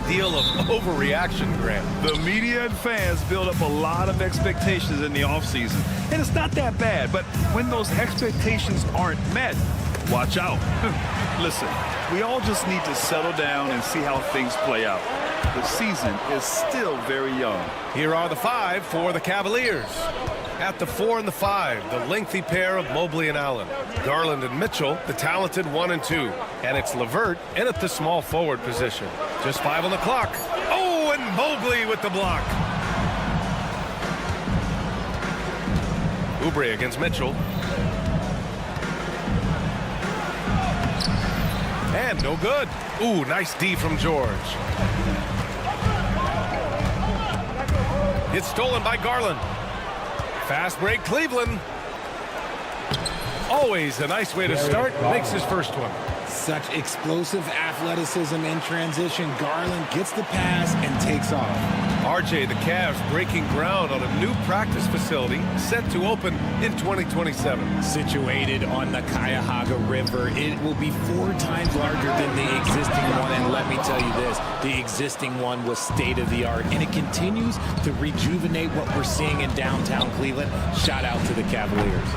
deal of overreaction, Grant. The media and fans build up a lot of expectations in the offseason, and it's not that bad, but when those expectations aren't met, watch out. Listen, we all just need to settle down and see how things play out. The season is still very young. Here are the 5 for the Cavaliers. At the 4 and the 5, the lengthy pair of Mobley and Allen. Garland and Mitchell, the talented 1 and 2. And it's LeVert in at the small forward position. Just 5 on the clock. Oh, and Mobley with the block. Oubre against Mitchell. And no good. Ooh, nice D from George. It's stolen by Garland. Fast break, Cleveland. Always a nice way to start. Makes his first one. Such explosive athleticism in transition. Garland gets the pass and takes off. RJ, the Cavs breaking ground on a new practice facility set to open in 2027. Situated on the Cuyahoga River, it will be 4 times larger than the existing one. And let me tell you this, the existing one was state-of-the-art, and it continues to rejuvenate what we're seeing in downtown Cleveland. Shout out to the Cavaliers.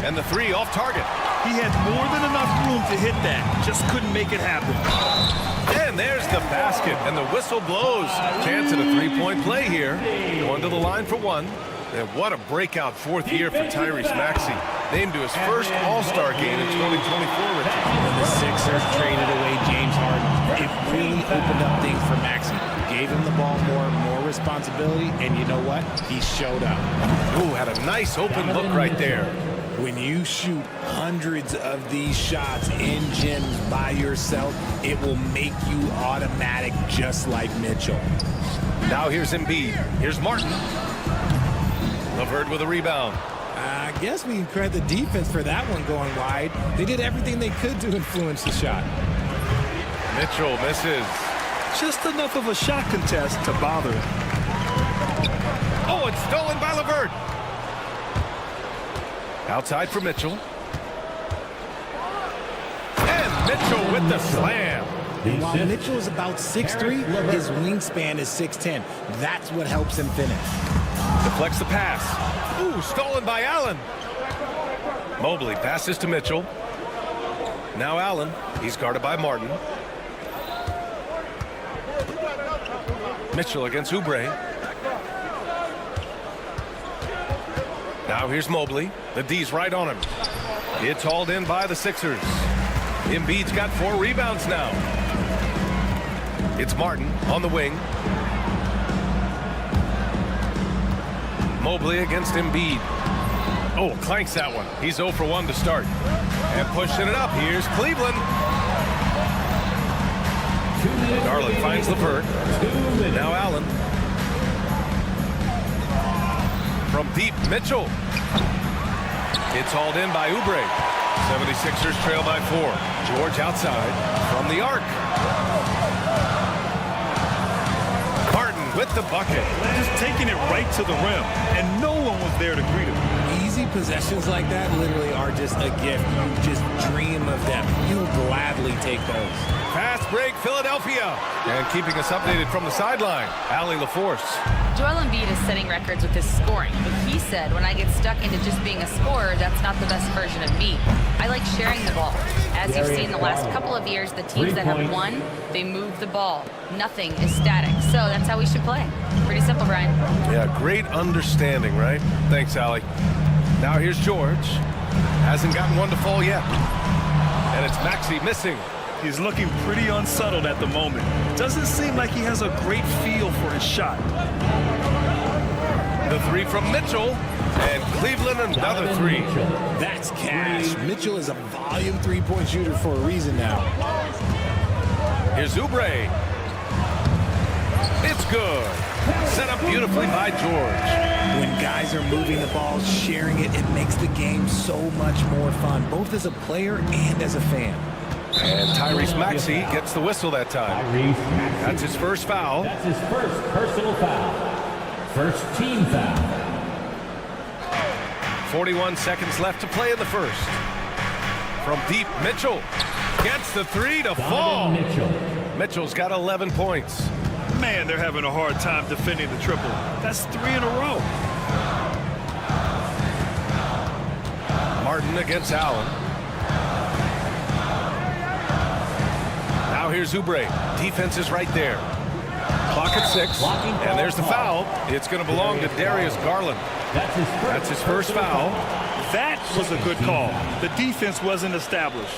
And the 3 off target. He had more than enough room to hit that, just couldn't make it happen. And there's the basket, and the whistle blows. Chance at a 3-point play here. Going to the line for 1. And what a breakout 4th year for Tyrese Maxey. Named to his first All-Star game in 2024, Richard. When the Sixers traded away James Harden, it really opened up things for Maxey. Gave him the ball more responsibility, and you know what? He showed up. Ooh, had a nice open look right there. When you shoot hundreds of these shots in gyms by yourself, it will make you automatic just like Mitchell. Now here's Embiid. Here's Martin. LeVert with a rebound. I guess we can credit the defense for that one going wide. They did everything they could to influence the shot. Mitchell misses. Just enough of a shot contest to bother him. Oh, it's stolen by LeVert. Outside for Mitchell. And Mitchell with the slam. And while Mitchell is about 6'3", his wingspan is 6'10". That's what helps him finish. Deflects the pass. Ooh, stolen by Allen. Mobley passes to Mitchell. Now Allen. He's guarded by Martin. Mitchell against Oubre. Now here's Mobley. The D's right on him. It's hauled in by the Sixers. Embiid's got 4 rebounds now. It's Martin on the wing. Mobley against Embiid. Oh, clanks that one. He's 0 for 1 to start. And pushing it up. Here's Cleveland. Garland finds LeVert. Now Allen. From deep, Mitchell. It's hauled in by Oubre. 76ers trail by 4. George outside from the arc. Martin with the bucket. Just taking it right to the rim, and no one was there to greet him. Easy possessions like that literally are just a gift. You just dream of them. You'll gladly take those. Fast break, Philadelphia. And keeping us updated from the sideline, Allie LaForce. Joel Embiid is setting records with his scoring, but he said, when I get stuck into just being a scorer, that's not the best version of me. I like sharing the ball. As you've seen the last couple of years, the teams that have won, they move the ball. Nothing is static. So that's how we should play. Pretty simple, Brian. Yeah, great understanding, right? Thanks, Allie. Now here's George. Hasn't gotten one to fall yet. And it's Maxey missing. He's looking pretty unsettled at the moment. Doesn't seem like he has a great feel for his shot. The 3 from Mitchell. And Cleveland another 3. That's cash. Mitchell is a volume 3-point shooter for a reason now. Here's Oubre. It's good. Set up beautifully by George. When guys are moving the ball, sharing it, it makes the game so much more fun, both as a player and as a fan. And Tyrese Maxey gets the whistle that time. That's his first foul. That's his first personal foul. First team foul. 41 seconds left to play in the first. From deep, Mitchell gets the 3 to fall. Mitchell. Mitchell's got 11 points. Man, they're having a hard time defending the triple. That's 3 in a row. Martin against Allen. Now here's Oubre. Defense is right there. Clock at 6. And there's the foul. It's going to belong to Darius Garland. That's his first foul. That was a good call. The defense wasn't established.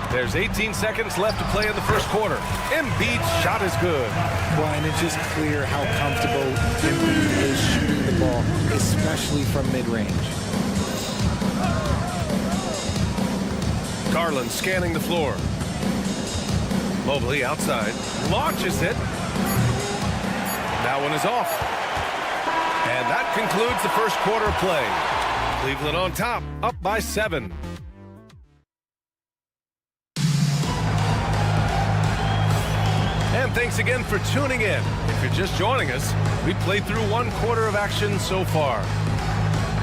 There's 18 seconds left to play in the first quarter. Embiid's shot is good. Brian, it's just clear how comfortable Embiid is shooting the ball, especially from mid-range. Garland scanning the floor. Mobley outside. Launches it. That one is off. And that concludes the first quarter of play. Cleveland on top, up by 7. And thanks again for tuning in. If you're just joining us, we played through 1 quarter of action so far.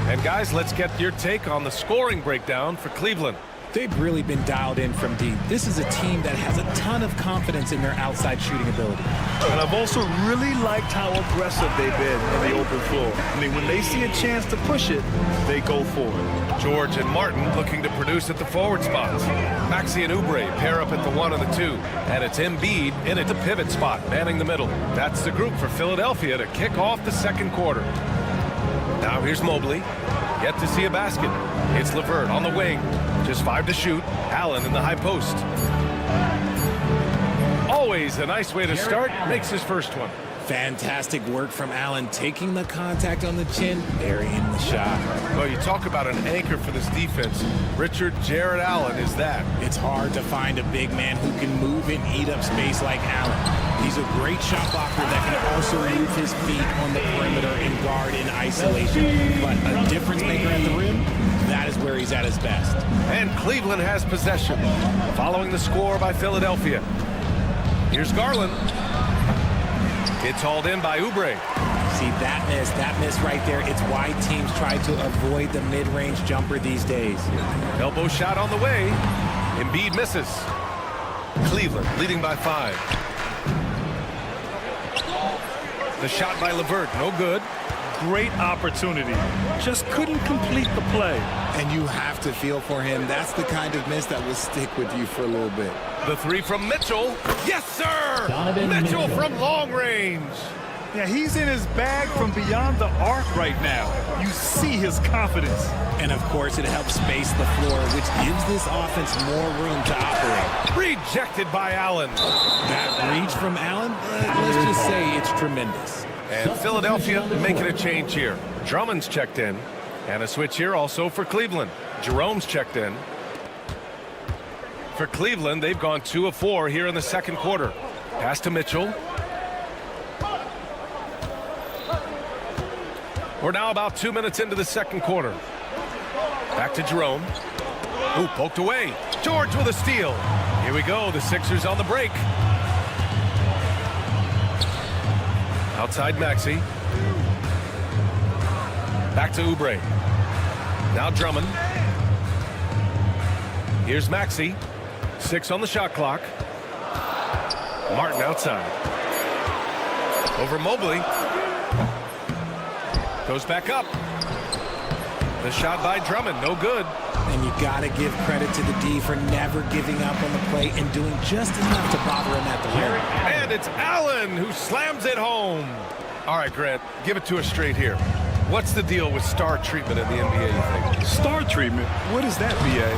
And guys, let's get your take on the scoring breakdown for Cleveland. They've really been dialed in from deep. This is a team that has a ton of confidence in their outside shooting ability. And I've also really liked how aggressive they've been in the open floor. I mean, when they see a chance to push it, they go for it. George and Martin looking to produce at the forward spots. Maxey and Oubre pair up at the 1 and the 2. And it's Embiid in at the pivot spot, manning the middle. That's the group for Philadelphia to kick off the second quarter. Now here's Mobley. Yet to see a basket. It's LeVert on the wing. Just 5 to shoot. Allen in the high post. Always a nice way to start. Makes his first one. Fantastic work from Allen, taking the contact on the chin, burying the shot. Well, you talk about an anchor for this defense. Richard Jared Allen is that. It's hard to find a big man who can move and eat up space like Allen. He's a great shot blocker that can also move his feet on the perimeter and guard in isolation. But a difference maker at the rim, that is where he's at his best. And Cleveland has possession, following the score by Philadelphia. Here's Garland. It's hauled in by Oubre. See, that miss right there. It's why teams try to avoid the mid-range jumper these days. Elbow shot on the way. Embiid misses. Cleveland leading by 5. The shot by LeVert, no good. Great opportunity. Just couldn't complete the play. And you have to feel for him. That's the kind of miss that will stick with you for a little bit. The 3 from Mitchell. Yes, sir! Mitchell from long range. Yeah, he's in his bag from beyond the arc right now. You see his confidence. And, of course, it helps space the floor, which gives this offense more room to operate. Rejected by Allen. That reach from Allen, let's just say it's tremendous. And Philadelphia making a change here. Drummond's checked in. And a switch here also for Cleveland. Jerome's checked in. For Cleveland, they've gone 2 of 4 here in the second quarter. Pass to Mitchell. We're now about 2 minutes into the second quarter. Back to Jerome. Ooh, poked away. George with a steal. Here we go. The Sixers on the break. Outside Maxey. Back to Oubre. Now Drummond. Here's Maxey. 6 on the shot clock. Martin outside. Over Mobley. Goes back up. The shot by Drummond, no good. And you got to give credit to the D for never giving up on the play and doing just enough to bother him at the rim. And it's Allen who slams it home. All right, Grant, give it to us straight here. What's the deal with star treatment in the NBA, you think? Star treatment? What is that, BA?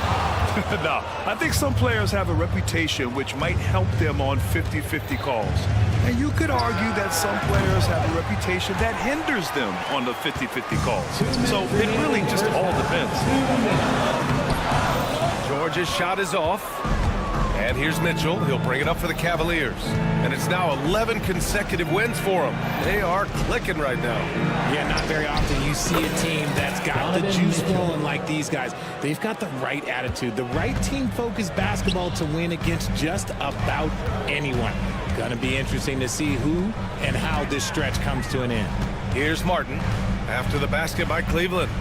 No, I think some players have a reputation which might help them on 50-50 calls. And you could argue that some players have a reputation that hinders them on the 50-50 calls. So it really just all depends. George's shot is off. And here's Mitchell. He'll bring it up for the Cavaliers. And it's now 11 consecutive wins for them. They are clicking right now. Yeah, not very often you see a team that's got the juice flowing like these guys. They've got the right attitude, the right team-focused basketball to win against just about anyone. Going to be interesting to see who and how this stretch comes to an end. Here's Martin after the basket by Cleveland.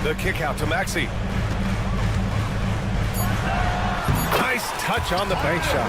The kick out to Maxey. Nice touch on the bank shot.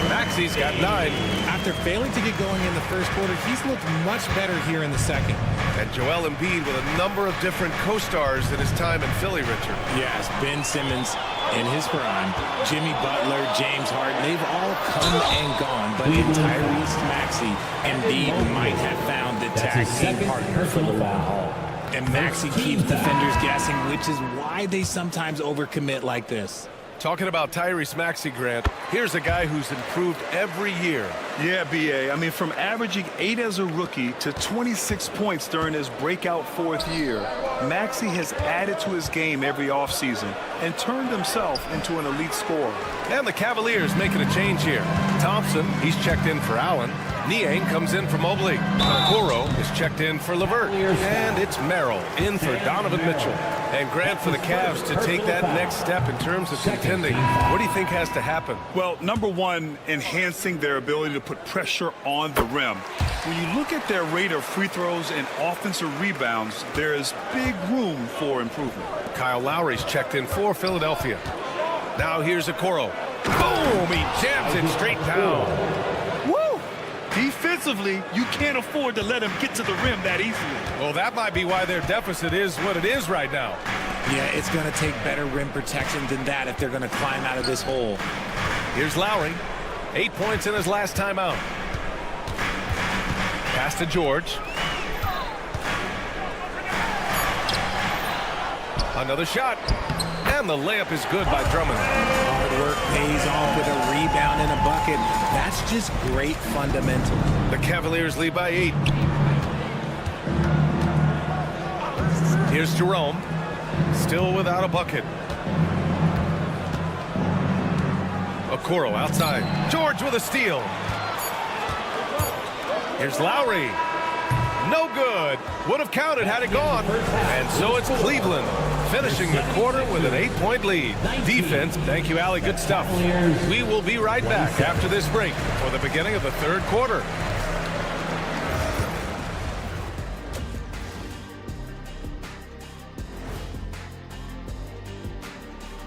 Maxi's got 9. After failing to get going in the first quarter, he's looked much better here in the second. And Joel Embiid with a number of different co-stars in his time in Philly, Richard. Yes, Ben Simmons in his prime, Jimmy Butler, James Harden, they've all come and gone. But in Tyrese Maxey, Embiid might have found the tag team partner for the foul. And Maxey keeps defenders guessing, which is why they sometimes overcommit like this. Talking about Tyrese Maxey, Grant, here's a guy who's improved every year. Yeah, B.A. I mean, from averaging 8 as a rookie to 26 points during his breakout 4th year, Maxey has added to his game every offseason and turned himself into an elite scorer. And the Cavaliers making a change here. Thompson, he's checked in for Allen. Niang comes in for Mobley. Okoro is checked in for LeVert. And it's Merrill in for Donovan Mitchell. And Grant, for the Cavs to take that next step in terms of contending, what do you think has to happen? Well, number one, enhancing their ability to put pressure on the rim. When you look at their rate of free throws and offensive rebounds, there is big room for improvement. Kyle Lowry's checked in for Philadelphia. Now here's Okoro. Boom! He jams it straight down. Woo! Defensively, you can't afford to let him get to the rim that easily. Well, that might be why their deficit is what it is right now. Yeah, it's going to take better rim protection than that if they're going to climb out of this hole. Here's Lowry. 8 points in his last time out. Pass to George. Another shot. And the layup is good by Drummond. Hard work pays off with a rebound and a bucket. That's just great fundamental. The Cavaliers lead by 8. Here's Jerome. Still without a bucket. Okoro outside. George with a steal. Here's Lowry. No good. Would have counted had it gone. And so it's Cleveland finishing the quarter with an 8-point lead. Defense, thank you, Allie. Good stuff. We will be right back after this break for the beginning of the third quarter.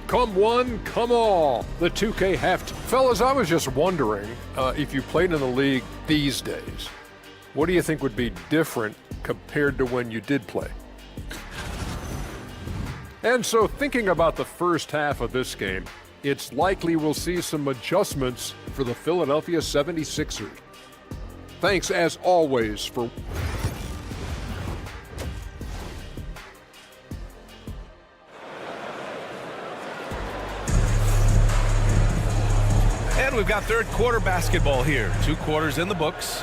Come one, come all. The 2K heft. Fellas, I was just wondering if you played in the league these days, what do you think would be different compared to when you did play? And so thinking about the first half of this game, it's likely we'll see some adjustments for the Philadelphia 76ers. Thanks as always for... And we've got third quarter basketball here. 2 quarters in the books.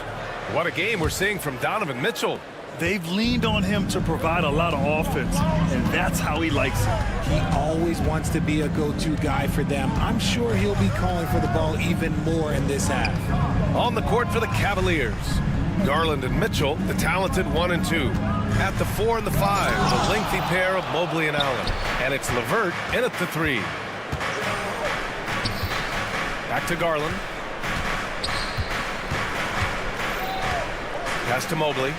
What a game we're seeing from Donovan Mitchell. They've leaned on him to provide a lot of offense, and that's how he likes it. He always wants to be a go-to guy for them. I'm sure he'll be calling for the ball even more in this half. On the court for the Cavaliers, Garland and Mitchell, the talented 1 and 2. At the 4 and the 5, the lengthy pair of Mobley and Allen. And it's LeVert in at the 3. Back to Garland. Pass to Mobley.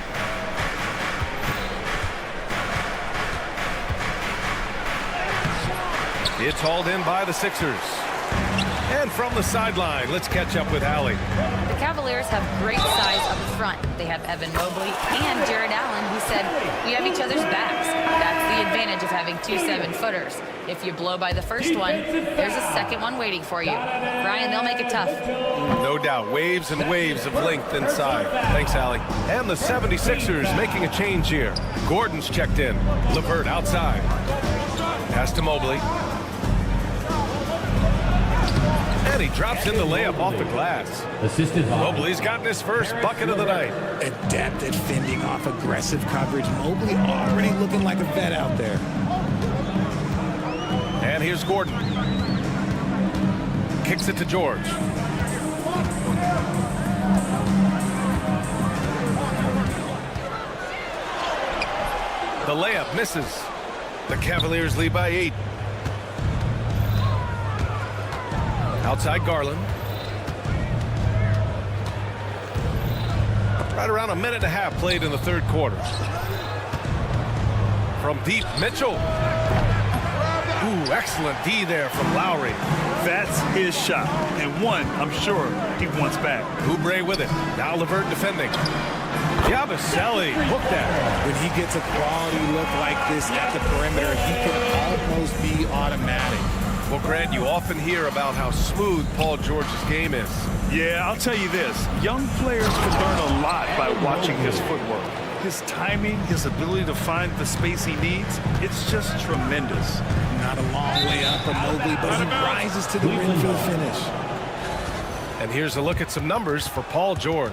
It's hauled in by the Sixers. And from the sideline, let's catch up with Allie. The Cavaliers have great size up front. They have Evan Mobley and Jared Allen, who said, we have each other's backs. That's the advantage of having 2 7-footers. If you blow by the first one, there's a second one waiting for you. Brian, they'll make it tough. No doubt. Waves and waves of length inside. Thanks, Allie. And the 76ers making a change here. Gordon's checked in. LeVert outside. Pass to Mobley. And he drops in the layup off the glass. Assisted by Mobley's gotten his first bucket of the night. Adept at fending off aggressive coverage. Mobley already looking like a vet out there. And here's Gordon. Kicks it to George. The layup misses. The Cavaliers lead by 8. Outside Garland. Right around a minute and a half played in the third quarter. From deep, Mitchell. Ooh, excellent D there from Lowry. That's his shot, and one I'm sure he wants back. Oubre with it. Now LeVert defending. Yabusele hooked that. When he gets a quality look like this at the perimeter, he can almost be automatic. Well, Grant, you often hear about how smooth Paul George's game is. Yeah, I'll tell you this. Young players can learn a lot by watching his footwork. His timing, his ability to find the space he needs, it's just tremendous. Not a long way up from Mobley, but he rises to the rim for the finish. And here's a look at some numbers for Paul George.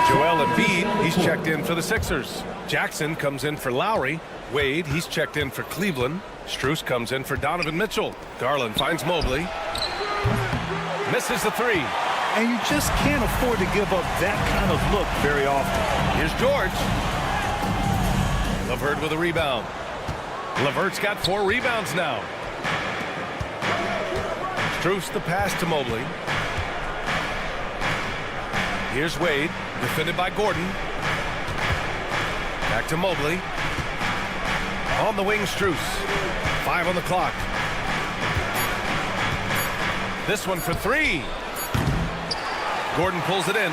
Joel Embiid, he's checked in for the Sixers. Jackson comes in for Lowry. Wade, he's checked in for Cleveland. Strus comes in for Donovan Mitchell. Garland finds Mobley. Misses the three. And you just can't afford to give up that kind of look very often. Here's George. LeVert with a rebound. LeVert's got 4 rebounds now. Strus the pass to Mobley. Here's Wade, defended by Gordon. Back to Mobley. On the wing, Strus. 5 on the clock. This one for 3. Gordon pulls it in.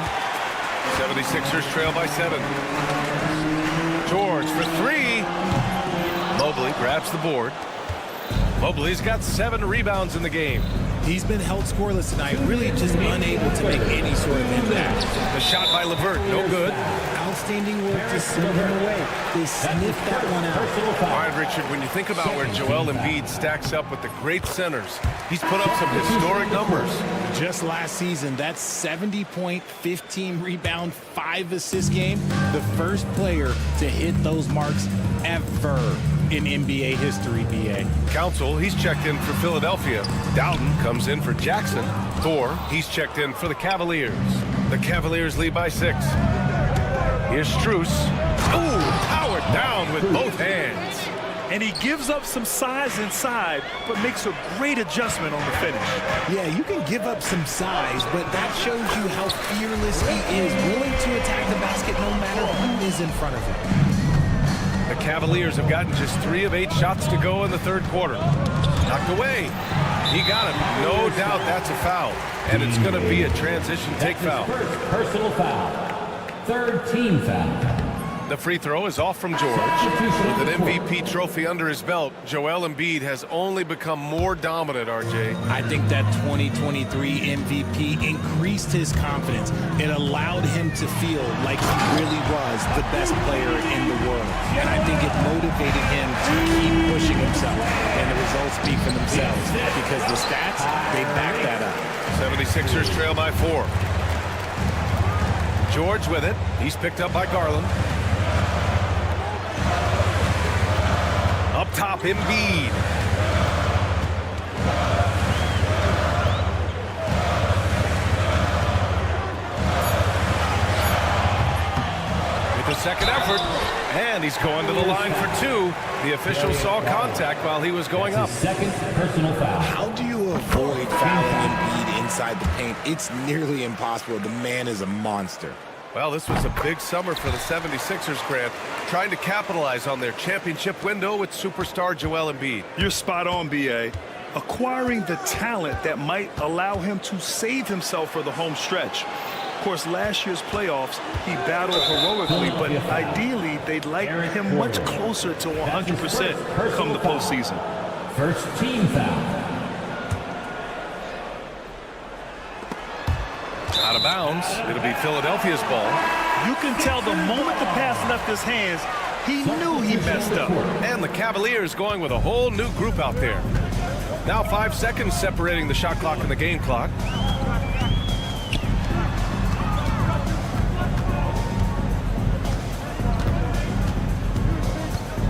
76ers trail by 7. George for 3. Mobley grabs the board. Mobley's got 7 rebounds in the game. He's been held scoreless tonight, really just unable to make any sort of impact. The shot by LeVert, no good. Outstanding work to send him away. They sniffed that one out. All right, Richard, when you think about where Joel Embiid stacks up with the great centers, he's put up some historic numbers. Just last season, that 70-point, 15-rebound, 5-assist game, the first player to hit those marks ever in NBA history, BA. Council, he's checked in for Philadelphia. Doughton comes in for Jackson. Thor, he's checked in for the Cavaliers. The Cavaliers lead by 6. Here's Strus. Ooh, powered down with both hands. And he gives up some size inside, but makes a great adjustment on the finish. Yeah, you can give up some size, but that shows you how fearless he is, willing to attack the basket no matter who is in front of him. The Cavaliers have gotten just 3 of 8 shots to go in the third quarter. Knocked away. He got him. No doubt that's a foul. And it's going to be a transition take foul. First personal foul. Third team foul. The free throw is off from George. With an MVP trophy under his belt, Joel Embiid has only become more dominant, RJ. I think that 2023 MVP increased his confidence. It allowed him to feel like he really was the best player in the world. And I think it motivated him to keep pushing himself. And the results speak for themselves because the stats, they back that up. 76ers trail by 4. George with it. He's picked up by Garland. Up top, Embiid. With the second effort, and he's going to the line for 2. The official saw contact while he was going up. Second personal foul. How do you avoid fouling Embiid inside the paint? It's nearly impossible. The man is a monster. Well, this was a big summer for the 76ers, Grant, trying to capitalize on their championship window with superstar Joel Embiid. You're spot on, BA. Acquiring the talent that might allow him to save himself for the home stretch. Of course, last year's playoffs, he battled heroically, but ideally, they'd like him much closer to 100% come the postseason. First team foul. Out of bounds. It'll be Philadelphia's ball. You can tell the moment the pass left his hands, he knew he messed up. And the Cavaliers going with a whole new group out there. Now 5 seconds separating the shot clock and the game clock.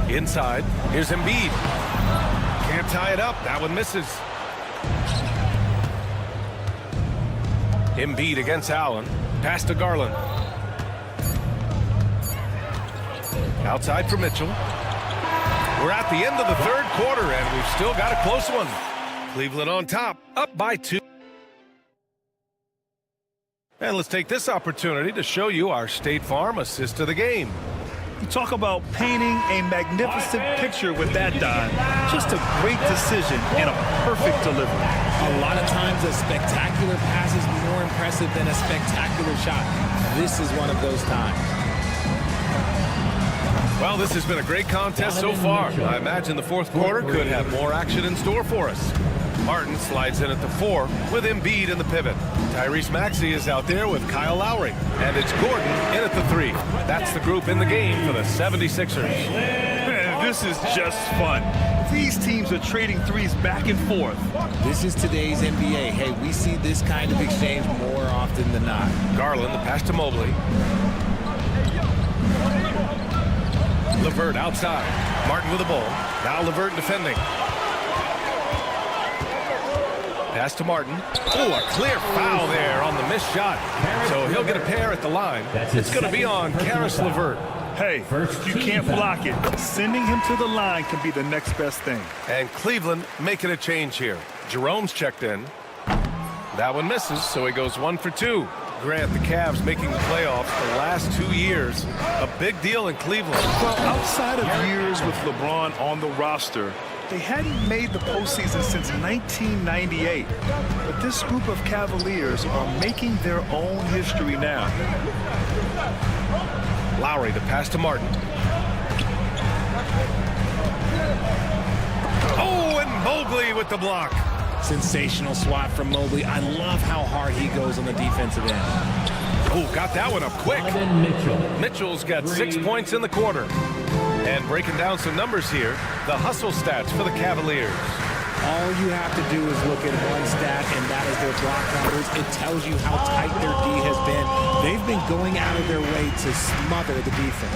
Inside. Here's Embiid. Can't tie it up. That one misses. Embiid against Allen. Pass to Garland. Outside for Mitchell. We're at the end of the third quarter, and we've still got a close one. Cleveland on top, up by 2. And let's take this opportunity to show you our State Farm assist of the game. You talk about painting a magnificent picture with that, Don. Just a great decision and a perfect delivery. A lot of times a spectacular pass is more impressive than a spectacular shot. This is one of those times. Well, this has been a great contest so far. I imagine the fourth quarter could have more action in store for us. Martin slides in at the 4 with Embiid in the pivot. Tyrese Maxey is out there with Kyle Lowry. And it's Gordon in at the 3. That's the group in the game for the 76ers. Man, this is just fun. These teams are trading threes back and forth. This is today's NBA. Hey, we see this kind of exchange more often than not. Garland, the pass to Mobley. LeVert outside. Martin with the ball. Now LeVert defending. Pass to Martin. Oh, a clear foul there on the missed shot. So he'll get a pair at the line. It's going to be on Caris LeVert. Hey, if you can't block it, sending him to the line can be the next best thing. And Cleveland making a change here. Jerome's checked in. That one misses, so he goes 1 for 2. Grant, the Cavs making the playoffs the last 2 years. A big deal in Cleveland. Well, outside of years with LeBron on the roster, they hadn't made the postseason since 1998. But this group of Cavaliers are making their own history now. Lowry, the pass to Martin. Oh, and Mobley with the block. Sensational swat from Mobley. I love how hard he goes on the defensive end. Oh, got that one up quick. Mitchell's got 6 points in the quarter. And breaking down some numbers here, the hustle stats for the Cavaliers. All you have to do is look at one stat, and that is their block numbers. It tells you how tight their D has been. They've been going out of their way to smother the defense.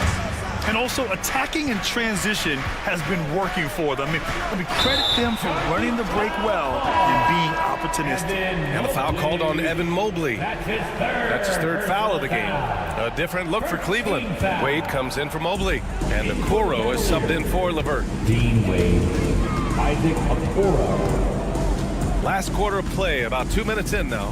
And also attacking in transition has been working for them. I mean, credit them for running the break well and being opportunistic. And a foul called on Evan Mobley. That's his 3rd foul of the game. A different look for Cleveland. Wade comes in for Mobley. And Okoro is subbed in for LeVert. Dean Wade. Isaac Okoro. Last quarter of play, about 2 minutes in now.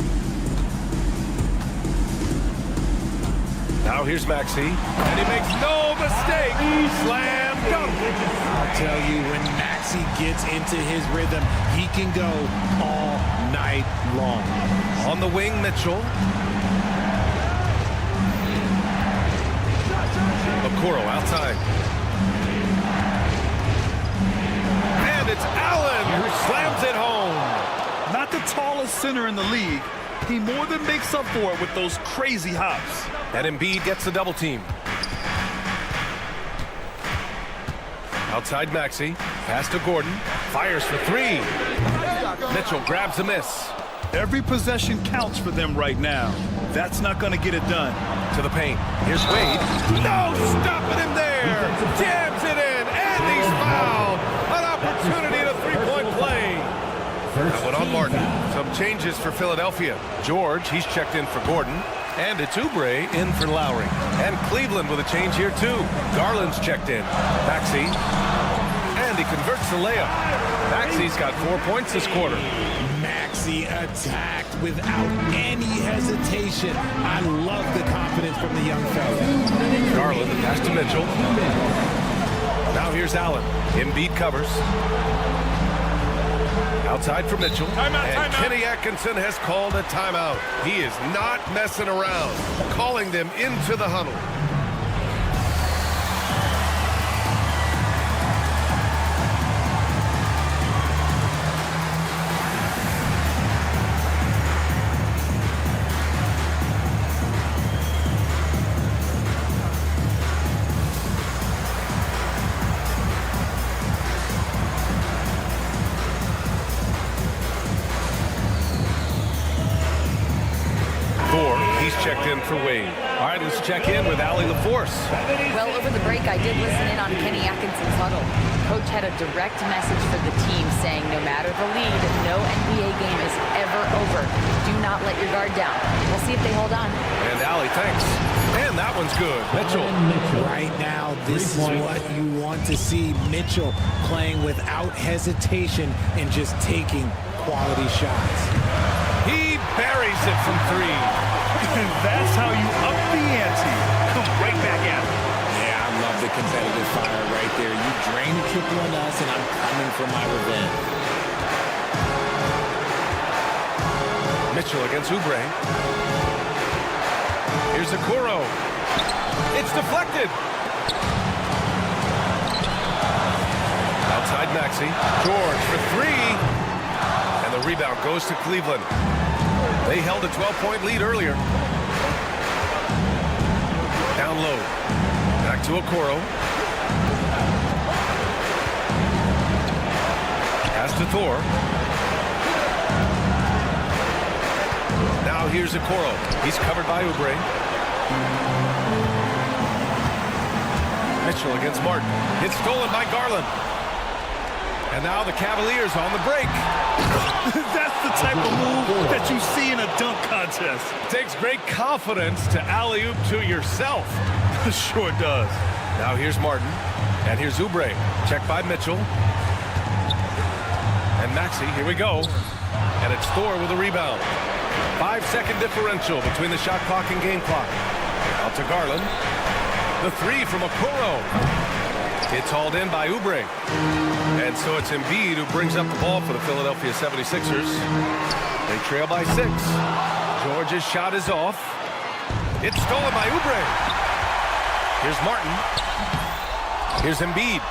Now here's Maxey, and he makes no mistake. Slam dunk. I'll tell you, when Maxey gets into his rhythm, he can go all night long. On the wing, Mitchell. Okoro outside. And it's Allen who slams it home. Not the tallest center in the league. He more than makes up for it with those crazy hops. And Embiid gets the double team. Outside Maxey. Pass to Gordon. Fires for 3. Mitchell grabs a miss. Every possession counts for them right now. That's not going to get it done. To the paint. Here's Wade. No stopping him there. Jams it in. And he's fouled. An opportunity to 3-point play. That one on Martin. Some changes for Philadelphia. George, he's checked in for Gordon. And it's Oubre in for Lowry. And Cleveland with a change here, too. Garland's checked in. Maxey. And he converts the layup. Maxey's got 4 points this quarter. Maxey attacked without any hesitation. I love the confidence from the young fella. Garland, the pass to Mitchell. Now here's Allen. Embiid covers. Outside for Mitchell. And Kenny Atkinson has called a timeout. He is not messing around. Calling them into the huddle. He's checked in for Wade. All right, let's check in with Allie LaForce. Well, over the break, I did listen in on Kenny Atkinson's huddle. Coach had a direct message for the team saying no matter the lead, no NBA game is ever over. Do not let your guard down. We'll see if they hold on. And Allie, thanks. And that one's good. Mitchell. Right now, this is what you want to see. Mitchell playing without hesitation and just taking quality shots. He buries it from 3. And that's how you up the ante. Come right back at it. Yeah, I love the competitive fire right there. You drain a triple on us, and I'm coming for my revenge. Mitchell against Oubre. Here's Okoro. It's deflected. Outside Maxey. George for three. And the rebound goes to Cleveland. They held a 12-point lead earlier. Down low. Back to Okoro. Pass to Thor. Now here's Okoro. He's covered by Oubre. Mitchell against Martin. It's stolen by Garland. And now the Cavaliers on the break. That's the type of move that you see in a dunk contest. Takes great confidence to alley-oop to yourself. Sure does. Now here's Martin. And here's Oubre. Checked by Mitchell. And Maxey, here we go. And it's Thor with a rebound. 5-second differential between the shot clock and game clock. Out to Garland. The three from Okoro. It's hauled in by Oubre. And so it's Embiid who brings up the ball for the Philadelphia 76ers. They trail by 6. George's shot is off. It's stolen by Oubre. Here's Martin. Here's Embiid.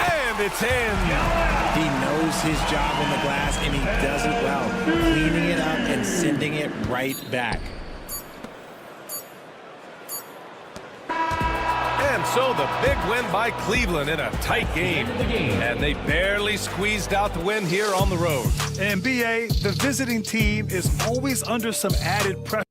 And it's in. He knows his job on the glass, and he does it well. Cleaning it up and sending it right back. And so the big win by Cleveland in a tight game. And they barely squeezed out the win here on the road. And BA, the visiting team is always under some added pressure.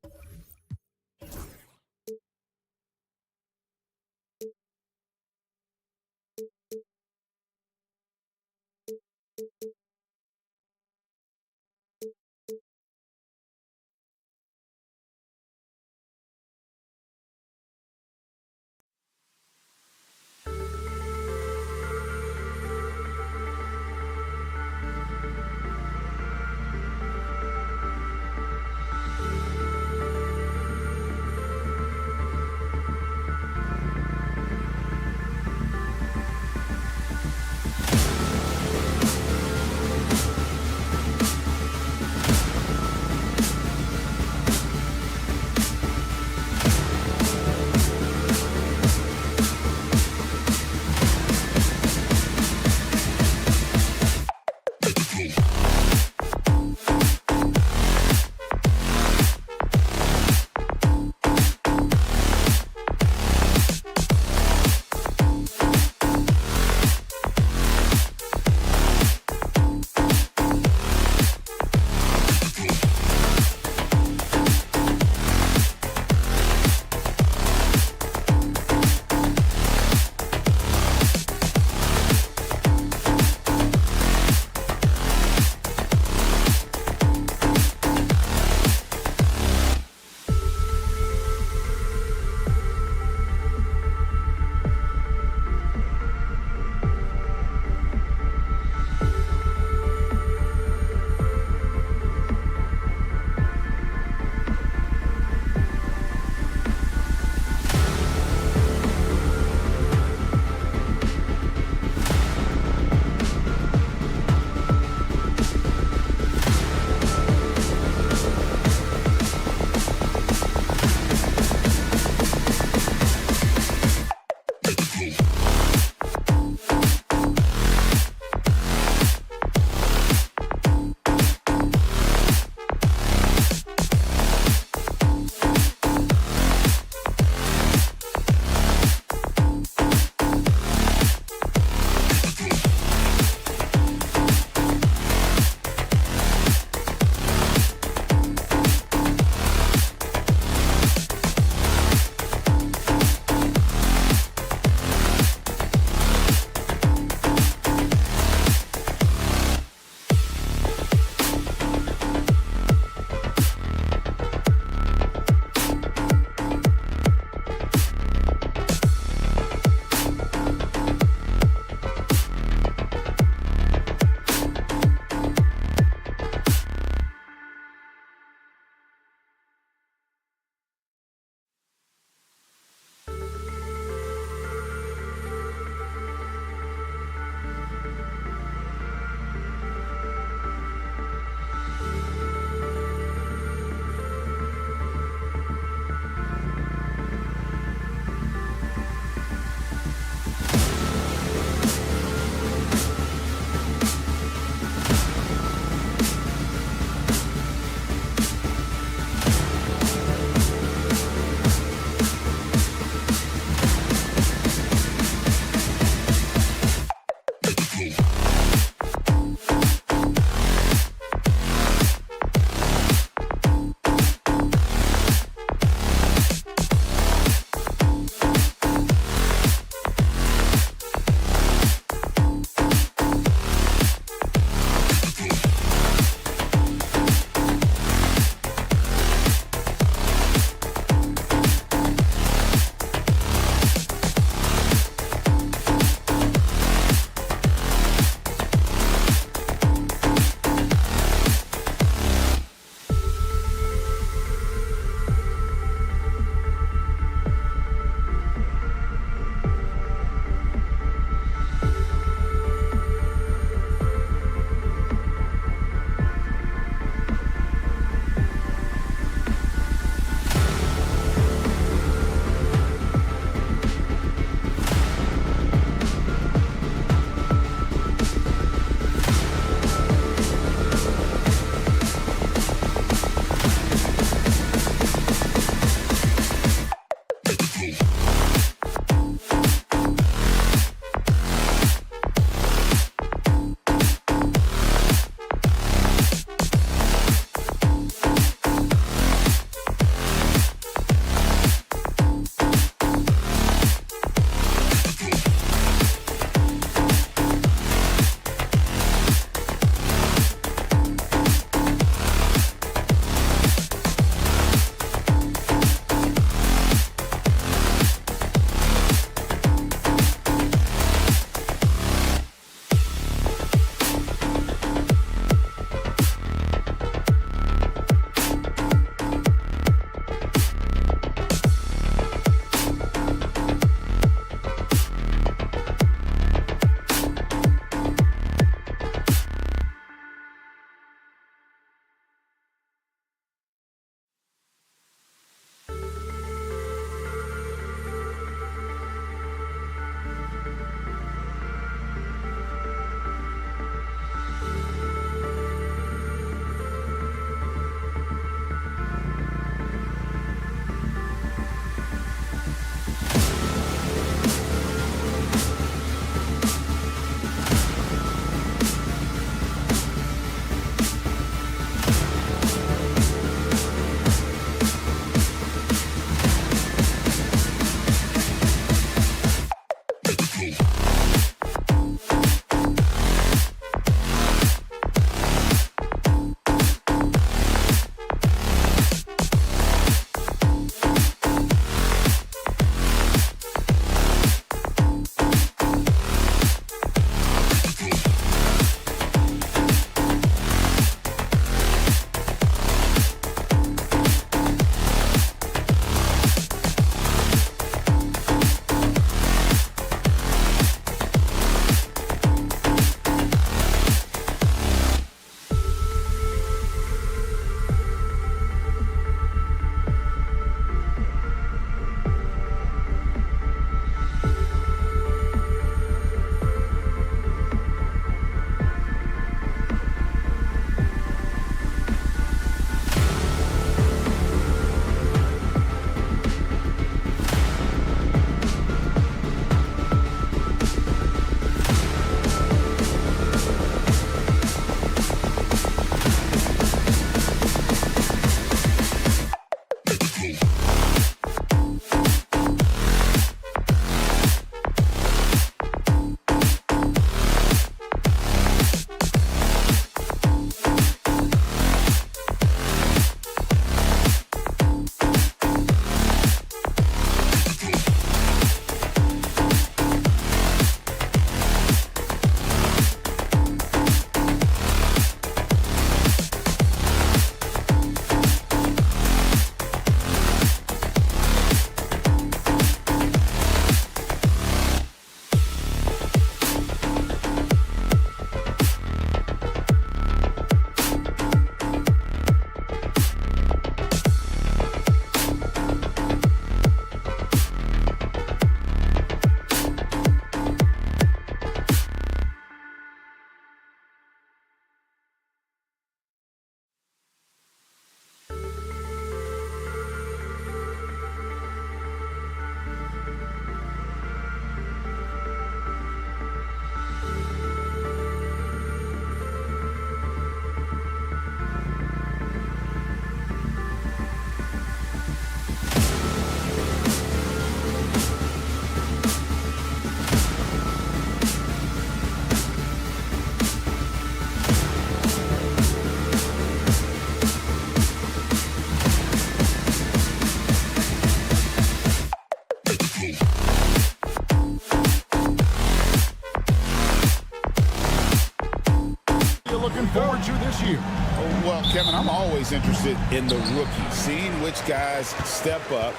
always interested in the rookies, seeing which guys step up.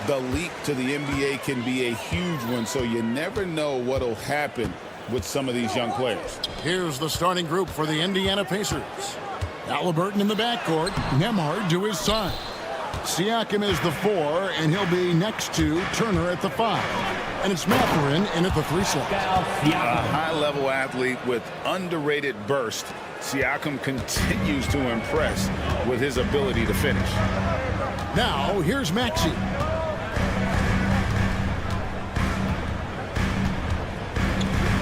The leap to the NBA can be a huge one, so you never know what will happen with some of these young players. Here's the starting group for the Indiana Pacers. Halliburton in the backcourt, Nembhard to his side. Siakam is the 4, and he'll be next to Turner at the 5. And it's Mathurin in at the 3 slot. A high-level athlete with underrated burst. Siakam continues to impress with his ability to finish. Now, here's Maxey.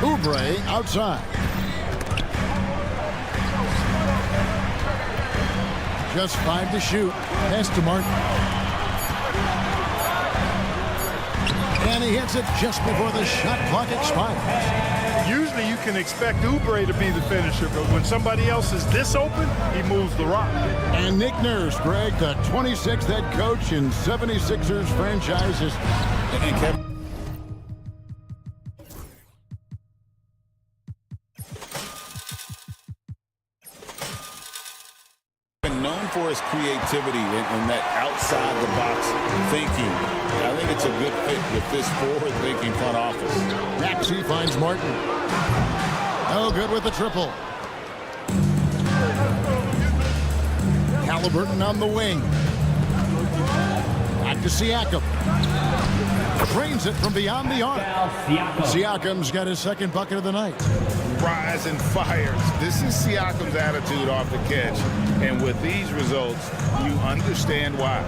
Oubre outside. Just 5 to shoot. Pass to Martin. And he hits it just before the shot clock expires. Usually you can expect Oubre to be the finisher, but when somebody else is this open, he moves the rock. And Nick Nurse, Greg, the 26th head coach in 76ers franchises. And Kevin. Known for his creativity and that outside-the-box thinking. I think it's a good fit with this forward-thinking front office. Maxey finds Martin. Oh, good with the triple. Halliburton on the wing. Back to Siakam. Drains it from beyond the arc. Siakam's got his second bucket of the night. Rise and fires. This is Siakam's attitude off the catch. And with these results, you understand why.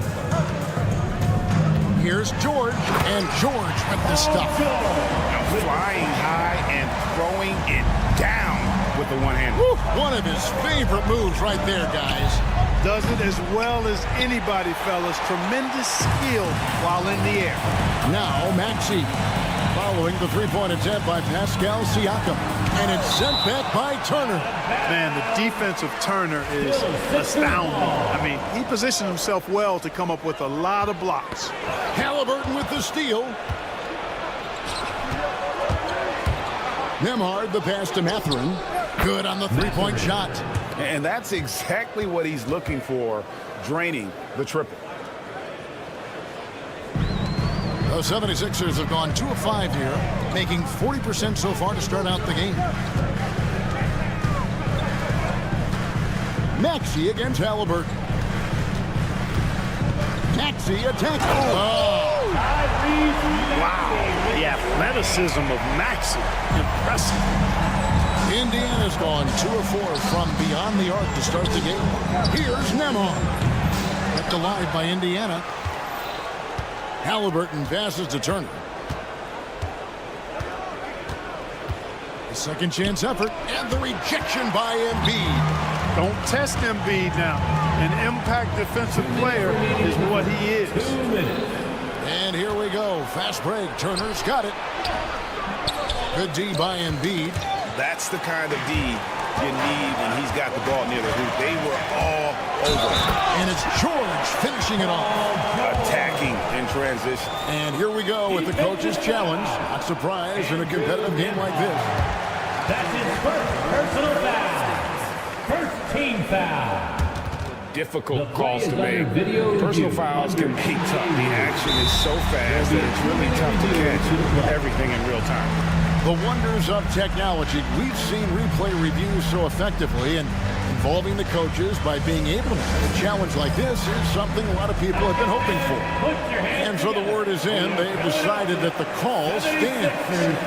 Here's George, and George with the stuff. Flying high and throwing it down with the one-hand. One of his favorite moves right there, guys. Does it as well as anybody, fellas. Tremendous skill while in the air. Now Maxey following the three-point attempt by Pascal Siakam. And it's sent back by Turner. Man, the defense of Turner is astounding. I mean, he positioned himself well to come up with a lot of blocks. Halliburton with the steal. Nembhard the pass to Mathurin. Good on the three-point shot. And that's exactly what he's looking for, draining the triple. The 76ers have gone 2 of 5 here, making 40% so far to start out the game. Maxey against Halliburton. Maxey attacks. Oh! Wow, the athleticism of Maxey. Impressive. Indiana's gone 2 of 4 from beyond the arc to start the game. Here's Nembhard. Kept alive by Indiana. Halliburton passes to Turner. A second chance effort, and the rejection by Embiid. Don't test Embiid now. An impact defensive player is what he is. And here we go. Fast break. Turner's got it. Good D by Embiid. That's the kind of D you need when he's got the ball near the hoop. They were all over. And it's George finishing it off. Attacking in transition. And here we go with the coach's challenge. Not surprised in a competitive game like this. That's his first personal foul. First team foul. Difficult calls to make. Personal fouls can be tough. The action is so fast that it's really tough to catch everything in real time. The wonders of technology. We've seen replay reviews so effectively, and involving the coaches by being able to have a challenge like this is something a lot of people have been hoping for. And so the word is in. They've decided that the call stands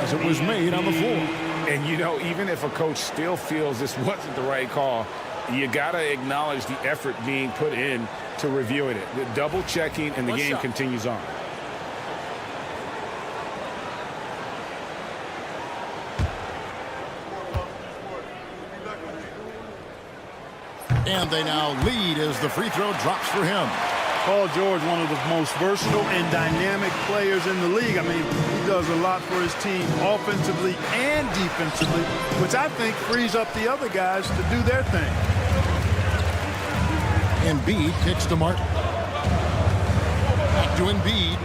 as it was made on the floor. And, you know, even if a coach still feels this wasn't the right call, you got to acknowledge the effort being put in to reviewing it. The double checking, and the game continues on. And they now lead as the free throw drops for him. Paul George, one of the most versatile and dynamic players in the league. I mean, he does a lot for his team offensively and defensively, which I think frees up the other guys to do their thing. Embiid kicks to Martin. Back to Embiid.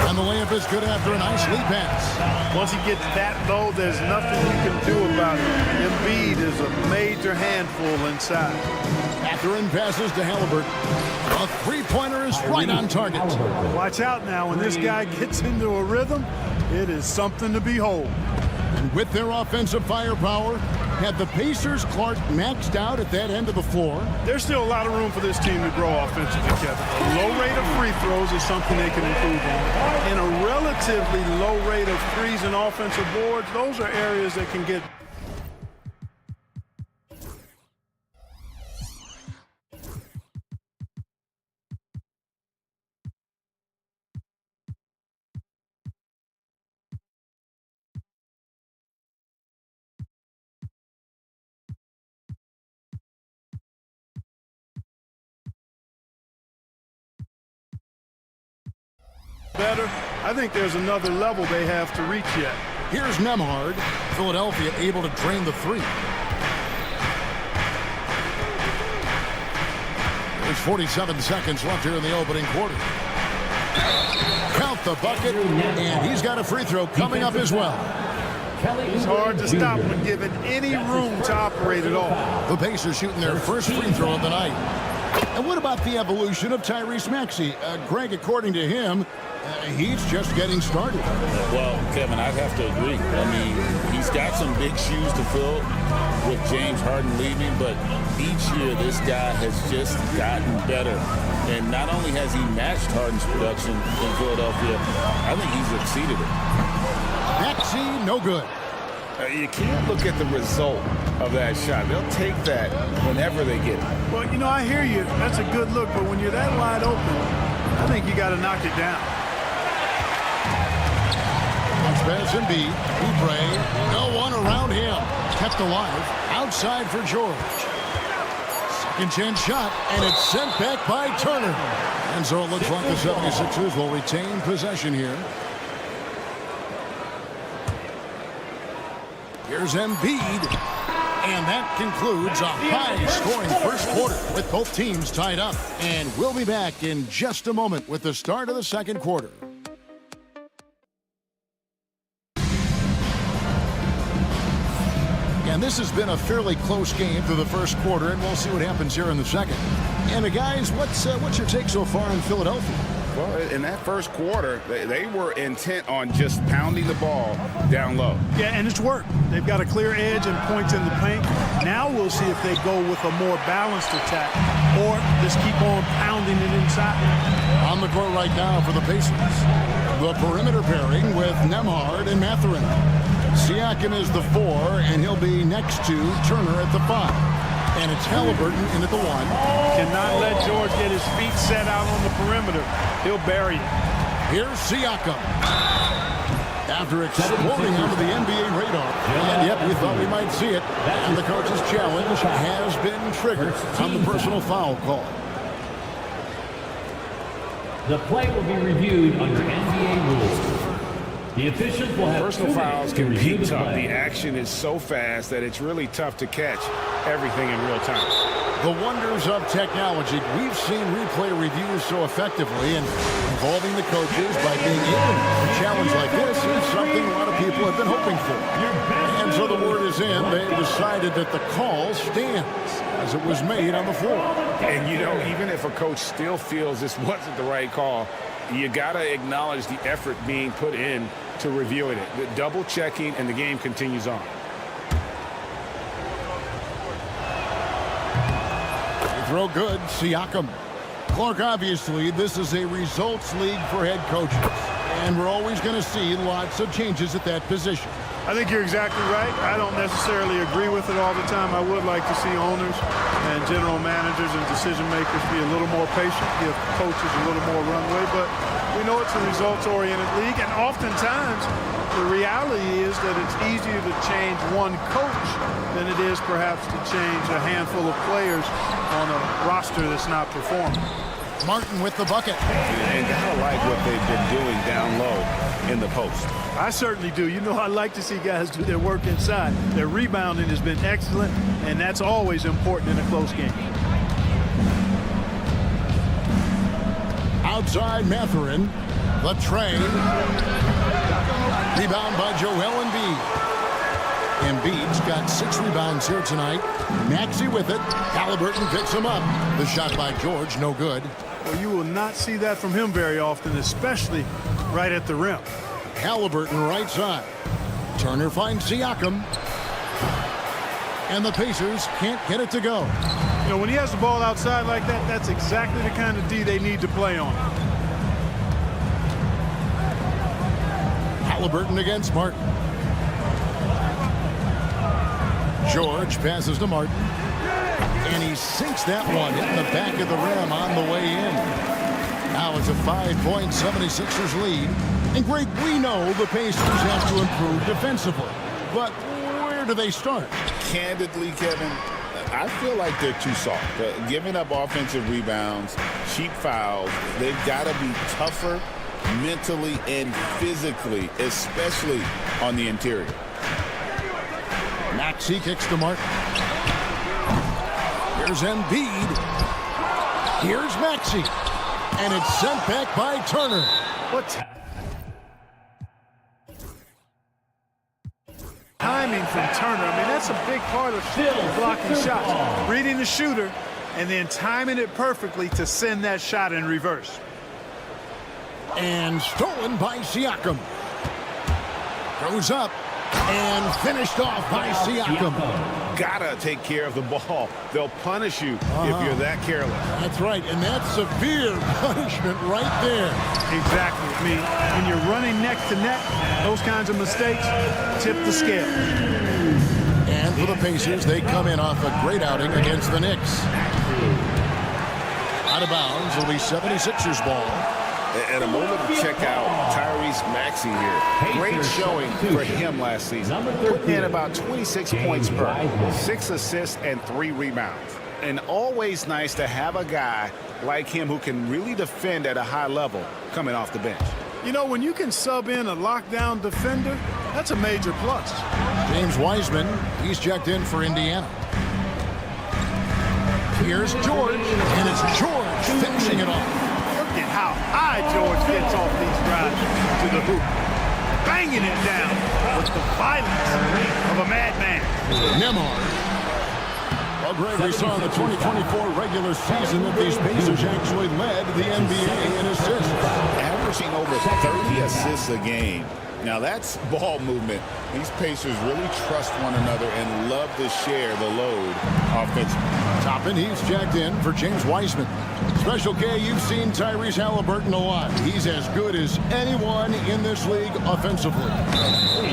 And the layup is good after a nice lead pass. Once he gets that low, there's nothing you can do about it. Embiid is a major handful inside. Mathurin passes to Halliburton. A three-pointer is right on target. Watch out now. When this guy gets into a rhythm, it is something to behold. And with their offensive firepower, had the Pacers' Clark maxed out at that end of the floor? There's still a lot of room for this team to grow offensively, Kevin. A low rate of free throws is something they can improve on. And a relatively low rate of threes and offensive boards, those are areas that can get better. I think there's another level they have to reach yet. Here's Nembhard. Philadelphia able to drain the three. There's 47 seconds left here in the opening quarter. Count the bucket, and he's got a free throw coming up as well. It's hard to stop when given any room to operate at all. The Pacers shooting their first free throw of the night. And what about the evolution of Tyrese Maxey? Greg, according to him, he's just getting started. Well, Kevin, I'd have to agree. I mean, he's got some big shoes to fill with James Harden leaving, but each year this guy has just gotten better. And not only has he matched Harden's production in Philadelphia, I think he's exceeded it. Maxey, no good. You can't look at the result of that shot. They'll take that whenever they get it. Well, you know, I hear you. That's a good look, but when you're that wide open, I think you got to knock it down. Pass Embiid. Oubre. No one around him. Kept alive. Outside for George. Second chance shot, and it's sent back by Turner. And so it looks like the 76ers will retain possession here. Here's Embiid. And that concludes a high-scoring first quarter with both teams tied up. And we'll be back in just a moment with the start of the second quarter. And this has been a fairly close game through the first quarter, and we'll see what happens here in the second. And guys, what's your take so far on Philadelphia? Well, in that first quarter, they were intent on just pounding the ball down low. Yeah, and it's worked. They've got a clear edge and points in the paint. Now we'll see if they go with a more balanced attack or just keep on pounding it inside. On the court right now for the Pacers, the perimeter pairing with Nembhard and Mathurin. Siakam is the 4, and he'll be next to Turner at the 5. And it's Halliburton in at the 1. Cannot let George get his feet set out on the perimeter. He'll bury it. Here's Siakam. After exploding onto the NBA radar. And yep, we thought we might see it. And the coach's challenge has been triggered on the personal foul call. The play will be reviewed under NBA rules. The officials will have personal fouls can review be the tough. play. The action is so fast that it's really tough to catch everything in real time. The wonders of technology. We've seen replay reviews so effectively, and involving the coaches by being able to challenge like this is something a lot of people have been hoping for. And so the word is in. They've decided that the call stands as it was made on the floor. And, you know, even if a coach still feels this wasn't the right call, you got to acknowledge the effort being put in to reviewing it. The double checking, and the game continues on. Throw good. Siakam. Clark, obviously, this is a results league for head coaches. And we're always going to see lots of changes at that position. I think you're exactly right. I don't necessarily agree with it all the time. I would like to see owners and general managers and decision makers be a little more patient, give coaches a little more runway. But we know it's a results-oriented league, and oftentimes the reality is that it's easier to change one coach than it is perhaps to change a handful of players on a roster that's not performing. Martin with the bucket. And gotta like what they've been doing down low in the post. I certainly do. You know, I like to see guys do their work inside. Their rebounding has been excellent, and that's always important in a close game. Outside Mathurin. The tray. Rebound by Joel Embiid. Embiid's got 6 rebounds here tonight. Maxey with it. Halliburton picks him up. The shot by George, no good. Well, you will not see that from him very often, especially right at the rim. Halliburton right side. Turner finds Siakam. And the Pacers can't get it to go. You know, when he has the ball outside like that, that's exactly the kind of D they need to play on. Halliburton against Martin. George passes to Martin. And he sinks that one, hitting the back of the rim on the way in. Now it's a 5-point 76ers lead. And Greg, we know the Pacers have to improve defensively. But where do they start? Candidly, Kevin, I feel like they're too soft. Giving up offensive rebounds, cheap fouls, they've got to be tougher mentally and physically, especially on the interior. Maxey kicks to Martin. Here's Embiid. Here's Maxey. And it's sent back by Turner. What timing from Turner. I mean, that's a big part of blocking shots. Reading the shooter and then timing it perfectly to send that shot in reverse. And stolen by Siakam. Goes up and finished off by Siakam. Gotta take care of the ball. They'll punish you if you're that careless. That's right, and that's severe punishment right there. Exactly. I mean, when you're running neck to neck, those kinds of mistakes tip the scale. And for the Pacers, they come in off a great outing against the Knicks. Out of bounds, it'll be 76ers ball. And a moment to check out Tyrese Maxey here. Great showing for him last season. Putting in about 26 points per, 6 assists, and 3 rebounds. And always nice to have a guy like him who can really defend at a high level coming off the bench. You know, when you can sub in a lockdown defender, that's a major plus. James Wiseman, he's checked in for Indiana. Here's George, and it's George finishing it off. Look at how high George gets off these drives to the hoop. Banging it down with the violence of a madman. Nembhard. Well, Greg, we saw in the 2024 regular season that these Pacers actually led the NBA in assists. Averaging over 30 assists a game. Now that's ball movement. These Pacers really trust one another and love to share the load offensively. Toppin, he's jacked in for James Wiseman. Special K, you've seen Tyrese Halliburton a lot. He's as good as anyone in this league offensively.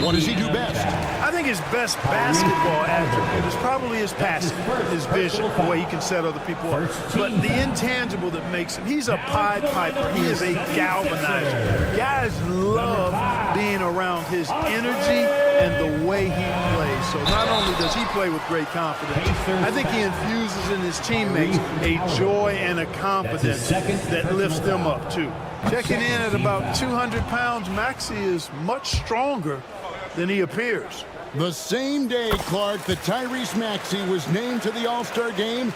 What does he do best? I think his best basketball attribute is probably his passing, his vision, the way he can set other people up. But the intangible that makes him, he's a Pied Piper. He is a galvanizer. Guys love being around his energy and the way he plays. So not only does he play with great confidence, I think he infuses in his teammates a joy and a confidence that lifts them up too. Checking in at about 200 pounds, Maxey is much stronger than he appears. The same day, Clark, that Tyrese Maxey was named to the All-Star game,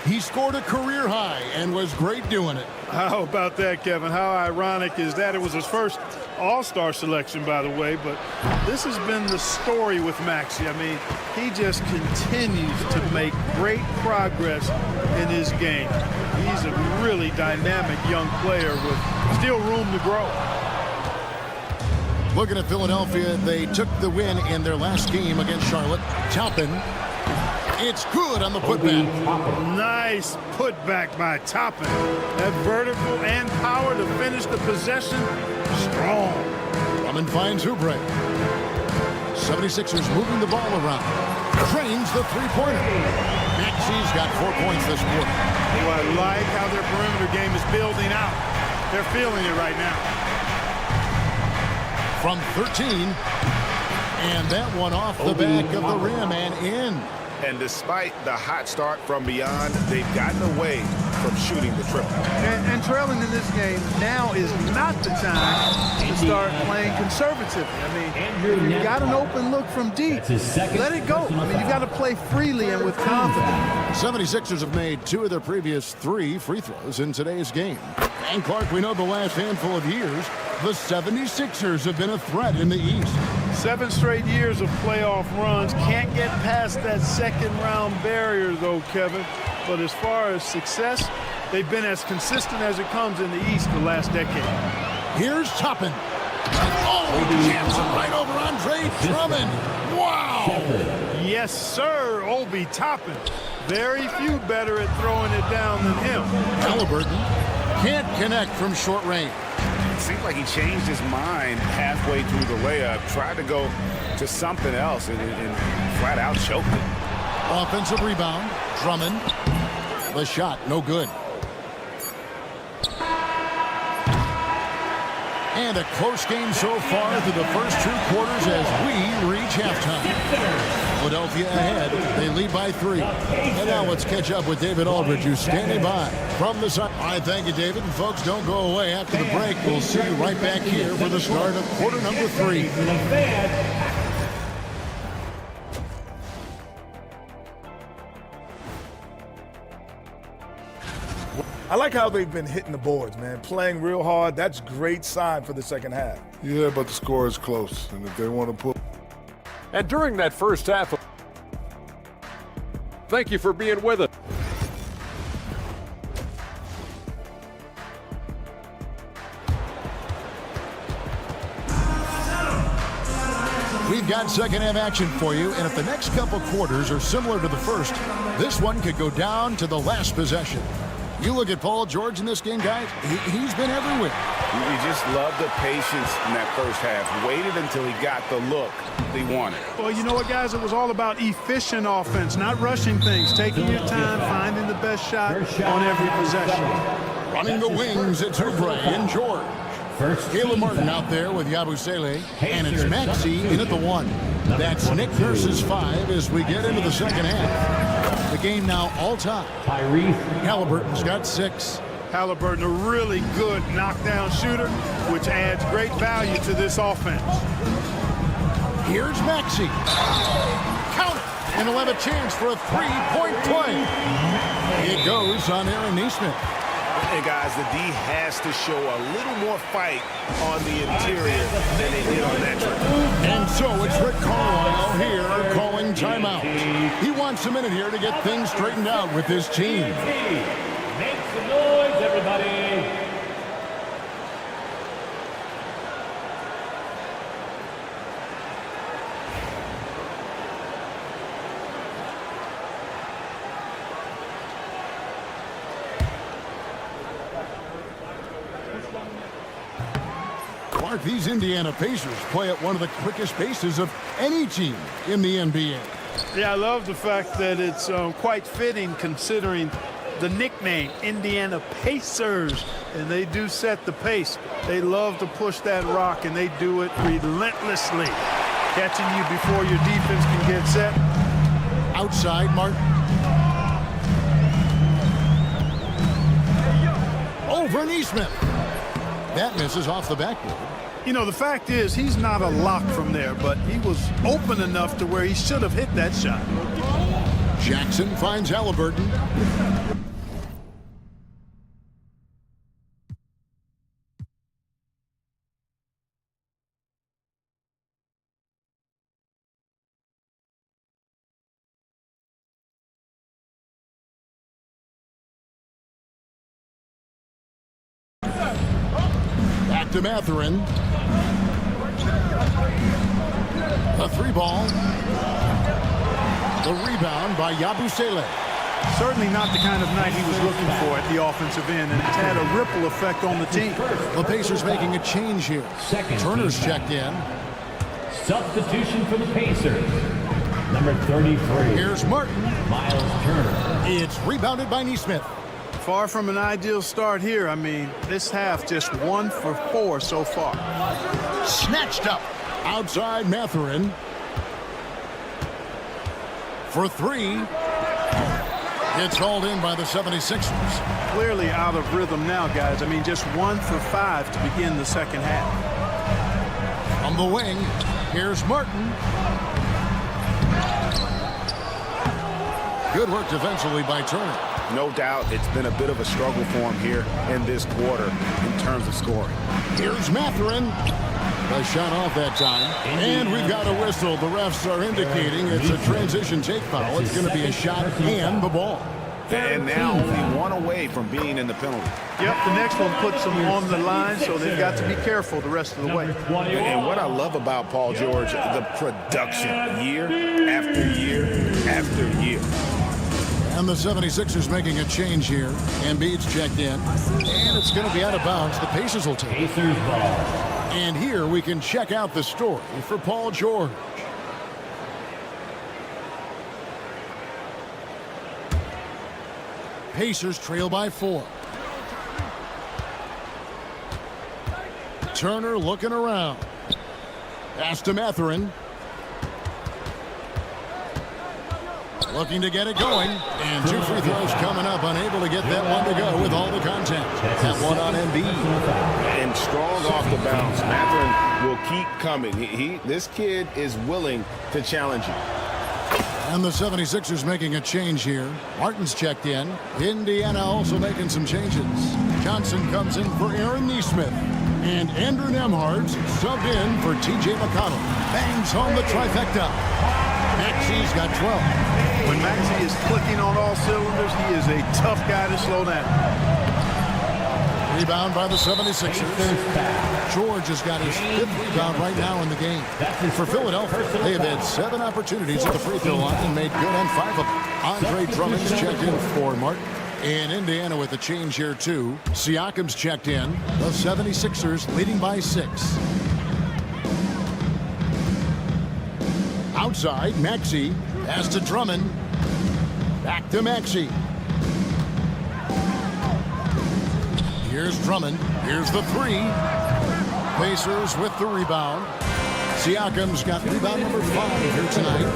he scored a career high and was great doing it. How about that, Kevin? How ironic is that? It was his first All-Star selection, by the way, but this has been the story with Maxey. I mean, he just continues to make great progress in his game. He's a really dynamic young player with still room to grow. Looking at Philadelphia, they took the win in their last game against Charlotte. Toppin, it's good on the putback. Nice putback by Toppin. That vertical and power to finish the possession, strong. Drummond finds Oubre. 76ers moving the ball around. Trains the three-pointer. Maxey's got 4 points this quarter. Oh, I like how their perimeter game is building out. They're feeling it right now. From 13, and that one off the back of the rim and in. And despite the hot start from beyond, they've gotten away from shooting the triple. And trailing in this game now is not the time to start playing conservatively. I mean, if you got an open look from deep, let it go. I mean, you got to play freely and with confidence. 76ers have made 2 of their previous 3 free throws in today's game. And Clark, we know the last handful of years, the 76ers have been a threat in the East. 7 straight years of playoff runs. Can't get past that second-round barrier, though, Kevin. But as far as success, they've been as consistent as it comes in the East the last decade. Here's Toppin. Oh, jams him right over Andre Drummond. Wow. Yes, sir, Obi Toppin. Very few better at throwing it down than him. Halliburton can't connect from short range. It seemed like he changed his mind halfway through the layup, tried to go to something else, and flat out choked it. Offensive rebound, Drummond. The shot, no good. And a close game so far through the first 2 quarters as we reach halftime. Philadelphia ahead. They lead by 3. And now let's catch up with David Aldridge, who's standing by from the side. All right, thank you, David. And folks, don't go away. After the break, we'll see you right back here for the start of quarter number 3. I like how they've been hitting the boards, man. Playing real hard. That's great sign for the second half. Yeah, but the score is close. And if they want to put... And during that first half, thank you for being with us. We've got second half action for you, and if the next couple quarters are similar to the first, this one could go down to the last possession. You look at Paul George in this game, guys, he's been everywhere. You just love the patience in that first half. Waited until he got the look he wanted. Well, you know what, guys? It was all about efficient offense, not rushing things, taking your time, finding the best shot on every possession. Running the wings, it's Oubre and George. Caleb Martin out there with Yabusele, and it's Maxey in at the 1. That's Nick Nurse's 5 as we get into the second half. The game now all-time. Halliburton's got 6. Halliburton, a really good knockdown shooter, which adds great value to this offense. Here's Maxey. Count it, and he'll have a chance for a 3-point play. It goes on Aaron Nesmith. And guys, the D has to show a little more fight on the interior than they did on that trip. And so it's Rick Carlisle here calling timeout. He wants a minute here to get things straightened out with his team. Make some noise, everybody. Clark, these Indiana Pacers play at one of the quickest paces of any team in the NBA. Yeah, I love the fact that it's quite fitting considering the nickname, Indiana Pacers, and they do set the pace. They love to push that rock, and they do it relentlessly, catching you before your defense can get set. Outside, Martin. Over Nesmith. That misses off the backboard. You know, the fact is he's not a lock from there, but he was open enough to where he should have hit that shot. Jackson finds Halliburton. Back to Mathurin. A 3-ball. The rebound by Yabusele. Certainly not the kind of night he was looking for at the offensive end, and it's had a ripple effect on the team. The Pacers making a change here. Turner's checked in. Substitution for the Pacers. Number 33. Here's Martin. Miles Turner. It's rebounded by Nesmith. Far from an ideal start here. I mean, this half just 1 for 4 so far. Snatched up. Outside Mathurin. For 3. It's hauled in by the 76ers. Clearly out of rhythm now, guys. I mean, just 1 for 5 to begin the second half. On the wing, here's Martin. Good work defensively by Turner. No doubt it's been a bit of a struggle for him here in this quarter in terms of scoring. Here's Mathurin. A shot off that time. And we've got a whistle. The refs are indicating it's a transition take foul. It's going to be a shot and the ball. And now only one away from being in the penalty. Yep, the next one puts them on the line, so they've got to be careful the rest of the way. And what I love about Paul George, the production year after year after year. And the 76ers making a change here. Embiid's checked in. And it's going to be out of bounds. The Pacers will take it. And here we can check out the story for Paul George. Pacers trail by 4. Turner looking around. Pass to Mathurin. Looking to get it going. And 2 free throws coming up. Unable to get that one to go with all the contact. That one on Embiid. And strong off the bounce. Mathurin will keep coming. This kid is willing to challenge you. And the 76ers making a change here. Martin's checked in. Indiana also making some changes. Johnson comes in for Aaron Nesmith. And Andrew Nembhard's subbed in for T.J. McConnell. Bangs home the trifecta. Maxi's got 12. When Maxey is clicking on all cylinders, he is a tough guy to slow down. Rebound by the 76ers. George has got his 5th rebound right now in the game. For Philadelphia, they have had 7 opportunities at the free throw line and made good on 5 of them. Andre Drummond's checked in for Martin. And Indiana with a change here, too. Siakam's checked in. The 76ers leading by 6. Outside, Maxey. Pass to Drummond. Back to Maxey. Here's Drummond. Here's the 3. Pacers with the rebound. Siakam's got rebound number 5 here tonight.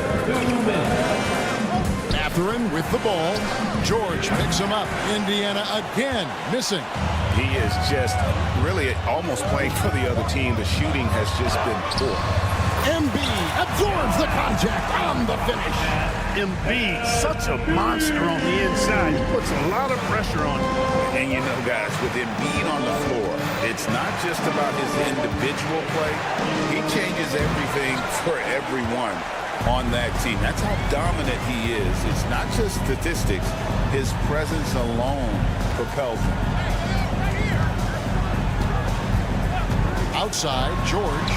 Mathurin with the ball. George picks him up. Indiana again missing. He is just really almost playing for the other team. The shooting has just been poor. Embiid absorbs the contact on the finish. Embiid, such a monster on the inside. He puts a lot of pressure on him. And you know, guys, with Embiid on the floor, it's not just about his individual play. He changes everything for everyone on that team. That's how dominant he is. It's not just statistics. His presence alone propels him. Outside, George.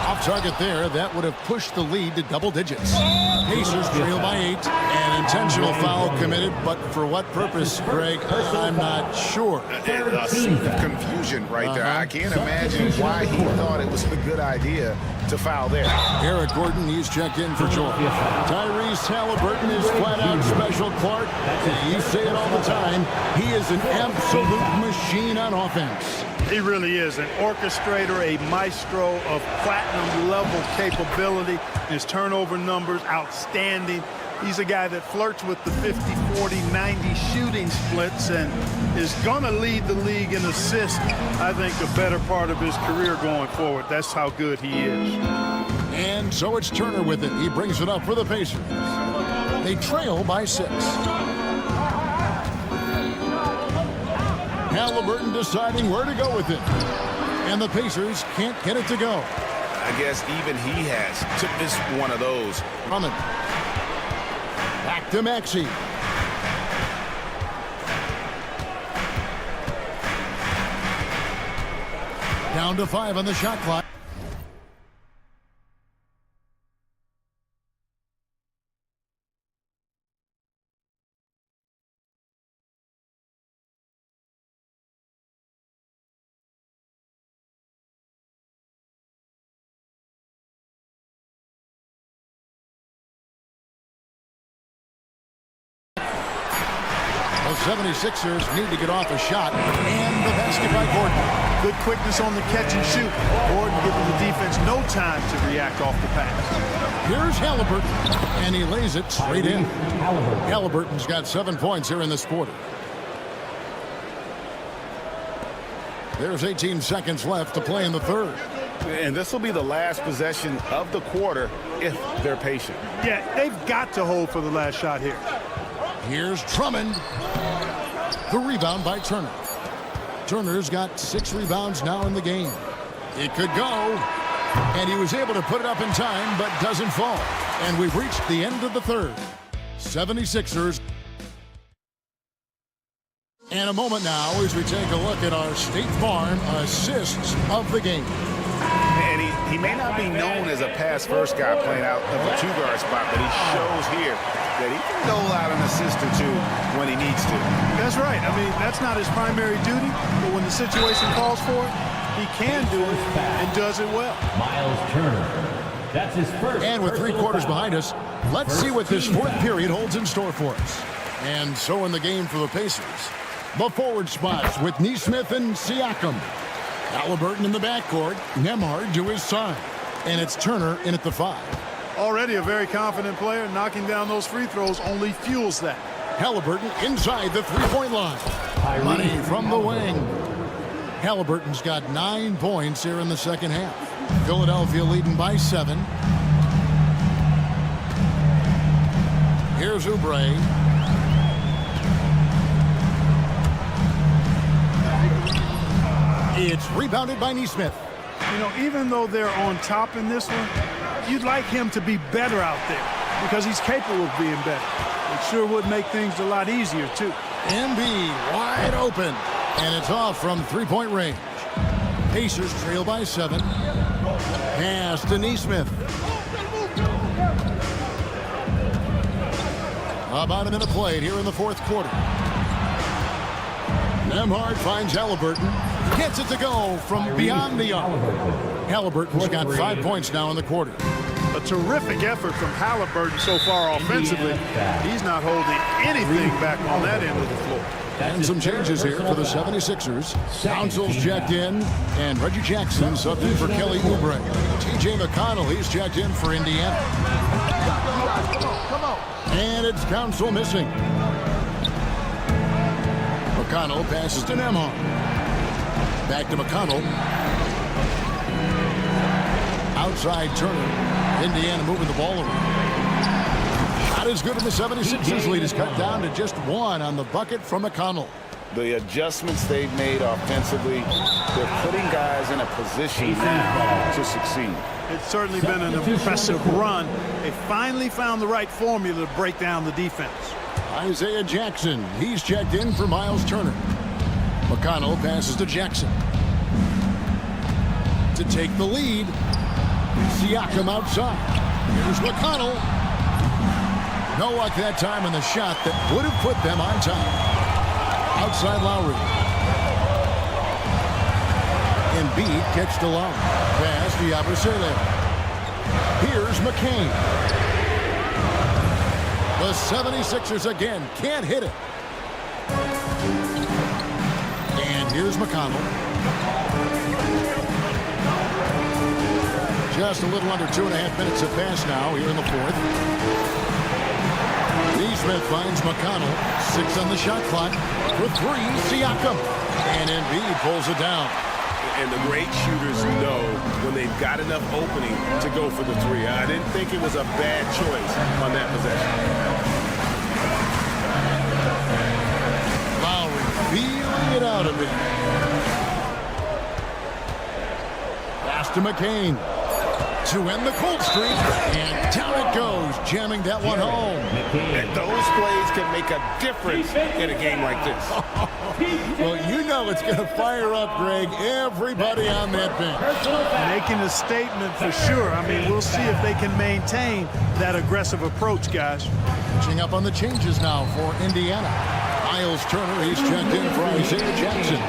Off target there. That would have pushed the lead to double digits. Pacers trail by 8. An intentional foul committed, but for what purpose, Greg? I'm not sure. A scene of confusion right there. I can't imagine why he thought it was a good idea to foul there. Eric Gordon, he's checked in for George. Tyrese Halliburton is flat out special, Clark. You say it all the time. He is an absolute machine on offense. He really is an orchestrator, a maestro of platinum level capability. His turnover numbers outstanding. He's a guy that flirts with the 50, 40, 90 shooting splits and is going to lead the league in assists, I think, the better part of his career going forward. That's how good he is. And so it's Turner with it. He brings it up for the Pacers. They trail by 6. Halliburton deciding where to go with it. And the Pacers can't get it to go. I guess even he has to miss one of those. Drummond. Back to Maxey. Down to 5 on the shot clock. 76ers need to get off a shot, and the basket by Gordon. Good quickness on the catch and shoot. Gordon giving the defense no time to react off the pass. Here's Halliburton, and he lays it straight in. Halliburton's got 7 points here in this quarter. There's 18 seconds left to play in the third. And this will be the last possession of the quarter if they're patient. Yeah, they've got to hold for the last shot here. Here's Drummond. The rebound by Turner. Turner's got 6 rebounds now in the game. It could go. And he was able to put it up in time, but doesn't fall. And we've reached the end of the third. 76ers. And a moment now as we take a look at our State Farm assists of the game. And he may not be known as a pass-first guy playing out of a two-guard spot, but he shows here that he can dole out an assist or two when he needs to. That's right. I mean, that's not his primary duty, but when the situation calls for it, he can do it and does it well. Miles Turner. That's his first. And with 3 quarters behind us, let's see what this fourth period holds in store for us. And so in the game for the Pacers, the forward spots with Nesmith and Siakam. Halliburton in the backcourt, Nembhard to his side. And it's Turner in at the 5. Already a very confident player. Knocking down those free throws only fuels that. Halliburton inside the 3-point line. Money from the wing. Halliburton's got 9 points here in the second half. Philadelphia leading by 7. Here's Oubre. It's rebounded by Nesmith. You know, even though they're on top in this one, you'd like him to be better out there because he's capable of being better. It sure would make things a lot easier, too. Embiid wide open, and it's off from 3-point range. Pacers trail by 7. Pass to Nesmith. About a minute played here in the fourth quarter. Nembhard finds Halliburton. Gets it to go from beyond the arc. Halliburton's got 5 points now in the quarter. A terrific effort from Halliburton so far offensively. He's not holding anything back on that end of the floor. And some changes here for the 76ers. Council's checked in, and Reggie Jackson subbed in for Kelly Oubre. TJ McConnell, he's checked in for Indiana. And it's Council missing. McConnell passes to Nembhard. Back to McConnell. Outside Turner. Indiana moving the ball around. Not as good, and the 76ers lead is cut down to just 1 on the bucket from McConnell. The adjustments they've made offensively, they're putting guys in a position to succeed. It's certainly been an impressive run. They finally found the right formula to break down the defense. Isaiah Jackson, he's checked in for Miles Turner. McConnell passes to Jackson. To take the lead, Siakam outside. Here's McConnell. No luck that time on the shot that would have put them on top. Outside Lowry. Embiid catch to Lowry. Pass to Yabusele. Here's McCain. The 76ers again can't hit it. And here's McConnell. Just a little under 2.5 minutes have passed now here in the fourth. Nesmith finds McConnell. 6 on the shot clock. For 3, Siakam. And Embiid pulls it down. And the great shooters know when they've got enough opening to go for the 3. I didn't think it was a bad choice on that possession. Lowry feeling it out a bit. Pass to McCain. To end the cold streak, and down it goes, jamming that one home. And those plays can make a difference in a game like this. Well, you know it's going to fire up, Greg, everybody on that bench. Making a statement for sure. I mean, we'll see if they can maintain that aggressive approach, guys. Catching up on the changes now for Indiana. Miles Turner, he's checked in for Isaiah Jackson.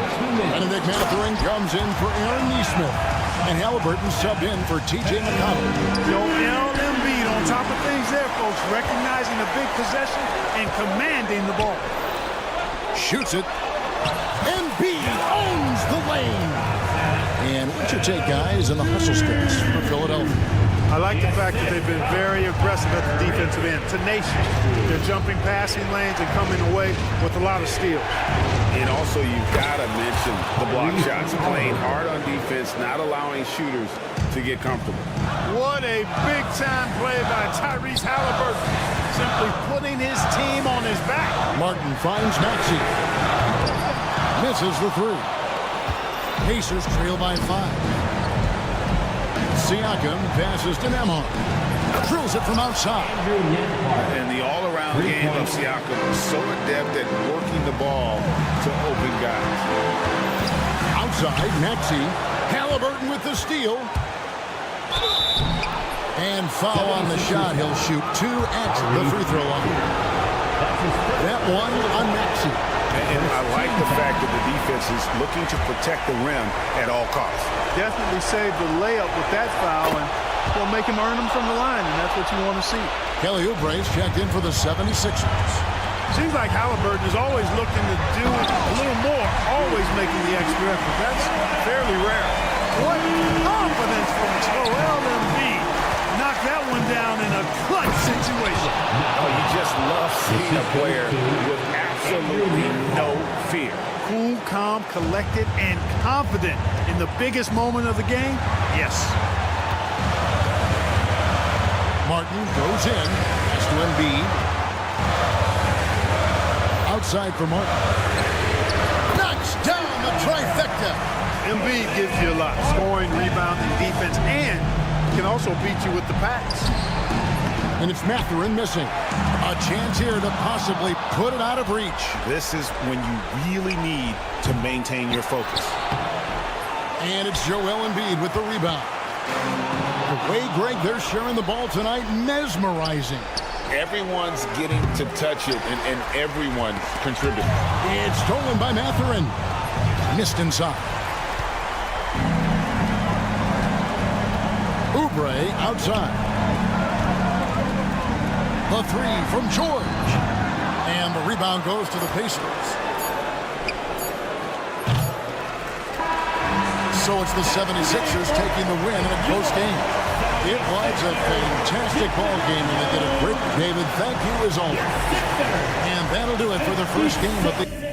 Benedict Mathurin comes in for Aaron Nesmith. And Halliburton subbed in for TJ McConnell. Joel Embiid on top of things there, folks. Recognizing a big possession and commanding the ball. Shoots it. Embiid owns the lane. And what's your take, guys, in the hustle space for Philadelphia? I like the fact that they've been very aggressive at the defensive end, tenacious. They're jumping passing lanes and coming away with a lot of steals. And also, you've got to mention the block shots, playing hard on defense, not allowing shooters to get comfortable. What a big-time play by Tyrese Halliburton, simply putting his team on his back. Martin finds Maxey. Misses the three. Pacers trail by 5. Siakam passes to Nemhard. Drills it from outside. And the all-around game of Siakam is so adept at working the ball to open guys. Outside, Maxey. Halliburton with the steal. And foul on the shot. He'll shoot 2 at the free throw line. That one on Maxey. And I like the fact that the defense is looking to protect the rim at all costs. Definitely saved the layup with that foul, and will make him earn them from the line, and that's what you want to see. Kelly Oubre's checked in for the 76ers. Seems like Halliburton is always looking to do a little more, always making the extra effort. That's fairly rare. What confidence from Joel Embiid. Knock that one down in a clutch situation. Oh, you just love seeing a player with absolutely no fear. Cool, calm, collected, and confident in the biggest moment of the game? Yes. Martin goes in. Pass to Embiid. Outside for Martin. Knocks down the trifecta. Embiid gives you a lot. Scoring, rebounding, defense, and can also beat you with the pass. And it's Mathurin missing. A chance here to possibly put it out of reach. This is when you really need to maintain your focus. And it's Joel Embiid with the rebound. The way, Greg, they're sharing the ball tonight, mesmerizing. Everyone's getting to touch it, and everyone's contributing. It's stolen by Mathurin. Missed inside. Oubre outside. The three from George. And the rebound goes to the Pacers. So it's the 76ers taking the win in a close game. It was a fantastic ball game, and they did a great, David. Thank you as always. And that'll do it for the first game of the...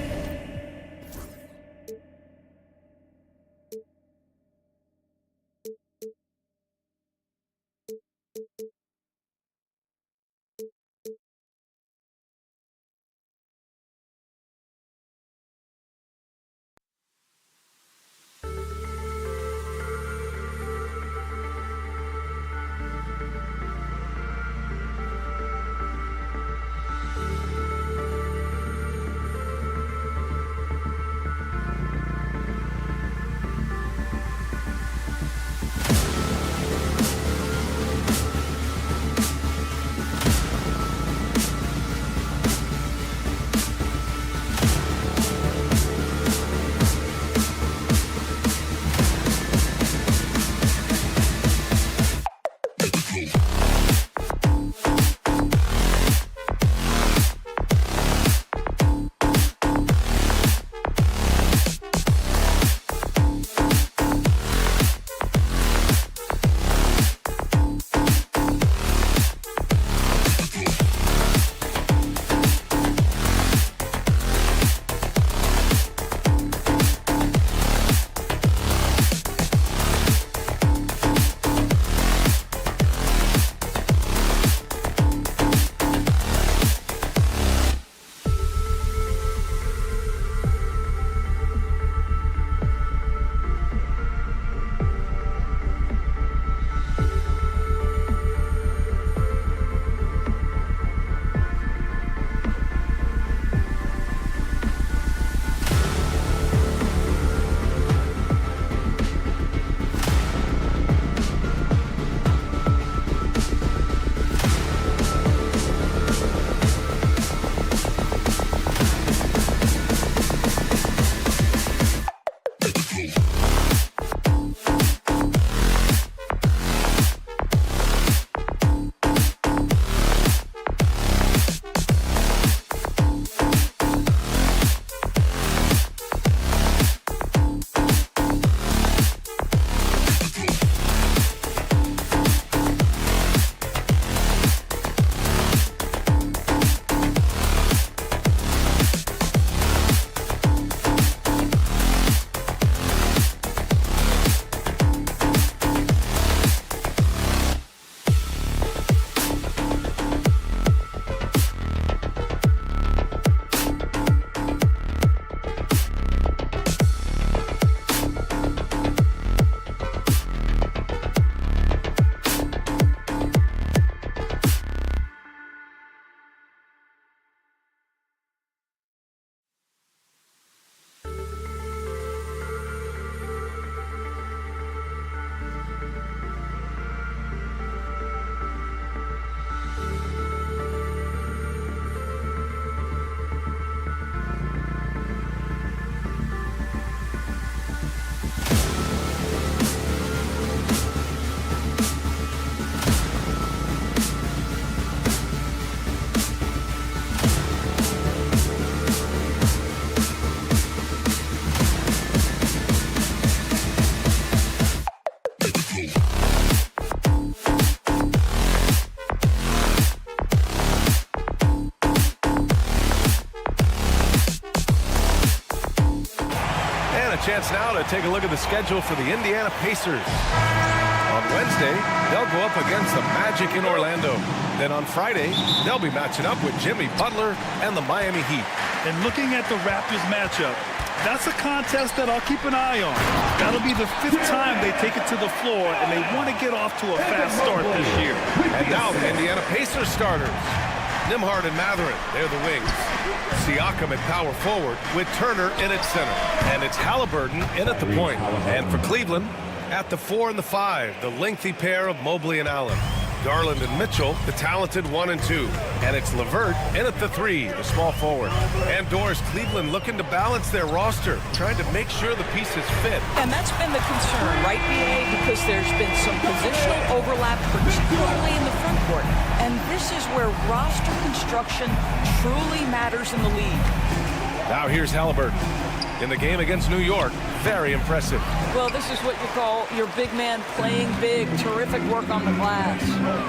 chance now to take a look at the schedule for the Indiana Pacers. On Wednesday, they'll go up against the Magic in Orlando. Then on Friday, they'll be matching up with Jimmy Butler and the Miami Heat. And looking at the Raptors matchup, that's a contest that I'll keep an eye on. That'll be the 5th time they take it to the floor, and they want to get off to a fast start this year. And now the Indiana Pacers starters. Nembhard and Mathurin, they're the wings. Siakam at power forward with Turner in at center. And it's Halliburton in at the point. And for Cleveland, at the 4 and the 5, the lengthy pair of Mobley and Allen. Garland and Mitchell, the talented 1 and 2. And it's LeVert in at the 3, the small forward. And Doris, Cleveland looking to balance their roster, trying to make sure the pieces fit. And that's been the concern, right, BA? Because there's been some positional overlap, particularly in the front court. And this is where roster construction truly matters in the league. Now here's Halliburton. In the game against New York, very impressive. Well, this is what you call your big man playing big. Terrific work on the glass.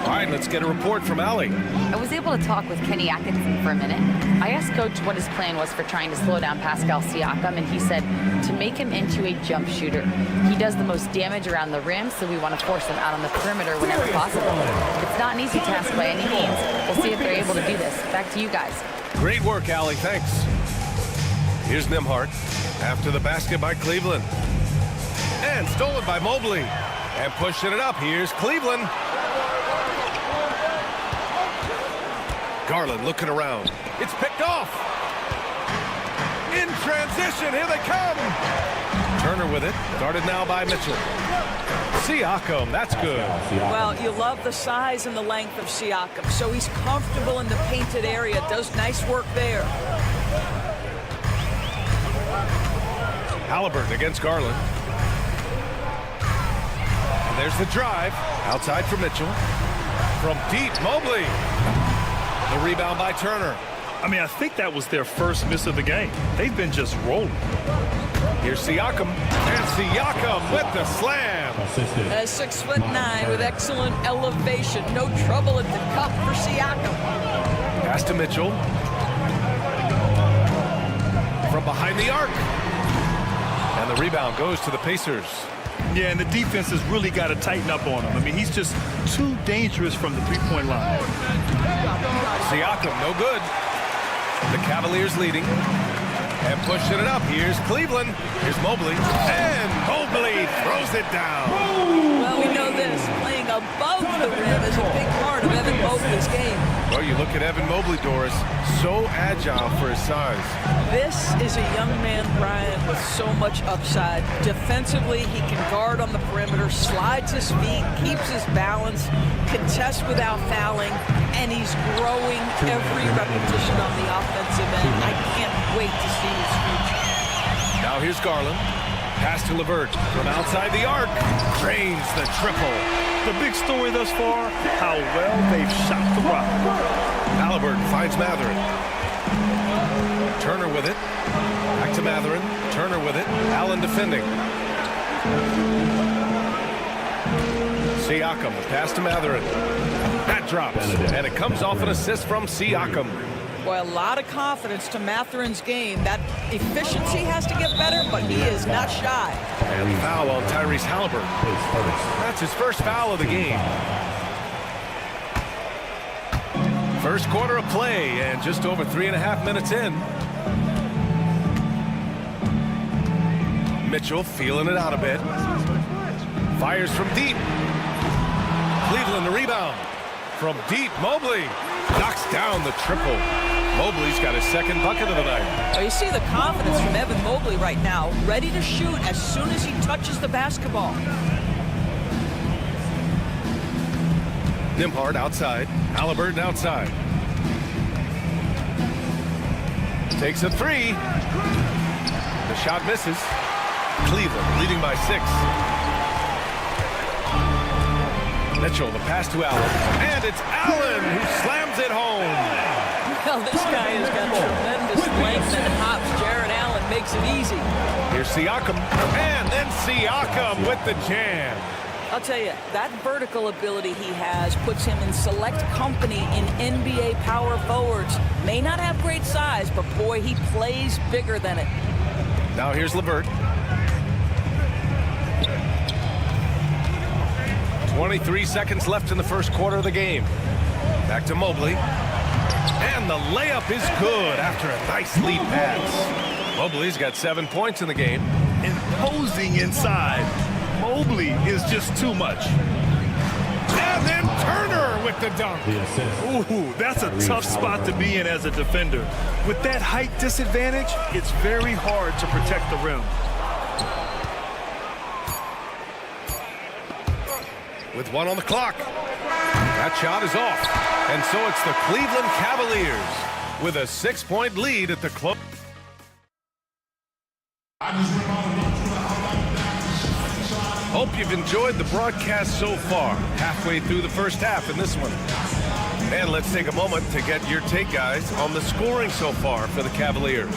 All right, let's get a report from Allie. I was able to talk with Kenny Atkinson for a minute. I asked Coach what his plan was for trying to slow down Pascal Siakam, and he said to make him into a jump shooter. He does the most damage around the rim, so we want to force him out on the perimeter whenever possible. It's not an easy task by any means. We'll see if they're able to do this. Back to you guys. Great work, Allie. Thanks. Here's Nembhard. After the basket by Cleveland. And stolen by Mobley. And pushing it up. Here's Cleveland. Garland looking around. It's picked off. In transition. Here they come. Turner with it. Guarded now by Mitchell. Siakam. That's good. Well, you love the size and the length of Siakam. So he's comfortable in the painted area. Does nice work there. Halliburton against Garland. And there's the drive. Outside for Mitchell. From deep, Mobley. The rebound by Turner. I mean, I think that was their first miss of the game. They've been just rolling. Here's Siakam. And Siakam with the slam. 6'9" with excellent elevation. No trouble at the cup for Siakam. Pass to Mitchell. From behind the arc. And the rebound goes to the Pacers. Yeah, and the defense has really got to tighten up on him. I mean, he's just too dangerous from the three-point line. Siakam, no good. The Cavaliers leading. And pushing it up. Here's Cleveland. Here's Mobley. And Mobley throws it down. Well, we know this. Playing above the rim is a big part of Evan Mobley's game. Well, you look at Evan Mobley, Doris. So agile for his size. This is a young man, Brian, with so much upside. Defensively, he can guard on the perimeter, slides his feet, keeps his balance, contests without fouling, and he's growing every repetition on the offensive end. I can't wait to see his future. Now here's Garland. Pass to LeVert from outside the arc. Drains the triple. The big story thus far, how well they've shot the rock. Halliburton finds Mathurin. Turner with it. Back to Mathurin. Turner with it. Allen defending. Siakam, pass to Mathurin. That drops, and it comes off an assist from Siakam. Boy, a lot of confidence to Mathurin's game. That efficiency has to get better, but he is not shy. And foul on Tyrese Halliburton. That's his first foul of the game. First quarter of play, and just over 3.5 minutes in. Mitchell feeling it out a bit. Fires from deep. Cleveland the rebound. From deep, Mobley knocks down the triple. Mobley's got his second bucket of the night. Well, you see the confidence from Evan Mobley right now, ready to shoot as soon as he touches the basketball. Nembhard outside. Halliburton outside. Takes a three. The shot misses. Cleveland leading by 6. Mitchell, the pass to Allen. And it's Allen who slams it home. Well, this guy has got tremendous length and hops. Jared Allen makes it easy. Here's Siakam. And then Siakam with the jam. I'll tell you, that vertical ability he has puts him in select company in NBA power forwards. May not have great size, but boy, he plays bigger than it. Now here's LeVert. 23 seconds left in the first quarter of the game. Back to Mobley. And the layup is good after a nice lead pass. Mobley's got 7 points in the game. Imposing inside. Mobley is just too much. And then Turner with the dunk. Ooh, that's a tough spot to be in as a defender. With that height disadvantage, it's very hard to protect the rim. With 1 on the clock. That shot is off. And so it's the Cleveland Cavaliers with a 6-point lead at the close. Hope you've enjoyed the broadcast so far. Halfway through the first half in this one. And let's take a moment to get your take, guys, on the scoring so far for the Cavaliers.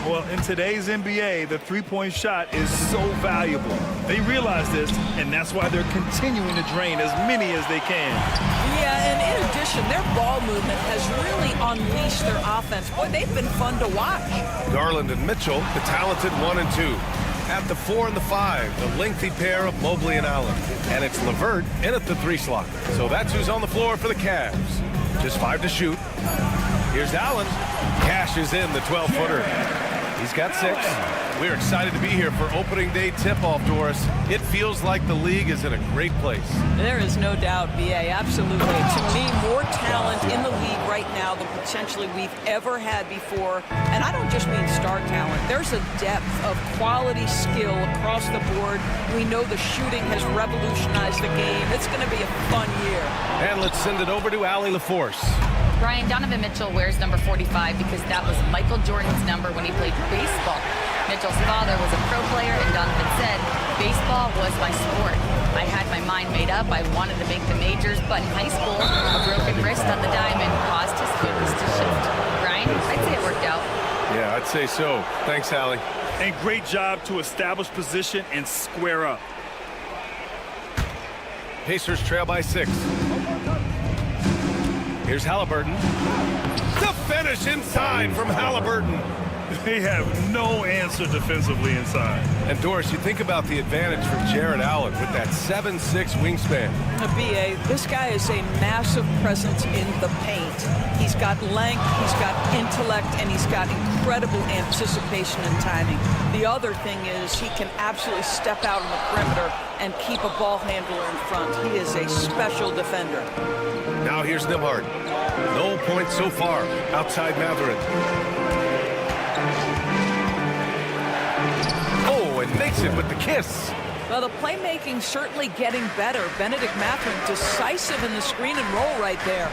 Well, in today's NBA, the three-point shot is so valuable. They realize this, and that's why they're continuing to drain as many as they can. Yeah, and in addition, their ball movement has really unleashed their offense. Boy, they've been fun to watch. Garland and Mitchell, the talented 1 and 2. At the 4 and the 5, the lengthy pair of Mobley and Allen. And it's LeVert in at the 3 slot. So that's who's on the floor for the Cavs. Just 5 to shoot. Here's Allen. Cashes in the 12-footer. He's got 6. We're excited to be here for opening day tip-off, Doris. It feels like the league is in a great place. There is no doubt, B.A., absolutely. To me, more talent in the league right now than potentially we've ever had before. And I don't just mean star talent. There's a depth of quality skill across the board. We know the shooting has revolutionized the game. It's going to be a fun year. And let's send it over to Allie LaForce. Brian, Donovan Mitchell wears number 45 because that was Michael Jordan's number when he played baseball. Mitchell's father was a pro player, and Donovan said, baseball was my sport. I had my mind made up. I wanted to make the majors, but in high school, a broken wrist on the diamond caused his focus to shift. Brian, I'd say it worked out. Yeah, I'd say so. Thanks, Allie. And great job to establish position and square up. Pacers trail by 6. Here's Halliburton. The finish inside from Halliburton. They have no answer defensively inside. And Doris, you think about the advantage for Jared Allen with that 7'6" wingspan. B.A., this guy is a massive presence in the paint. He's got length, he's got intellect, and he's got incredible anticipation and timing. The other thing is he can absolutely step out on the perimeter and keep a ball handler in front. He is a special defender. Now here's Nembhard. No points so far outside Matherin. Oh, and makes it with the kiss. Well, the playmaking certainly getting better. Benedict Mathurin decisive in the screen and roll right there.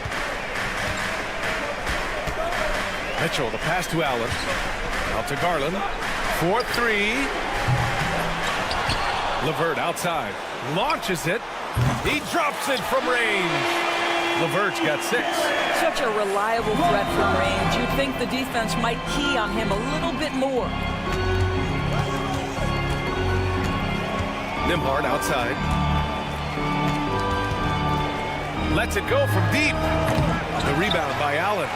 Mitchell, the pass to Allen. Out to Garland. 4-3. LeVert outside. Launches it. He drops it from range. LeVert's got 6. Such a reliable threat from range. You'd think the defense might key on him a little bit more. Nembhard outside. Lets it go from deep. The rebound by Allen.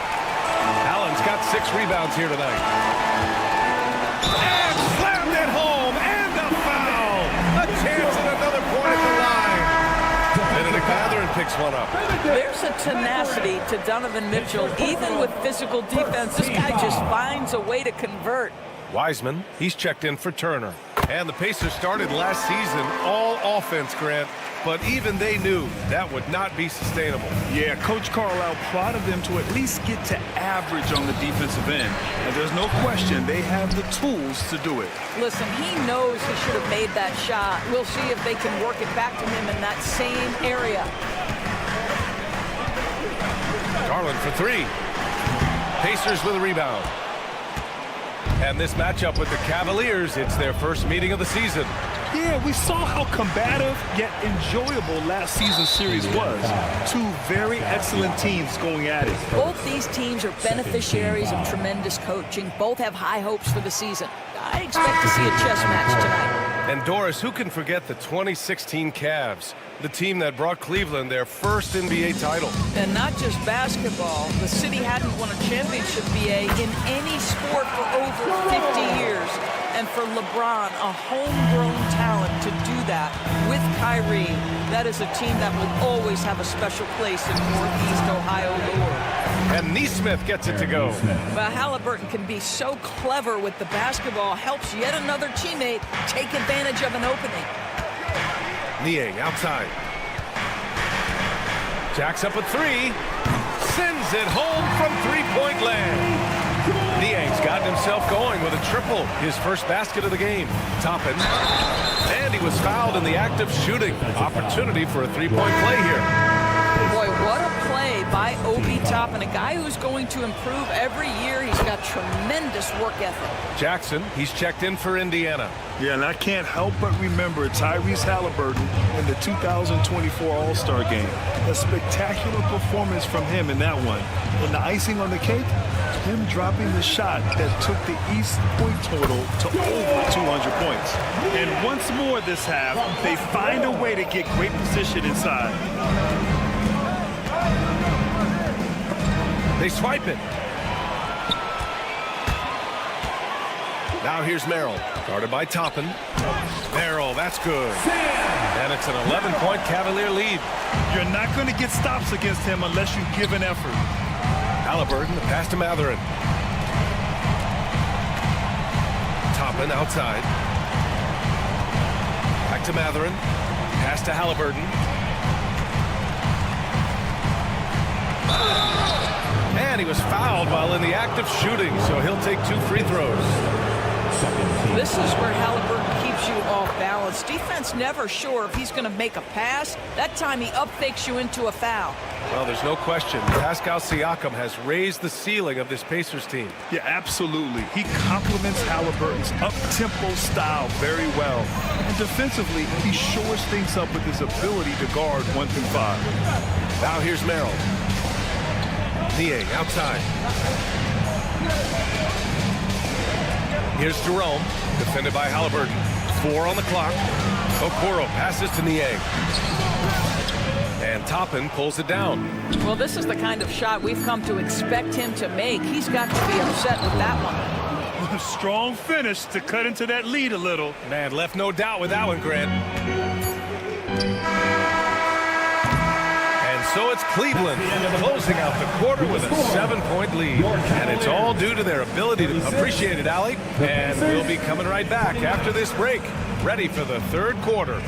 Allen's got 6 rebounds here tonight. And slammed it home. And a foul. A chance at another point at the line. Benedict Mathurin picks one up. There's a tenacity to Donovan Mitchell. Even with physical defense, this guy just finds a way to convert. Wiseman, he's checked in for Turner. And the Pacers started last season all offense, Grant, but even they knew that would not be sustainable. Yeah, Coach Carlisle prodded them to at least get to average on the defensive end. And there's no question they have the tools to do it. Listen, he knows he should have made that shot. We'll see if they can work it back to him in that same area. Garland for 3. Pacers with a rebound. And this matchup with the Cavaliers, it's their first meeting of the season. Yeah, we saw how combative yet enjoyable last season's series was. 2 very excellent teams going at it. Both these teams are beneficiaries of tremendous coaching. Both have high hopes for the season. I expect to see a chess match tonight. And Doris, who can forget the 2016 Cavs, the team that brought Cleveland their first NBA title? And not just basketball. The city hadn't won a championship, BA, in any sport for over 50 years. And for LeBron, a homegrown talent, to do that with Kyrie, that is a team that will always have a special place in Northeast Ohio lore. And Nesmith gets it to go. But Halliburton can be so clever with the basketball, helps yet another teammate take advantage of an opening. Niang outside. Jacks up a three. Sends it home from three-point land. Niang's gotten himself going with a triple, his first basket of the game. Toppin. And he was fouled in the act of shooting. Opportunity for a three-point play here. Boy, what a play by Obi Toppin, a guy who's going to improve every year. He's got tremendous work ethic. Jackson, he's checked in for Indiana. Yeah, and I can't help but remember Tyrese Halliburton in the 2024 All-Star Game. A spectacular performance from him in that one. And the icing on the cake, him dropping the shot that took the East point total to over 200 points. And once more this half, they find a way to get great position inside. They swipe it. Now here's Merrill, guarded by Toppin. Merrill, that's good. And it's an 11-point Cavalier lead. You're not going to get stops against him unless you give an effort. Halliburton, the pass to Matherin. Toppin outside. Back to Matherin. Pass to Halliburton. And he was fouled while in the act of shooting, so he'll take 2 free throws. This is where Halliburton keeps you off balance. Defense never sure if he's going to make a pass. That time he up-fakes you into a foul. Well, there's no question. Pascal Siakam has raised the ceiling of this Pacers team. Yeah, absolutely. He complements Halliburton's up-tempo style very well. And defensively, he shores things up with his ability to guard 1 through 5. Now here's Merrill. Niang outside. Here's Jerome, defended by Halliburton. 4 on the clock. Okoro passes to Niang. And Toppin pulls it down. Well, this is the kind of shot we've come to expect him to make. He's got to be upset with that one. Strong finish to cut into that lead a little. Man, left no doubt with that one, Grant. And so it's Cleveland closing out the quarter with a 7-point lead. And it's all due to their ability to appreciate it, Allie. And we'll be coming right back after this break, ready for the third quarter.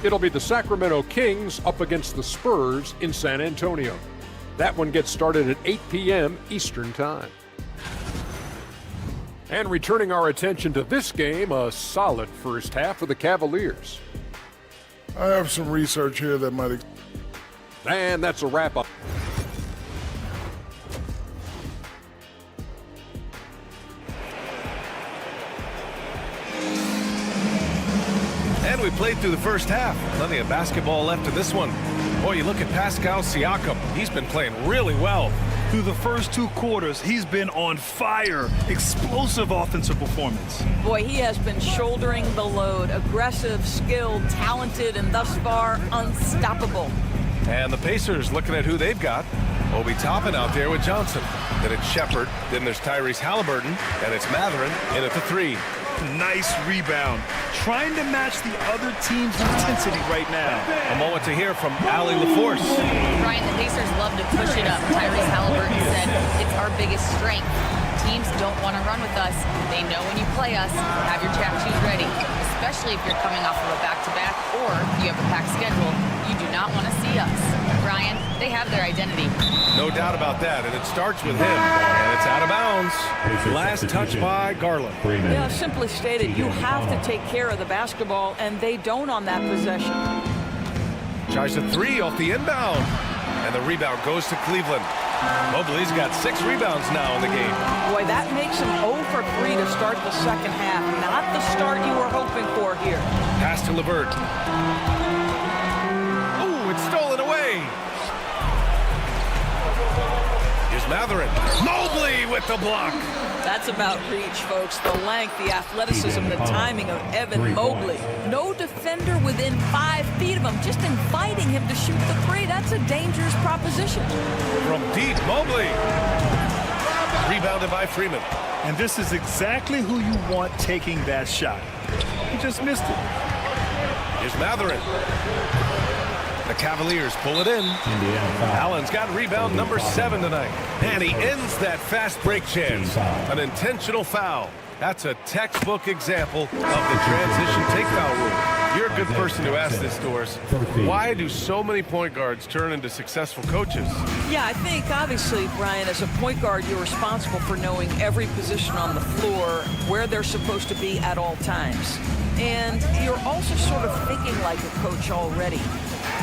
It'll be the Sacramento Kings up against the Spurs in San Antonio. That one gets started at 8 p.m. Eastern Time. And returning our attention to this game, a solid first half for the Cavaliers. I have some research here that might... And that's a wrap-up. And we played through the first half. Plenty of basketball left in this one. Boy, you look at Pascal Siakam. He's been playing really well. Through the first 2 quarters, he's been on fire. Explosive offensive performance. Boy, he has been shouldering the load. Aggressive, skilled, talented, and thus far, unstoppable. And the Pacers looking at who they've got. Obi Toppin out there with Johnson. Then it's Shepard. Then there's Tyrese Halliburton. And it's Matherin in at the 3. Nice rebound. Trying to match the other team's intensity right now. A moment to hear from Allie LaForce. Brian, the Pacers love to push it up. Tyrese Halliburton said it's our biggest strength. Teams don't want to run with us. They know when you play us, have your trap shoes ready, especially if you're coming off of a back-to-back or you have a packed schedule. You do not want to see us. Brian, they have their identity. No doubt about that, and it starts with him. And it's out of bounds. Last touch by Garland. Yeah, simply stated, you have to take care of the basketball, and they don't on that possession. Tries a 3 off the inbound. And the rebound goes to Cleveland. Mobley's got 6 rebounds now in the game. Boy, that makes him 0 for 3 to start the second half. Not the start you were hoping for here. Pass to LeVert. Oh, it's stolen away. Here's Matherin. Mobley with the block. That's about reach, folks. The length, the athleticism, the timing of Evan Mobley. No defender within 5 feet of him, just inviting him to shoot the three. That's a dangerous proposition. From deep, Mobley. Rebounded by Freeman. And this is exactly who you want taking that shot. He just missed it. Here's Matherin. The Cavaliers pull it in. Allen's got rebound number 7 tonight. And he ends that fast break chance. An intentional foul. That's a textbook example of the transition take foul rule. You're a good person to ask this, Doris. Why do so many point guards turn into successful coaches? Yeah, I think obviously, Brian, as a point guard, you're responsible for knowing every position on the floor, where they're supposed to be at all times. And you're also sort of thinking like a coach already.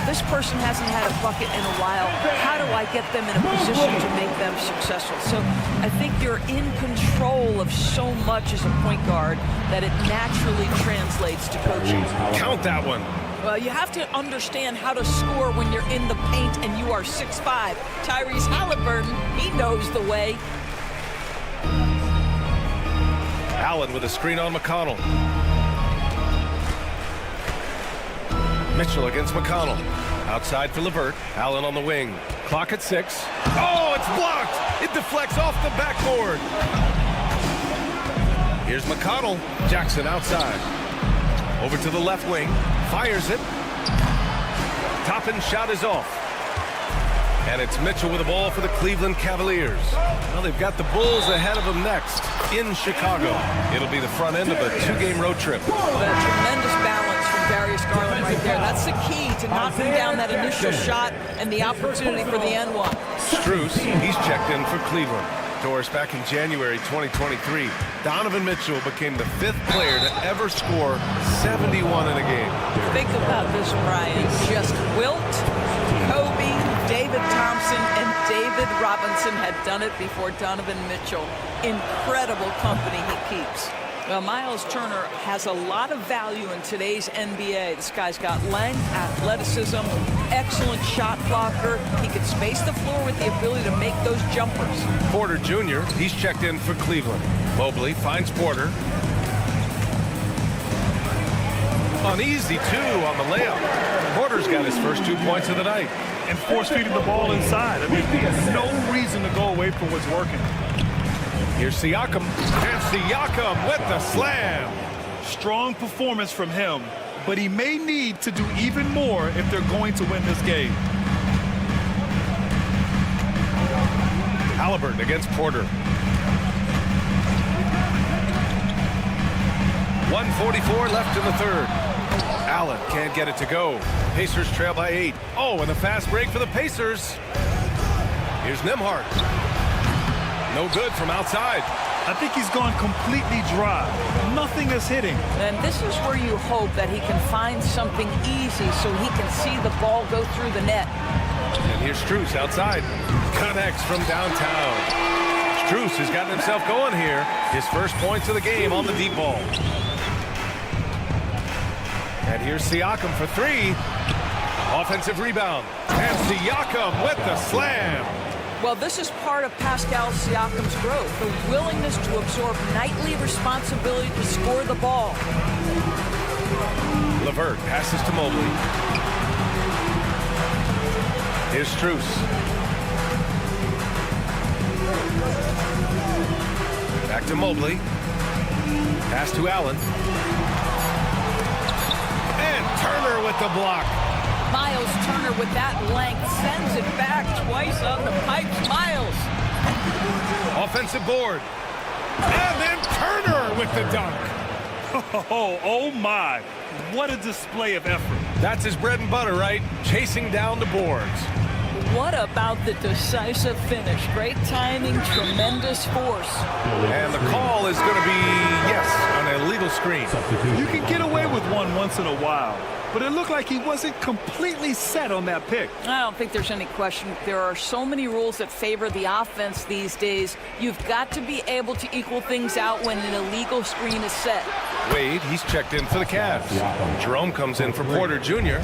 This person hasn't had a bucket in a while. How do I get them in a position to make them successful? So I think you're in control of so much as a point guard that it naturally translates to coaching. Count that one. Well, you have to understand how to score when you're in the paint and you are 6'5". Tyrese Halliburton, he knows the way. Allen with a screen on McConnell. Mitchell against McConnell. Outside for LeVert. Allen on the wing. Clock at 6. Oh, it's blocked! It deflects off the backboard. Here's McConnell. Jackson outside. Over to the left wing. Fires it. Toppin's shot is off. And it's Mitchell with the ball for the Cleveland Cavaliers. Well, they've got the Bulls ahead of them next in Chicago. It'll be the front end of a 2-game road trip. That tremendous balance from Darius Garland right there. That's the key to knocking down that initial shot and the opportunity for the N1. Strus, he's checked in for Cleveland. Doris, back in January 2023, Donovan Mitchell became the 5th player to ever score 71 in a game. Think about this, Brian. Just Wilt, Kobe, David Thompson, and David Robinson had done it before Donovan Mitchell. Incredible company he keeps. Well, Miles Turner has a lot of value in today's NBA. This guy's got length, athleticism, excellent shot blocker. He can space the floor with the ability to make those jumpers. Porter Jr., he's checked in for Cleveland. Mobley finds Porter. Uneasy, too, on the layup. Porter's got his first 2 points of the night. And force-feeding the ball inside. I mean, there's no reason to go away from what's working. Here's Siakam. And Siakam with the slam. Strong performance from him, but he may need to do even more if they're going to win this game. Halliburton against Porter. 1:44 left in the third. Allen can't get it to go. Pacers trail by 8. Oh, and a fast break for the Pacers. Here's Nembhard. No good from outside. I think he's gone completely dry. Nothing is hitting. And this is where you hope that he can find something easy so he can see the ball go through the net. And here's Strus outside. Connects from downtown. Strus has gotten himself going here. His first points of the game on the deep ball. And here's Siakam for 3. Offensive rebound. And Siakam with the slam. Well, this is part of Pascal Siakam's growth, the willingness to absorb nightly responsibility to score the ball. LeVert passes to Mobley. Here's Strus. Back to Mobley. Pass to Allen. And Turner with the block. Miles Turner with that length sends it back twice on the pipes. Miles. Offensive board. And then Turner with the dunk. Oh my. What a display of effort. That's his bread and butter, right? Chasing down the boards. What about the decisive finish? Great timing, tremendous force. And the call is going to be, yes, an illegal screen. You can get away with one once in a while, but it looked like he wasn't completely set on that pick. I don't think there's any question. There are so many rules that favor the offense these days. You've got to be able to equal things out when an illegal screen is set. Wade, he's checked in for the Cavs. Jerome comes in for Porter Jr.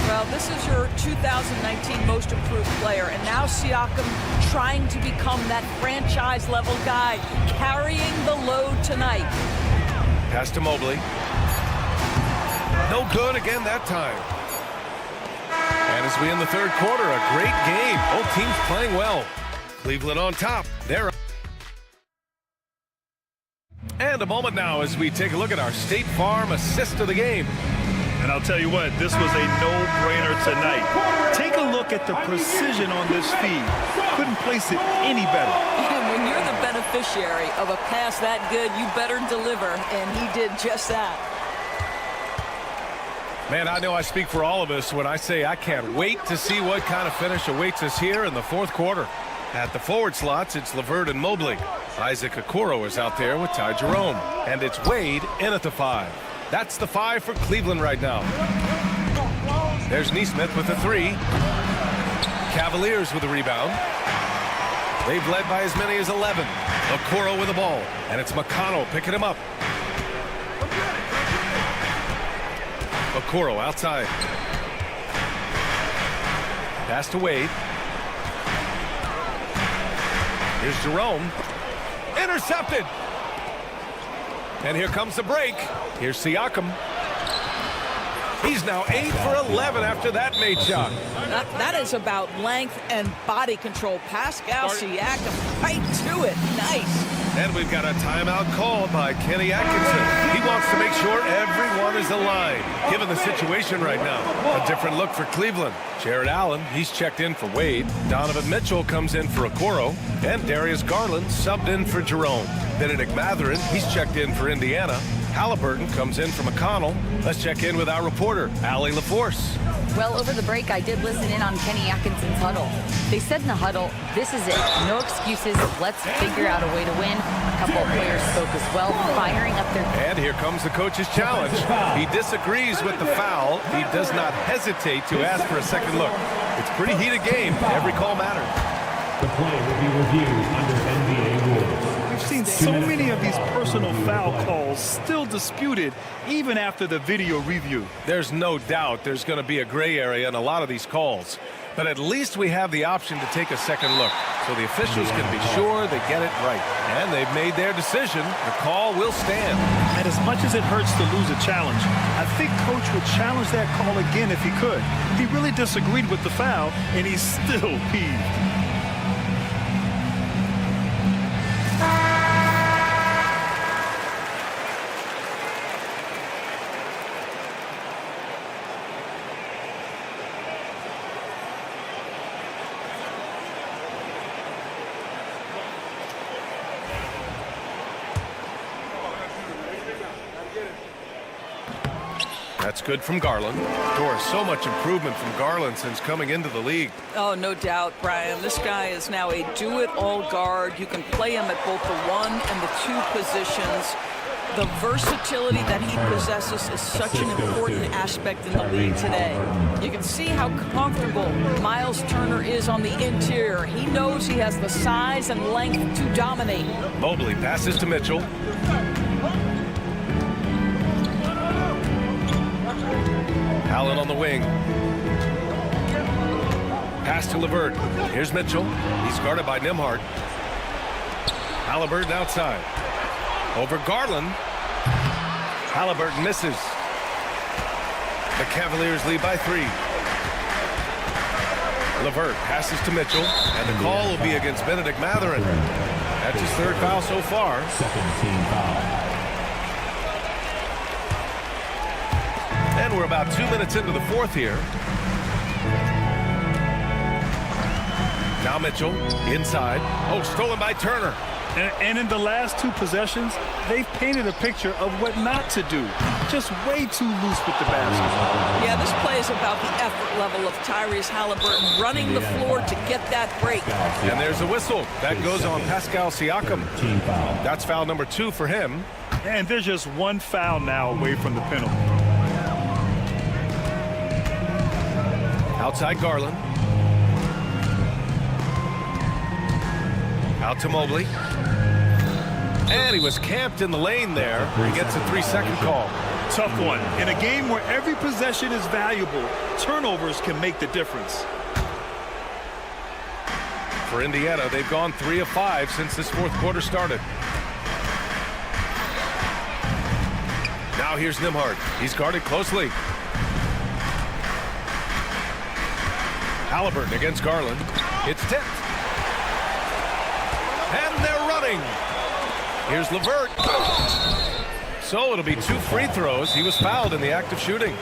Well, this is your 2019 most improved player, and now Siakam trying to become that franchise-level guy, carrying the load tonight. Pass to Mobley. No good again that time. And as we end the third quarter, a great game. Both teams playing well. Cleveland on top. They're and a moment now as we take a look at our State Farm assist of the game. And I'll tell you what, this was a no-brainer tonight. Take a look at the precision on this feed. Couldn't place it any better. And when you're the beneficiary of a pass that good, you better deliver, and he did just that. Man, I know I speak for all of us when I say I can't wait to see what kind of finish awaits us here in the fourth quarter. At the forward slots, it's LeVert and Mobley. Isaac Okoro is out there with Ty Jerome. And it's Wade in at the 5. That's the 5 for Cleveland right now. There's Nesmith with the 3. Cavaliers with a rebound. They've led by as many as 11. Okoro with the ball. And it's McConnell picking him up. Okoro outside. Pass to Wade. Here's Jerome. Intercepted. And here comes the break. Here's Siakam. He's now 8 for 11 after that made shot. That is about length and body control. Pascal Siakam right to it. Nice. And we've got a timeout called by Kenny Atkinson. He wants to make sure everyone is aligned, given the situation right now. A different look for Cleveland. Jared Allen, he's checked in for Wade. Donovan Mitchell comes in for Okoro. And Darius Garland subbed in for Jerome. Benedict Mathurin, he's checked in for Indiana. Halliburton comes in for McConnell. Let's check in with our reporter, Allie LaForce. Well, over the break, I did listen in on Kenny Atkinson's huddle. They said in the huddle, this is it. No excuses. Let's figure out a way to win. A couple of players spoke as well, firing up their... And here comes the coach's challenge. He disagrees with the foul. He does not hesitate to ask for a second look. It's a pretty heated game. Every call matters. The play will be reviewed under NBA rules. We've seen so many of these personal foul calls still disputed even after the video review. There's no doubt there's going to be a gray area in a lot of these calls. But at least we have the option to take a second look. So the officials can be sure they get it right. And they've made their decision. The call will stand. And as much as it hurts to lose a challenge, I think Coach would challenge that call again if he could. He really disagreed with the foul, and he's still peeved. That's good from Garland. Doris, so much improvement from Garland since coming into the league. Oh, no doubt, Brian. This guy is now a do-it-all guard. You can play him at both the 1 and the 2 positions. The versatility that he possesses is such an important aspect in the league today. You can see how comfortable Miles Turner is on the interior. He knows he has the size and length to dominate. Mobley passes to Mitchell. Allen on the wing. Pass to LeVert. Here's Mitchell. He's guarded by Nembhard. Halliburton outside. Over Garland. Halliburton misses. The Cavaliers lead by 3. LeVert passes to Mitchell. And the call will be against Benedict Mathurin. That's his 3rd foul so far. Second team foul. And we're about 2 minutes into the 4th here. Now Mitchell inside. Oh, stolen by Turner. And in the last 2 possessions, they've painted a picture of what not to do. Just way too loose with the basket. Yeah, this play is about the effort level of Tyrese Halliburton running the floor to get that break. And there's a whistle. That goes on Pascal Siakam. That's foul number 2 for him. And there's just 1 foul now away from the penalty. Outside Garland. Out to Mobley. And he was camped in the lane there. He gets a 3-second call. Tough one. In a game where every possession is valuable, turnovers can make the difference. For Indiana, they've gone 3 of 5 since this fourth quarter started. Now here's Nembhard. He's guarded closely. Halliburton against Garland. It's tipped. And they're running. Here's LeVert. So it'll be 2 free throws. He was fouled in the act of shooting.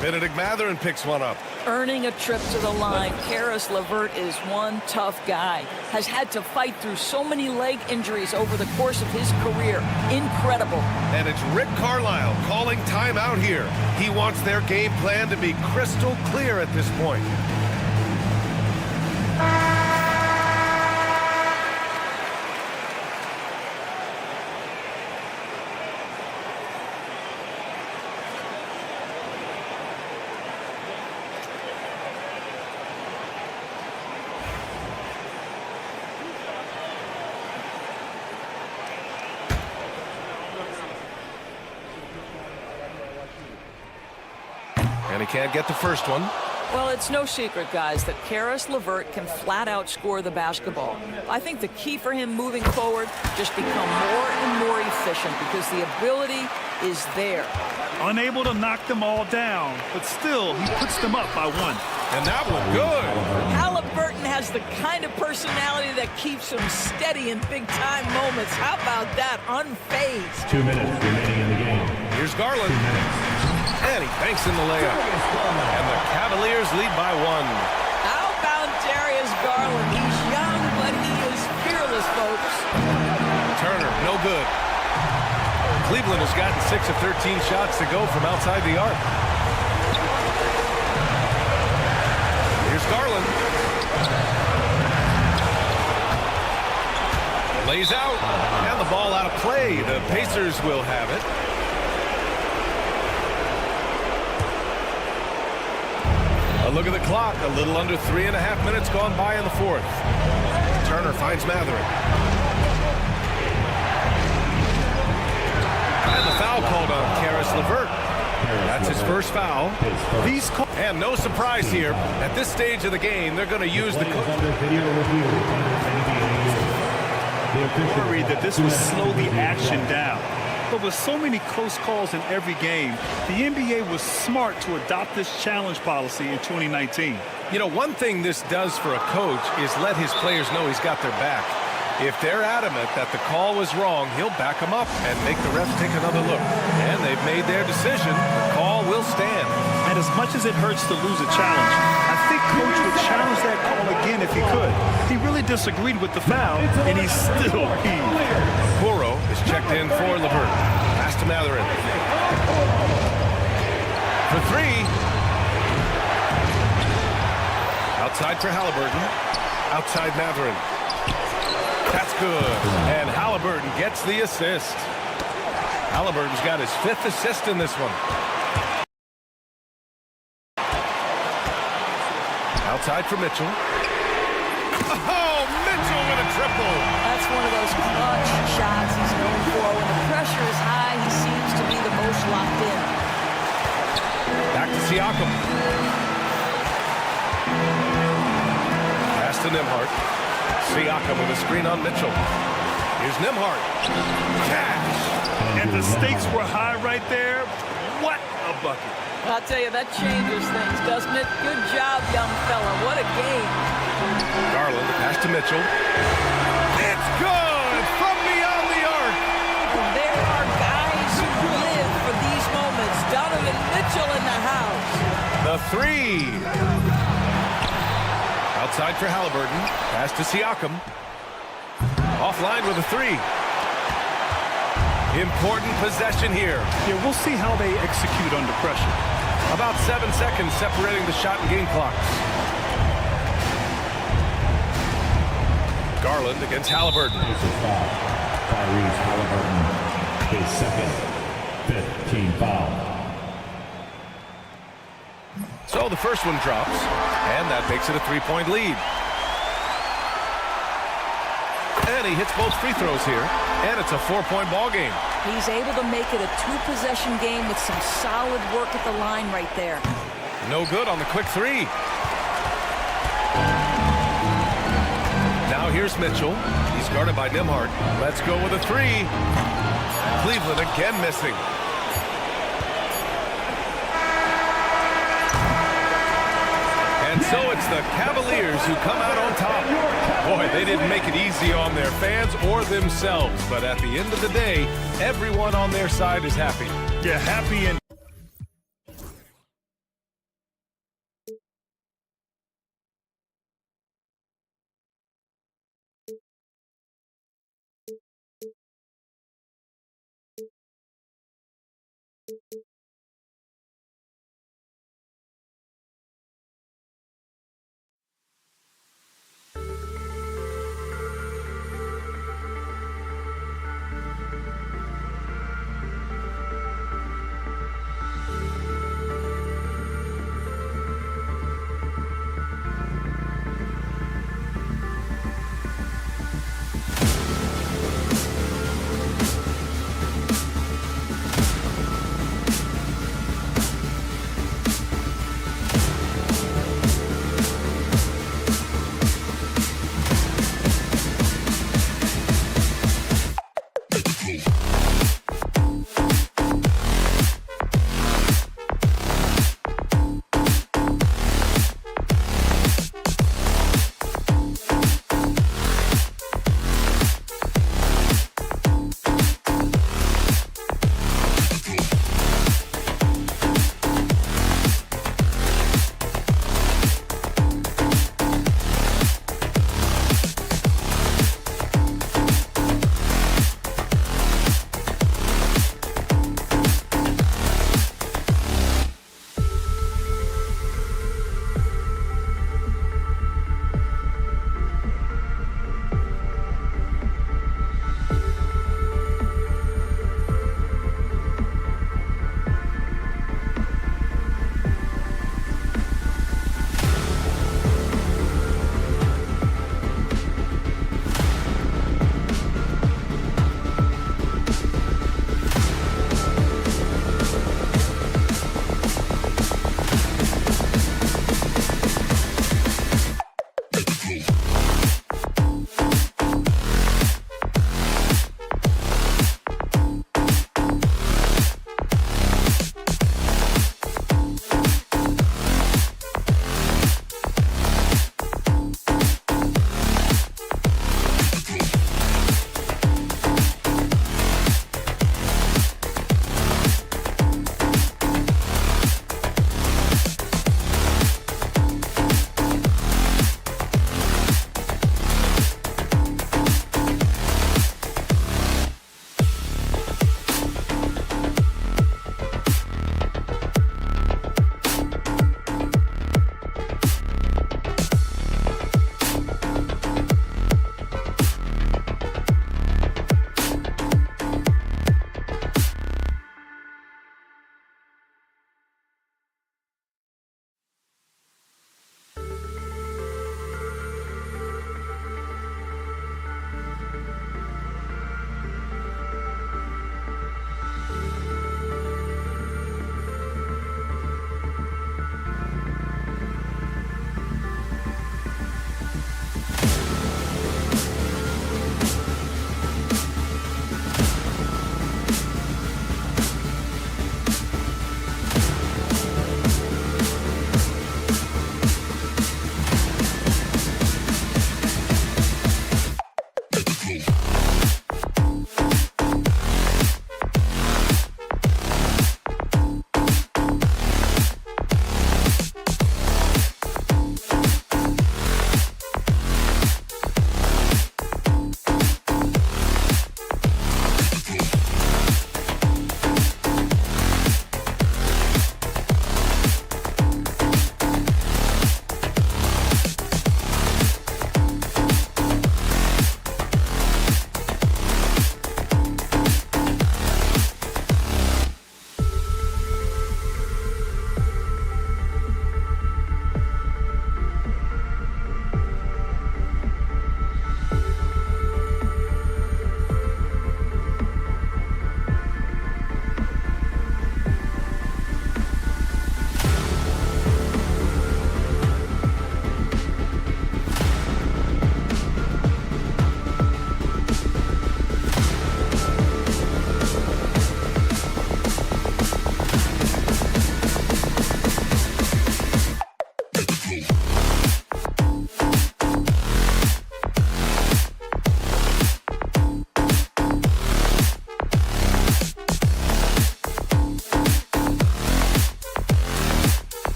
Benedict Mathurin picks one up. Earning a trip to the line, Caris LeVert is one tough guy. Has had to fight through so many leg injuries over the course of his career. Incredible. And it's Rick Carlisle calling timeout here. He wants their game plan to be crystal clear at this point. And he can't get the first one. Well, it's no secret, guys, that Caris LeVert can flat out score the basketball. I think the key for him moving forward, just become more and more efficient because the ability is there. Unable to knock them all down, but still, he puts them up by 1. And that one good. Halliburton has the kind of personality that keeps him steady in big-time moments. How about that? Unfazed. 2 minutes remaining in the game. Here's Garland. And he banks in the layup. And the Cavaliers lead by 1. How about Darius Garland? He's young, but he is fearless, folks. Turner, no good. Cleveland has gotten 6 of 13 shots to go from outside the arc. Here's Garland. Lays out. And the ball out of play. The Pacers will have it. A look at the clock. A little under 3.5 minutes gone by in the fourth. Turner finds Mathurin. And the foul called on Caris LeVert. That's his first foul. And no surprise here. At this stage of the game, they're going to use the... Worried that this would slow the action down. But with so many close calls in every game, the NBA was smart to adopt this challenge policy in 2019. You know, one thing this does for a coach is let his players know he's got their back. If they're adamant that the call was wrong, he'll back them up and make the refs take another look. And they've made their decision. The call will stand. And as much as it hurts to lose a challenge, I think Coach would challenge that call again if he could. He really disagreed with the foul, and he's still heaved. Puro is checked in for LeVert. Pass to Mathurin. For 3. Outside for Halliburton. Outside Mathurin. That's good. And Halliburton gets the assist. Halliburton's got his 5th assist in this one. Outside for Mitchell. Oh, Mitchell with a triple. That's one of those clutch shots he's known for. When the pressure is high, he seems to be the most locked in. Back to Siakam. Pass to Nembhard. Siakam with a screen on Mitchell. Here's Nembhard. Cash. And the stakes were high right there. What a bucket. I'll tell you, that changes things, doesn't it? Good job, young fella. What a game. Garland, pass to Mitchell. It's good from beyond the arc. And there are guys who live for these moments. Donovan Mitchell in the house. The 3. Outside for Halliburton. Pass to Siakam. Offline with a 3. Important possession here. Yeah, we'll see how they execute under pressure. About 7 seconds separating the shot and game clocks. Garland against Halliburton. Tyrese Halliburton, his second, 5th team foul. So the first one drops, and that makes it a 3-point lead. And he hits both free throws here. And it's a 4-point ball game. He's able to make it a 2-possession game with some solid work at the line right there. No good on the quick three. Now here's Mitchell. He's guarded by Nembhard. Let's go with a three. Cleveland again missing. And so it's the Cavaliers who come out on top. Boy, they didn't make it easy on their fans or themselves. But at the end of the day, everyone on their side is happy. Yeah, happy and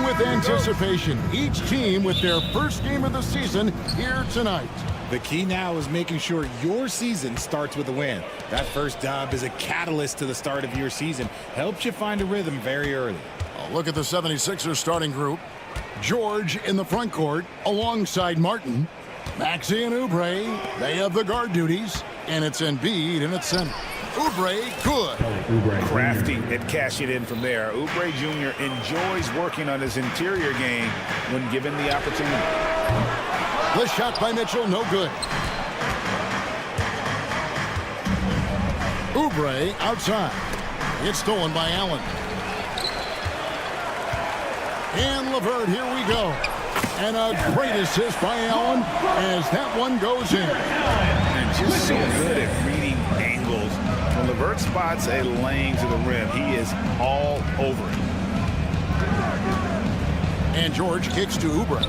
with anticipation. Each team with their first game of the season here tonight. The key now is making sure your season starts with a win. That first dub is a catalyst to the start of your season. Helps you find a rhythm very early. A look at the 76ers starting group. George in the front court alongside Martin. Maxey and Oubre, they have the guard duties. And it's Embiid in its center. Oubre, good. Crafty at cashing in from there. Oubre Jr. enjoys working on his interior game when given the opportunity. The shot by Mitchell, no good. Oubre outside. It's stolen by Allen. And LeVert, here we go. And a great assist by Allen as that one goes in. And just so good at reading angles. When LeVert spots a lane to the rim, he is all over it. And George kicks to Oubre.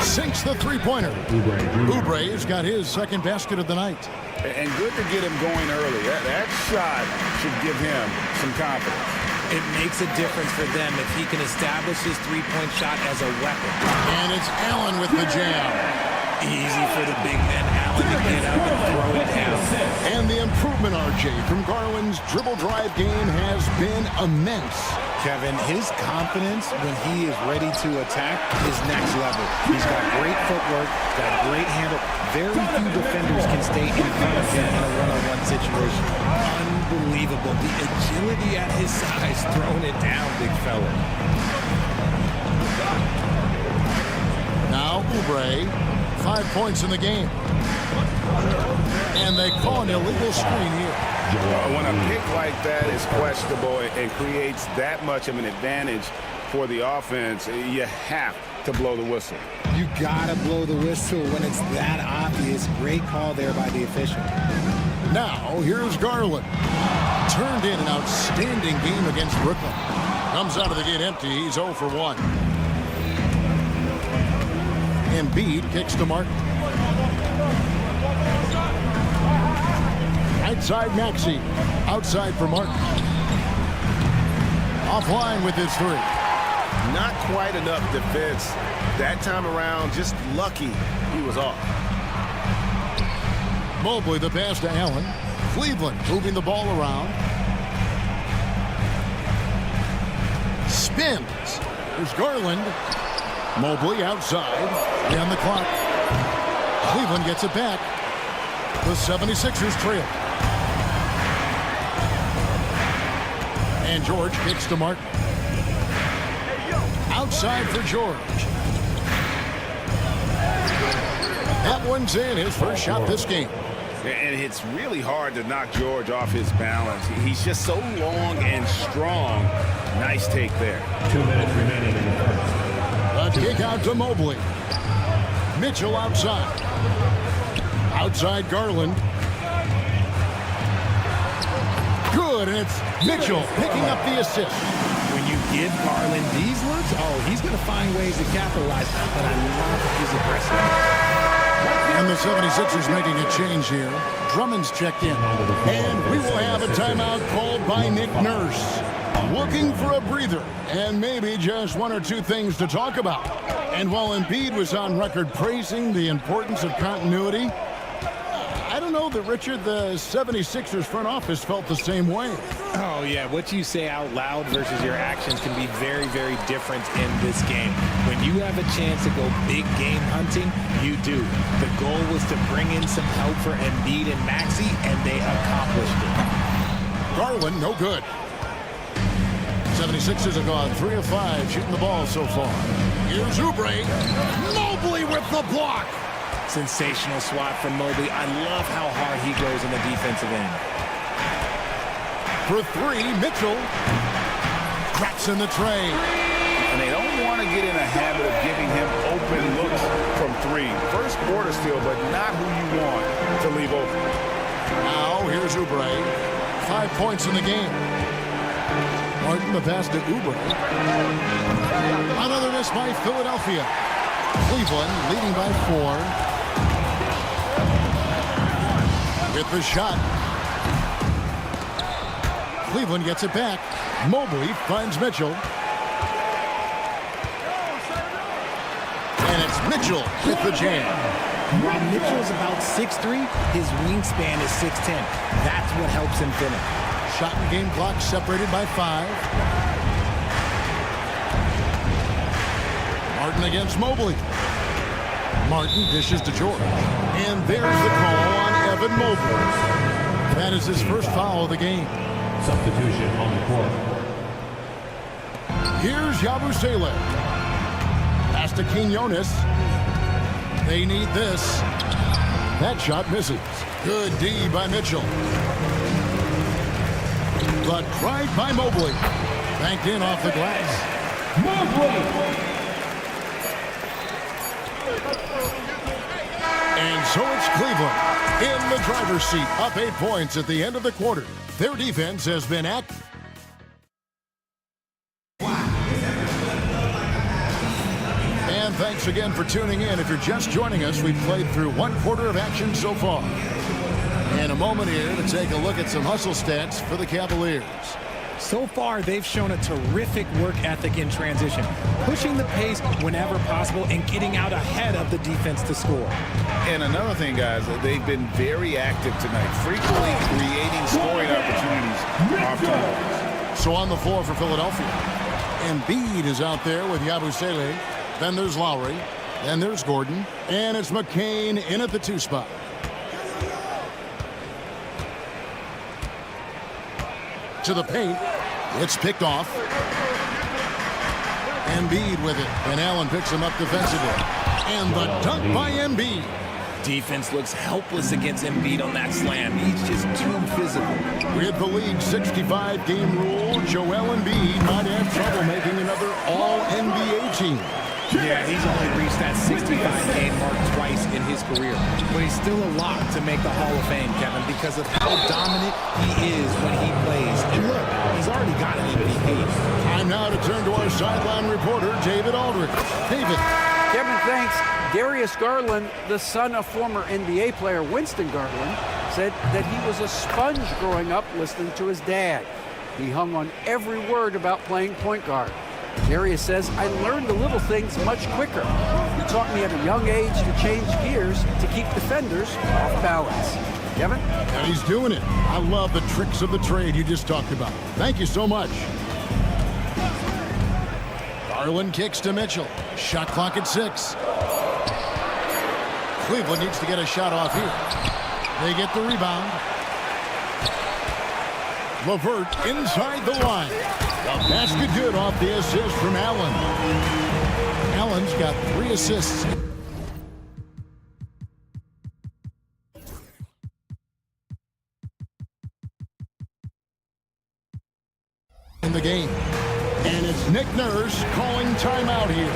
Sinks the three-pointer. Oubre's got his second basket of the night. And good to get him going early. That shot should give him some confidence. It makes a difference for them if he can establish his three-point shot as a weapon. And it's Allen with the jam. Easy for the big man Allen to get up and throw it down. And the improvement, RJ, from Garland's dribble drive game has been immense. Kevin, his confidence when he is ready to attack is next level. He's got great footwork, got great handle. Very few defenders can stay in front of him in a one-on-one situation. Unbelievable. The agility at his size, throwing it down, big fella. Now Oubre, 5 points in the game. And they call an illegal screen here. When a pick like that is questionable and creates that much of an advantage for the offense, you have to blow the whistle. You gotta blow the whistle when it's that obvious. Great call there by the official. Now here's Garland. Turned in an outstanding game against Brooklyn. Comes out of the gate empty. He's 0 for 1. Embiid kicks to Martin. Outside Maxey. Outside for Martin. Offline with his three. Not quite enough defense that time around. Just lucky he was off. Mobley the pass to Allen. Cleveland moving the ball around. Spins. There's Garland. Mobley outside. And the clock. Cleveland gets it back. The 76ers trail. And George kicks to Martin. Outside for George. That one's in, his first shot this game. And it's really hard to knock George off his balance. He's just so long and strong. Nice take there. 2 minutes remaining in the first. A kick out to Mobley. Mitchell outside. Outside Garland. Good, and it's Mitchell picking up the assist. When you give Garland these looks, he's going to find ways to capitalize. But I love his aggressiveness. And the 76ers making a change here. Drummond's checked in. And we will have a timeout called by Nick Nurse. Looking for a breather and maybe just one or two things to talk about. And while Embiid was on record praising the importance of continuity, I don't know that, Richard, the 76ers front office felt the same way. Oh, yeah. What you say out loud versus your actions can be very, very different in this game. When you have a chance to go big game hunting, you do. The goal was to bring in some help for Embiid and Maxey, and they accomplished it. Garland, no good. 76ers have gone 3 of 5 shooting the ball so far. Here's Oubre. Mobley with the block. Sensational swat from Mobley. I love how hard he goes in the defensive end. For 3, Mitchell. Cracks in the tray. And they don't want to get in a habit of giving him open looks from 3. First quarter steal, but not who you want to leave open. Now here's Oubre. 5 points in the game. Martin the pass to Oubre. Another miss by Philadelphia. Cleveland leading by 4. With the shot. Cleveland gets it back. Mobley finds Mitchell. Mitchell with the jam. While Mitchell's about 6'3", his wingspan is 6'10". That's what helps him finish. Shot and game clock separated by 5. Martin against Mobley. Martin dishes to George. And there's the call on Evan Mobley. That is his first foul of the game. Substitution on the court. Here's Yabusele. Pass to Quinones. They need this. That shot misses. Good D by Mitchell. But tried by Mobley. Banked in off the glass. Mobley. And so it's Cleveland in the driver's seat, up 8 points at the end of the quarter. Their defense has been active. And thanks again for tuning in. If you're just joining us, we've played through 1 quarter of action so far. In a moment here to take a look at some hustle stats for the Cavaliers. So far, they've shown a terrific work ethic in transition, pushing the pace whenever possible and getting out ahead of the defense to score. And another thing, guys, they've been very active tonight, frequently creating scoring opportunities off turnovers. So on the floor for Philadelphia, Embiid is out there with Yabusele. Then there's Lowry. Then there's Gordon. And it's McCain in at the 2 spot. To the paint. It's picked off. Embiid with it. And Allen picks him up defensively. And the dunk by Embiid. Defense looks helpless against Embiid on that slam. He's just too physical. With the league's 65-game rule, Joel Embiid might have trouble making another All-NBA team. Yeah, he's only reached that 65-game mark twice in his career. But he's still a lock to make the Hall of Fame, Kevin, because of how dominant he is when he plays. And look, he's already got an MVP. Time now to turn to our sideline reporter, David Aldridge. David. Kevin, thanks. Darius Garland, the son of former NBA player Winston Garland, said that he was a sponge growing up listening to his dad. He hung on every word about playing point guard. Darius says, I learned the little things much quicker. He taught me at a young age to change gears to keep defenders off balance. Kevin? And he's doing it. I love the tricks of the trade you just talked about. Thank you so much. Garland kicks to Mitchell. Shot clock at 6. Cleveland needs to get a shot off here. They get the rebound. LeVert inside the line. The basket good off the assist from Allen. Allen's got 3 assists. In the game. And it's Nick Nurse calling timeout here.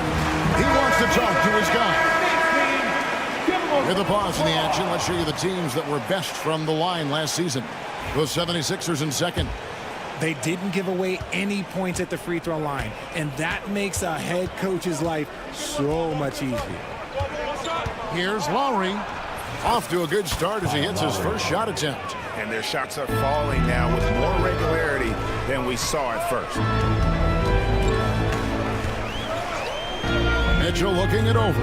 He wants to talk to his guy. With a pause in the action, let's show you the teams that were best from the line last season. The 76ers in second. They didn't give away any points at the free throw line, and that makes a head coach's life so much easier. Here's Lowry. Off to a good start as he hits his first shot attempt. And their shots are falling now with more regularity than we saw at first. Mitchell looking it over.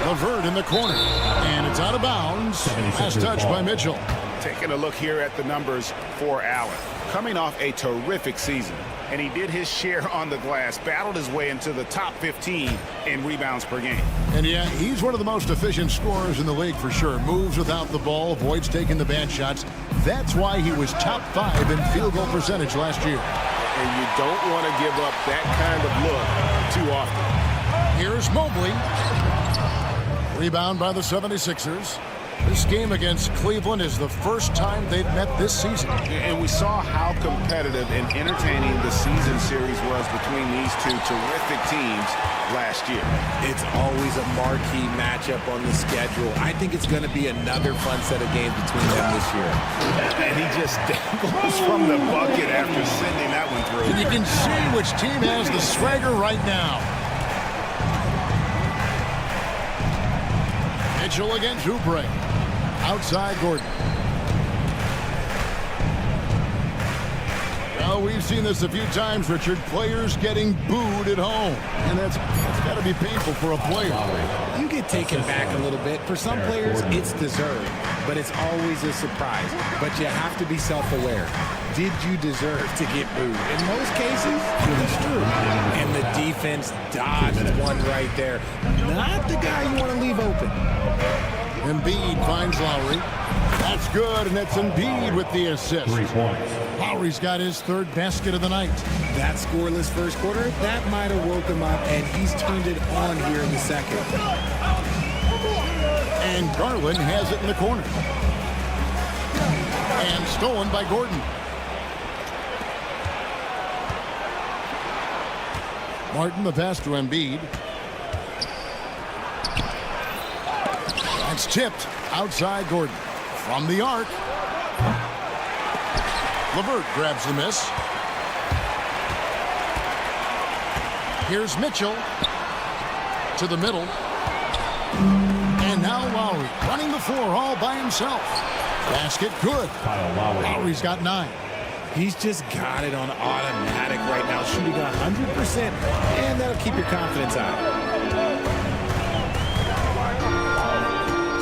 LeVert in the corner. And it's out of bounds. Last touch by Mitchell. Taking a look here at the numbers for Allen. Coming off a terrific season. And he did his share on the glass. Battled his way into the top 15 in rebounds per game. And yeah, he's one of the most efficient scorers in the league for sure. Moves without the ball, avoids taking the bad shots. That's why he was top 5 in field goal percentage last year. And you don't want to give up that kind of look too often. Here's Mobley. Rebound by the 76ers. This game against Cleveland is the first time they've met this season. And we saw how competitive and entertaining the season series was between these two terrific teams last year. It's always a marquee matchup on the schedule. I think it's going to be another fun set of games between them this year. And he just dangles from the bucket after sending that one through. And you can see which team has the swagger right now. Mitchell against Oubre. Outside Gordon. Well, we've seen this a few times, Richard. Players getting booed at home. And that's got to be painful for a player. You get taken back a little bit. For some players, it's deserved, but it's always a surprise. But you have to be self-aware. Did you deserve to get booed? In most cases, it's true. And the defense dodged one right there. Not the guy you want to leave open. Embiid finds Lowry. That's good, and it's Embiid with the assist. 3 points. Lowry's got his third basket of the night. That scoreless first quarter, that might have woke him up, and he's turned it on here in the second. And Garland has it in the corner. And stolen by Gordon. Martin, the pass to Embiid. That's tipped outside Gordon. From the arc. LeVert grabs the miss. Here's Mitchell to the middle. And now Lowry running the floor all by himself. Basket good. Lowry's got 9. He's just got it on automatic right now, shooting 100%, and that'll keep your confidence high.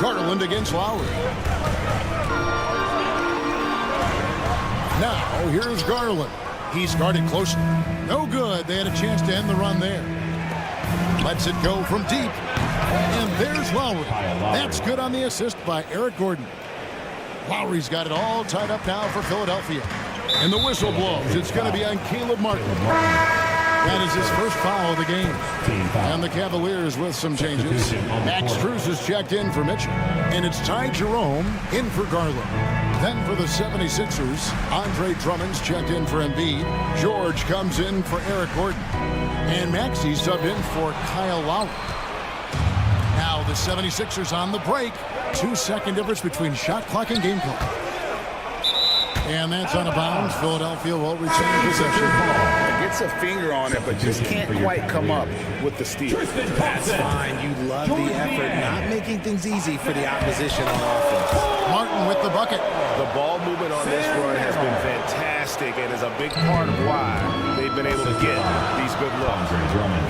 Garland against Lowry. Now, here's Garland. He's guarded closely. No good. They had a chance to end the run there. Lets it go from deep. And there's Lowry. That's good on the assist by Eric Gordon. Lowry's got it all tied up now for Philadelphia. And the whistle blows. It's going to be on Caleb Martin. That is his first foul of the game. And the Cavaliers with some changes. Max Strus is checked in for Mitchell. And it's Ty Jerome in for Garland. Then for the 76ers, Andre Drummond's checked in for Embiid. George comes in for Eric Gordon. And Maxey subbed in for Kyle Lowry. Now the 76ers on the break. 2-second difference between shot clock and game clock. And that's out of bounds. Philadelphia will retain possession. Gets a finger on it, but just can't quite come up with the steal. That's fine. You love the effort, not making things easy for the opposition on offense. Martin with the bucket. The ball movement on this run has been fantastic and is a big part of why they've been able to get these good looks.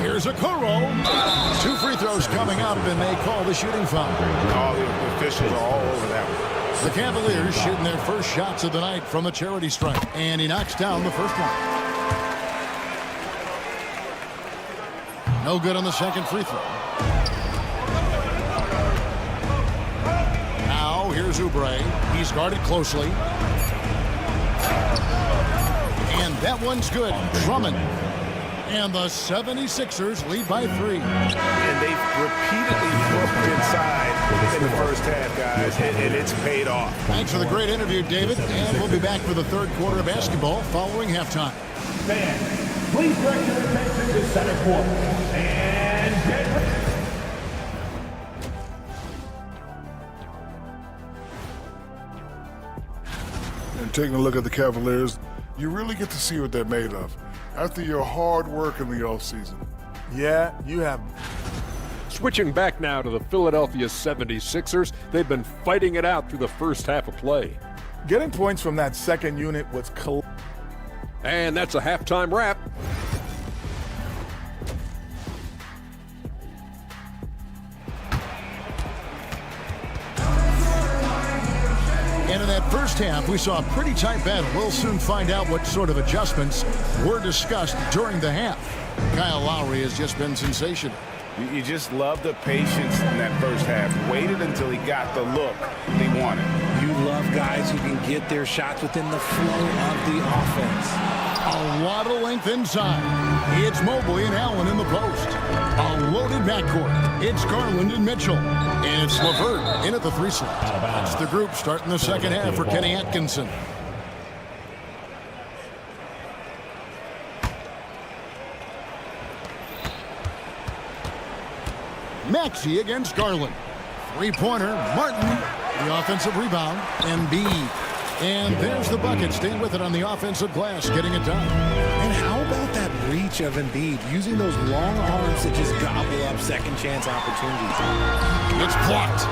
Here's a Okoro. 2 free throws coming up, and they call the shooting foul. All the officials are all over that one. The Cavaliers shooting their first shots of the night from the charity stripe. And he knocks down the first one. No good on the second free throw. Now here's Oubre. He's guarded closely. And that one's good. Drummond. And the 76ers lead by 3. And they've repeatedly worked inside in the first half, guys, and it's paid off. Thanks for the great interview, David. And we'll be back for the third quarter of basketball following halftime. Fans, please direct your attention to center court. And get ready. And taking a look at the Cavaliers, you really get to see what they're made of after your hard work in the offseason. Yeah, you have. Switching back now to the Philadelphia 76ers, they've been fighting it out through the first half of play. Getting points from that second unit was And that's a halftime wrap. And in that first half, we saw a pretty tight battle. We'll soon find out what sort of adjustments were discussed during the half. Kyle Lowry has just been sensational. You just love the patience in that first half. Waited until he got the look he wanted. You love guys who can get their shots within the flow of the offense. A lot of length inside. It's Mobley and Allen in the post. A loaded backcourt. It's Garland and Mitchell. And it's LeVert in at the 3 slot. That's the group starting the second half for Kenny Atkinson. Maxey against Garland. 3-pointer, Martin. The offensive rebound, Embiid. And there's the bucket. Staying with it on the offensive glass, getting it done. And how about that reach of Embiid, using those long arms to just gobble up second chance opportunities? It's blocked.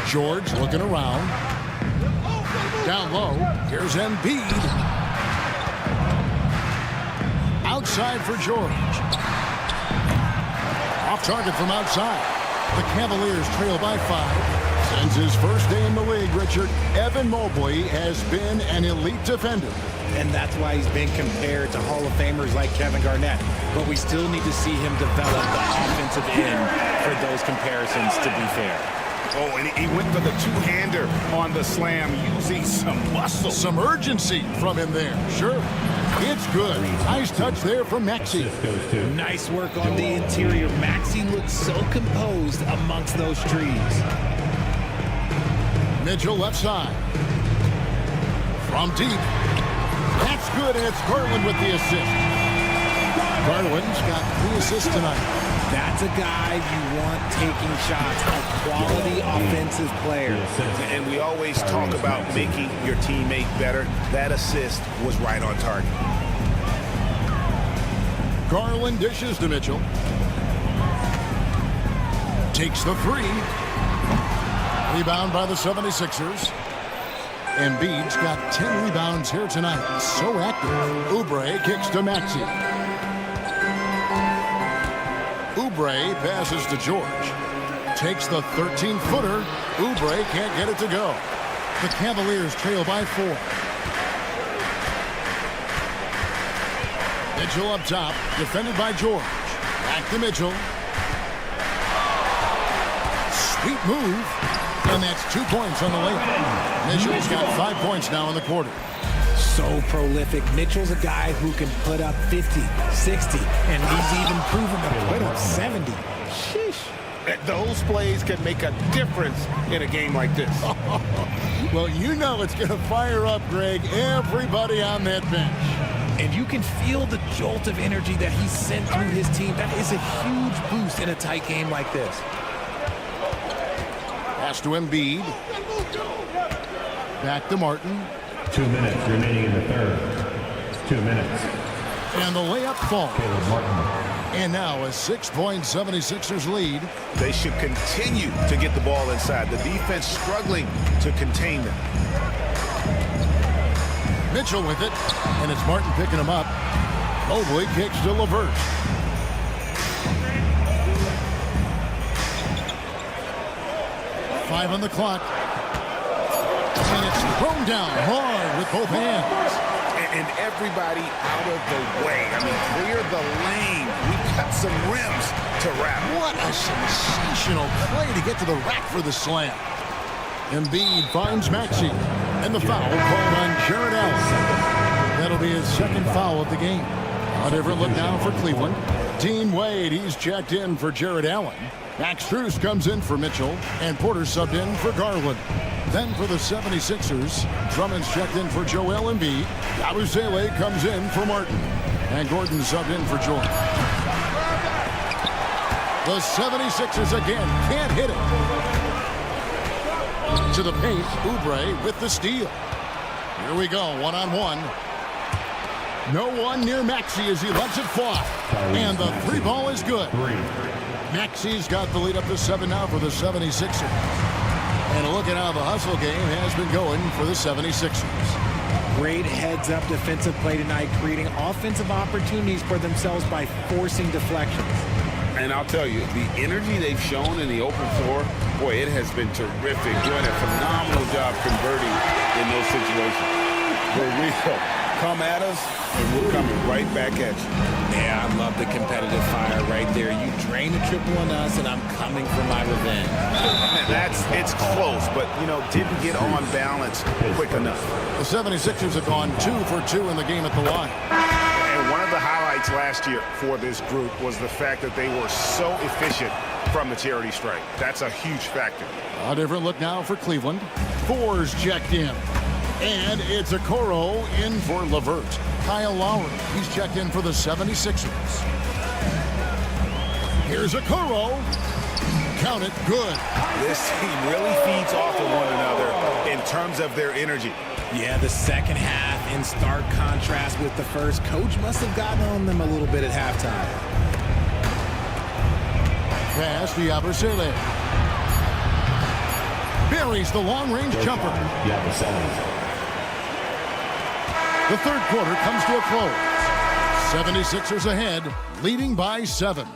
George looking around. Down low, here's Embiid. Outside for George. Off target from outside. The Cavaliers trail by 5. Since his first day in the league, Richard, Evan Mobley has been an elite defender. And that's why he's been compared to Hall of Famers like Kevin Garnett. But we still need to see him develop the offensive end for those comparisons, to be fair. Oh, and he went for the two-hander on the slam, using some muscle. Some urgency from him there. Sure. It's good. Nice touch there from Maxey. Nice work on the interior. Maxey looks so composed amongst those trees. Mitchell left side. From deep. That's good, and it's Garland with the assist. Garland's got 3 assists tonight. That's a guy you want taking shots, a quality offensive player. And we always talk about making your teammate better. That assist was right on target. Garland dishes to Mitchell. Takes the 3. Rebound by the 76ers. Embiid's got 10 rebounds here tonight. So active. Oubre kicks to Maxey. Oubre passes to George. Takes the 13-footer. Oubre can't get it to go. The Cavaliers trail by 4. Mitchell up top, defended by George. Back to Mitchell. Sweet move. And that's 2 points on the layup. Mitchell's got 5 points now in the quarter. So prolific. Mitchell's a guy who can put up 50, 60, and he's even proven to put up 70. Sheesh. Those plays can make a difference in a game like this. Well, you know it's going to fire up, Greg, everybody on that bench. And you can feel the jolt of energy that he sent through his team. That is a huge boost in a tight game like this. Pass to Embiid. Back to Martin. 2 minutes remaining in the third. 2 minutes. And the layup falls. Martin. And now a 6-point 76ers lead. They should continue to get the ball inside. The defense struggling to contain them. Mitchell with it. And it's Martin picking him up. Mobley kicks to LeVert. Five on the clock. And it's thrown down hard with both hands. And everybody out of the way. I mean, clear the lane. We've got some rims to wrap. What a sensational play to get to the rack for the slam. Embiid finds Maxey. And the foul called on Jared Allen. That'll be his second foul of the game. A different look now for Cleveland. Dean Wade, he's checked in for Jared Allen. Max Strus comes in for Mitchell. And Porter subbed in for Garland. Then for the 76ers, Drummond's checked in for Joel Embiid. Yabusele comes in for Martin. And Gordon subbed in for George. The 76ers again can't hit it. To the paint, Oubre with the steal. Here we go, one-on-one. No one near Maxey as he lets it fly. And the 3 ball is good. Maxey's got the lead up to 7 now for the 76ers. And a look at how the hustle game has been going for the 76ers. Great heads-up defensive play tonight, creating offensive opportunities for themselves by forcing deflections. And I'll tell you, the energy they've shown in the open floor, boy, it has been terrific. Doing a phenomenal job converting in those situations. For real. Come at us, and we're coming right back at you. Yeah, I love the competitive fire right there. You drain a triple on us, and I'm coming for my revenge. It's close, but, didn't get on balance quick enough. The 76ers have gone 2 for 2 in the game at the line. And one of the highlights last year for this group was the fact that they were so efficient from the charity stripe. That's a huge factor. A different look now for Cleveland. Four's checked in. And it's Okoro in for LeVert. Kyle Lowry, he's checked in for the 76ers. Here's Okoro. Count it, good. This team really feeds off of one another in terms of their energy. Yeah, the second half in stark contrast with the first. Coach must have gotten on them a little bit at halftime. Pass to Yabusele. Buries the long-range jumper. The third quarter comes to a close. 76ers ahead, leading by 7.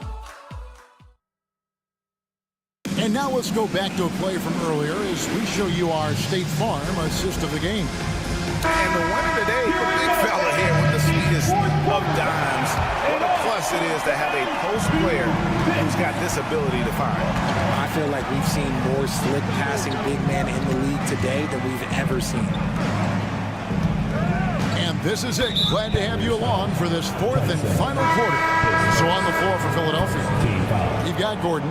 And now let's go back to a play from earlier as we show you our State Farm assist of the game. And the winner today, the big fella here with the sweetest of dimes. What a plus it is to have a post player who's got this ability to find. I feel like we've seen more slick passing big man in the league today than we've ever seen. And this is it. Glad to have you along for this fourth and final quarter. So on the floor for Philadelphia, you've got Gordon,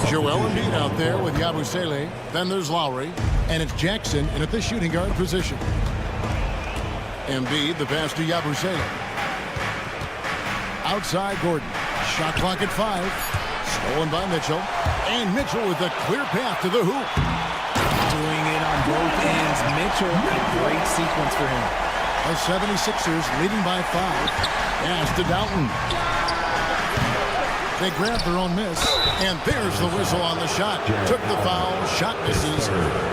Joel Embiid out there with Yabusele. Then there's Lowry, and it's Jackson in at the shooting guard position. Embiid, the pass to Yabusele. Outside Gordon. Shot clock at 5. Stolen by Mitchell. And Mitchell with a clear path to the hoop. Doing it on both ends. Mitchell, a great sequence for him. The 76ers leading by 5. Pass to Dalton. They grab their own miss, and there's the whistle on the shot. Took the foul, shot misses.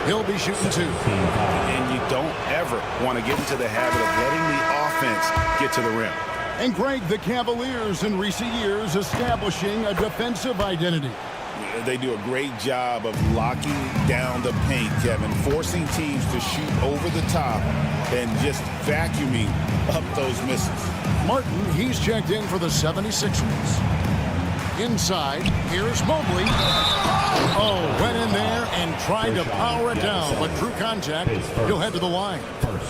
He'll be shooting 2. And you don't ever want to get into the habit of letting the offense get to the rim. And Greg, the Cavaliers in recent years establishing a defensive identity. They do a great job of locking down the paint, Kevin, forcing teams to shoot over the top and just vacuuming up those misses. Martin, he's checked in for the 76ers. Inside, here's Mobley. Oh, went in there and tried to power it down, but true contact, he'll head to the line.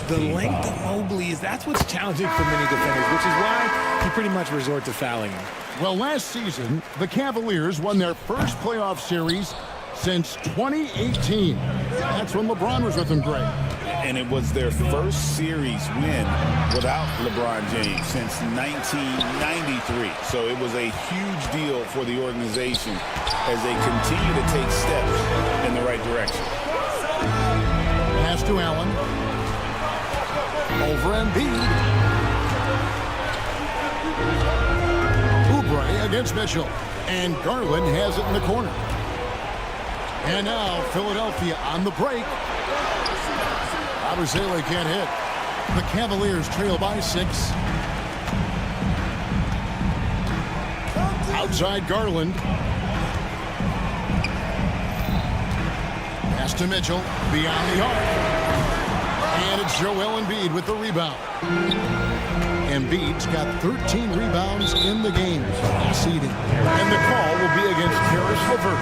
The length of Mobley that's what's challenging for many defenders, which is why you pretty much resort to fouling him. Well, last season, the Cavaliers won their first playoff series since 2018. That's when LeBron was with them, Greg. And it was their first series win without LeBron James since 1993. So it was a huge deal for the organization as they continue to take steps in the right direction. Pass to Allen. Over Embiid. Oubre against Mitchell. And Garland has it in the corner. And now Philadelphia on the break. Yabusele can't hit. The Cavaliers trail by 6. Outside Garland. Pass to Mitchell. Beyond the arc. And it's Joel Embiid with the rebound. Embiid's got 13 rebounds in the game. Conceding. And the call will be against Karis LeVert.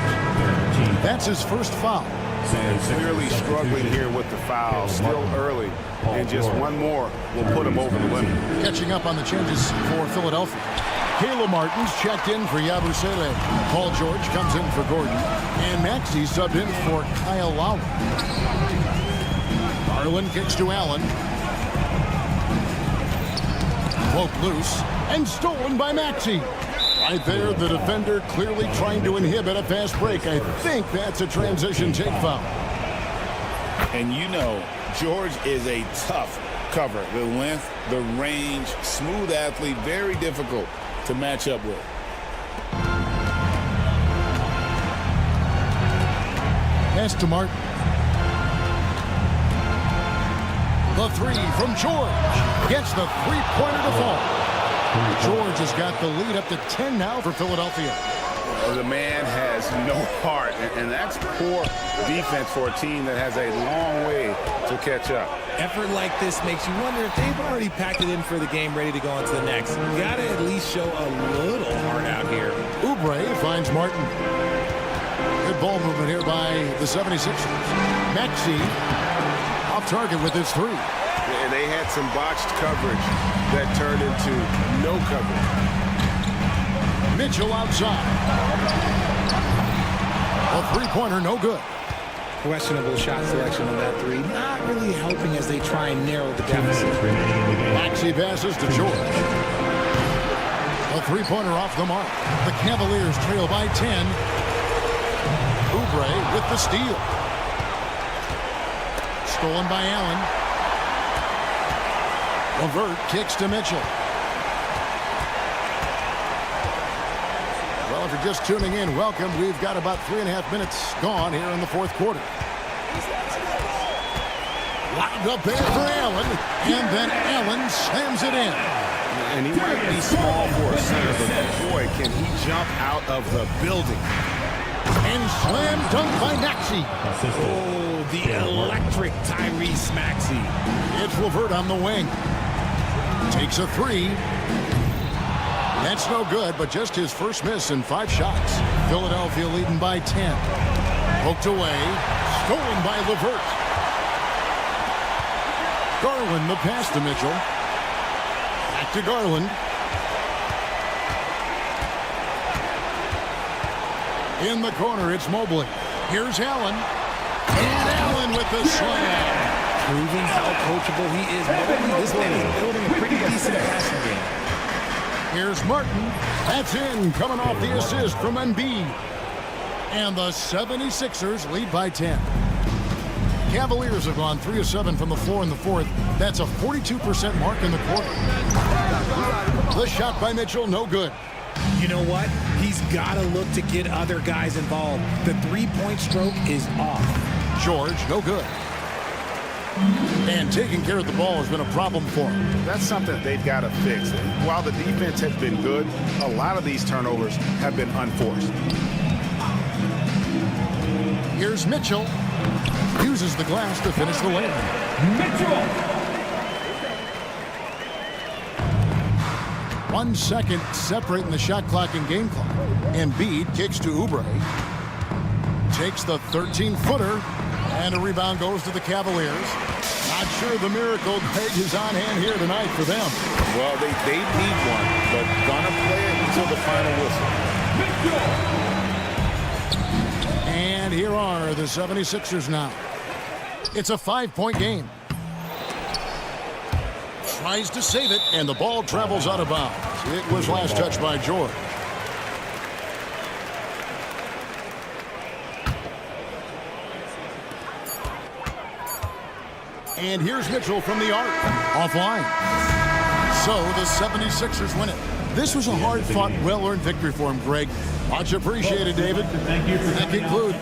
That's his first foul. Clearly struggling here with the foul, still early, and just one more will put him over the limit. Catching up on the changes for Philadelphia. Caleb Martin's checked in for Yabusele. Paul George comes in for Gordon. And Maxey subbed in for Kyle Lowry. Garland kicks to Allen. Poked loose and stolen by Maxey. Right there, the defender clearly trying to inhibit a fast break. I think that's a transition take foul. And you know, George is a tough cover. The length, the range, smooth athlete, very difficult to match up with. Pass to Martin. The 3 from George. Gets the three-pointer to fall. George has got the lead up to 10 now for Philadelphia. The man has no heart, and that's poor defense for a team that has a long way to catch up. Effort like this makes you wonder if they've already packed it in for the game, ready to go on to the next. You got to at least show a little heart out here. Oubre finds Martin. Good ball movement here by the 76ers. Maxey off target with his 3. And they had some botched coverage that turned into no coverage. Mitchell outside. A three-pointer, no good. Questionable shot selection on that 3. Not really helping as they try and narrow the deficit. Maxey passes to George. A three-pointer off the mark. The Cavaliers trail by 10. Oubre with the steal. Stolen by Allen. LeVert kicks to Mitchell. Well, if you're just tuning in, welcome. We've got about 3.5 minutes gone here in the fourth quarter. Lined up there for Allen, and then Allen slams it in. And he might be small for a center, but boy, can he jump out of the building. And slam dunk by Maxey. Oh, the electric Tyrese Maxey. It's LeVert on the wing. Takes a three. That's no good, but just his first miss in 5 shots. Philadelphia leading by 10. Poked away. Stolen by LeVert. Garland the pass to Mitchell. Back to Garland. In the corner, it's Mobley. Here's Allen. And Allen with the slam. Proving how coachable he is. Mobley, this man is building a pretty decent passing game. Here's Martin. That's in, coming off the assist from Embiid. And the 76ers lead by 10. Cavaliers have gone 3 of 7 from the floor in the fourth. That's a 42% mark in the quarter. The shot by Mitchell, no good. You know what? He's got to look to get other guys involved. The three-point stroke is off. George, no good. And taking care of the ball has been a problem for him. That's something they've got to fix. While the defense has been good, a lot of these turnovers have been unforced. Here's Mitchell. Uses the glass to finish the lane. Mitchell. 1 second separating the shot clock and game clock. Embiid kicks to Oubre. Takes the 13-footer. And a rebound goes to the Cavaliers. Not sure the miracle Greg is on hand here tonight for them. Well, they need one, but gonna play it until the final whistle. And here are the 76ers now. It's a 5-point game. Tries to save it, and the ball travels out of bounds. It was last touched by George. And here's Mitchell from the arc. Offline. So the 76ers win it. This was a hard-fought, well-earned victory for him, Greg. Much appreciated, David. Thank you. That concludes.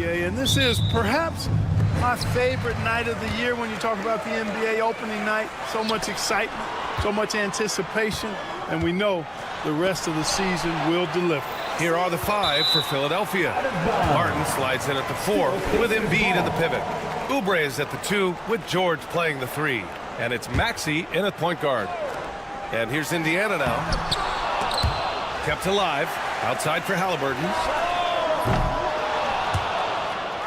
BA, and this is perhaps my favorite night of the year when you talk about the NBA opening night. So much excitement, so much anticipation, and we know the rest of the season will deliver. Here are the 5 for Philadelphia. Martin slides in at the 4 with Embiid at the pivot. Oubre is at the 2 with George playing the 3. And it's Maxey in at point guard. And here's Indiana now. Kept alive. Outside for Halliburton.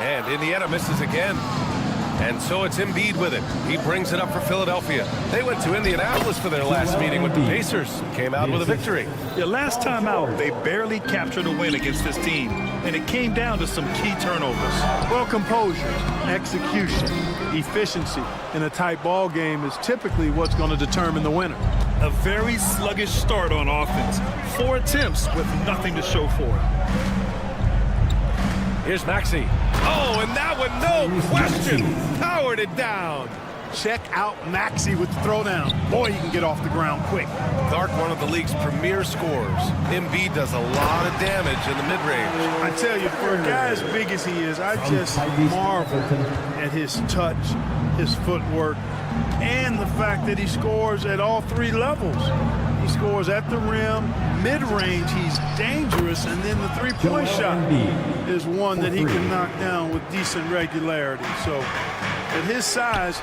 And Indiana misses again. And so it's Embiid with it. He brings it up for Philadelphia. They went to Indianapolis for their last meeting with the Pacers. Came out with a victory. Yeah, last time out, they barely captured a win against this team. And it came down to some key turnovers. Well, composure, execution, efficiency in a tight ball game is typically what's going to determine the winner. A very sluggish start on offense. 4 attempts with nothing to show for it. Here's Maxey. Oh, and that one, no question, powered it down. Check out Maxey with the throwdown. Boy, he can get off the ground quick. Clark, one of the league's premier scorers. Embiid does a lot of damage in the mid-range. I tell you, for a guy as big as he is, I just marvel at his touch, his footwork, and the fact that he scores at all 3 levels. He scores at the rim, mid-range, he's dangerous, and then the three-point shot is one that he can knock down with decent regularity. So at his size,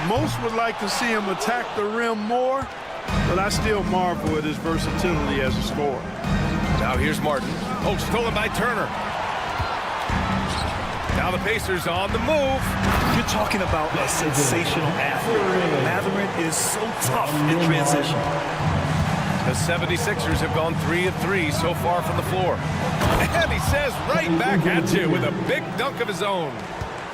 most would like to see him attack the rim more, but I still marvel at his versatility as a scorer. Now here's Martin. Oh, stolen by Turner. Now the Pacers on the move. You're talking about a sensational athlete. Mathurin is so tough in transition. The 76ers have gone 3 of 3 so far from the floor. And he says right back at you with a big dunk of his own.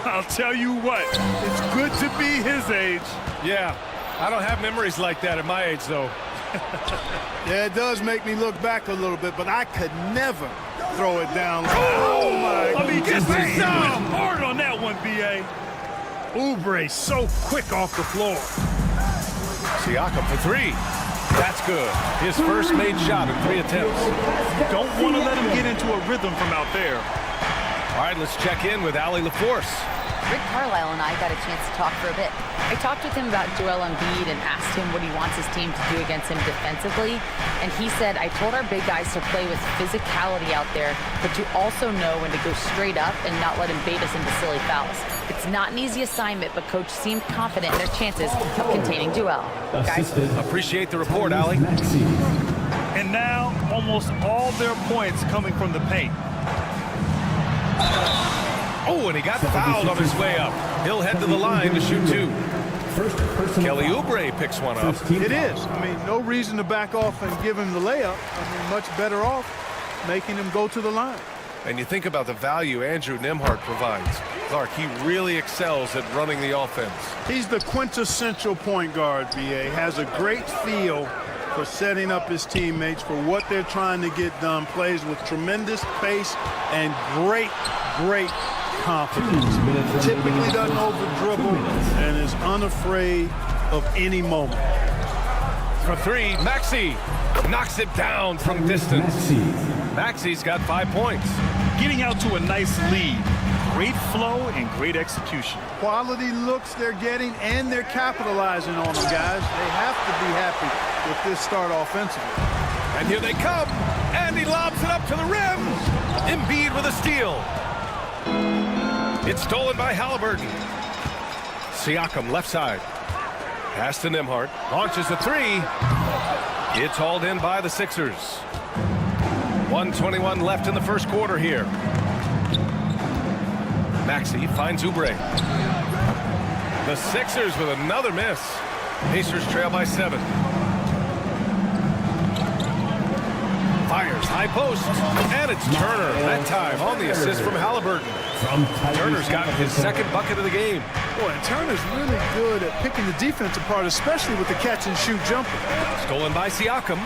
I'll tell you what, it's good to be his age. Yeah, I don't have memories like that at my age, though. Yeah, it does make me look back a little bit, but I could never throw it down. Oh, my. I mean, just hard on that one, B.A. Oubre so quick off the floor. Siakam for 3. That's good. His first made shot in 3 attempts. Don't want to let him get into a rhythm from out there. All right, let's check in with Allie LaForce. Rick Carlisle and I got a chance to talk for a bit. I talked with him about Joel Embiid and asked him what he wants his team to do against him defensively. And he said, I told our big guys to play with physicality out there, but to also know when to go straight up and not let him bait us into silly fouls. It's not an easy assignment, but Coach seemed confident in their chances of containing Joel. Guys, appreciate the report, Allie. And now, almost all their points coming from the paint. Oh, and he got fouled on his way up. He'll head to the line to shoot 2. Kelly Oubre picks one up. It is. I mean, no reason to back off and give him the layup. I mean, much better off making him go to the line. And you think about the value Andrew Nembhard provides. Clark, he really excels at running the offense. He's the quintessential point guard, B.A. Has a great feel for setting up his teammates for what they're trying to get done. Plays with tremendous pace and great confidence. Typically doesn't over-dribble and is unafraid of any moment. For 3, Maxey knocks it down from distance. Maxey's got 5 points. Getting out to a nice lead. Great flow and great execution. Quality looks they're getting, and they're capitalizing on them, guys. They have to be happy with this start offensively. And here they come, and he lobs it up to the rim. Embiid with a steal. It's stolen by Halliburton. Siakam left side. Pass to Nembhard. Launches a 3. It's hauled in by the Sixers. 1:21 left in the first quarter here. Maxey finds Oubre. The Sixers with another miss. Pacers trail by 7. Fires high post, and it's Turner that time on the assist from Halliburton. Turner's gotten his 2nd bucket of the game. Boy, and Turner's really good at picking the defense apart, especially with the catch and shoot jumper. Stolen by Siakam.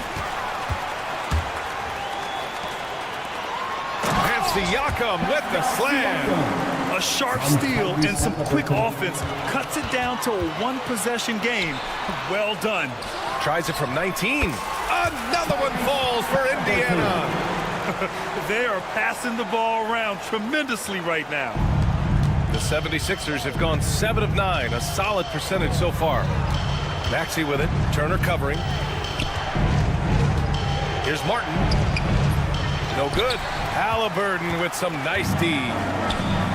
And Siakam with the slam. A sharp steal and some quick offense cuts it down to a 1-possession game. Well done. Tries it from 19. Another one falls for Indiana. They are passing the ball around tremendously right now. The 76ers have gone 7 of 9, a solid percentage so far. Maxey with it, Turner covering. Here's Martin. No good. Halliburton with some nice D.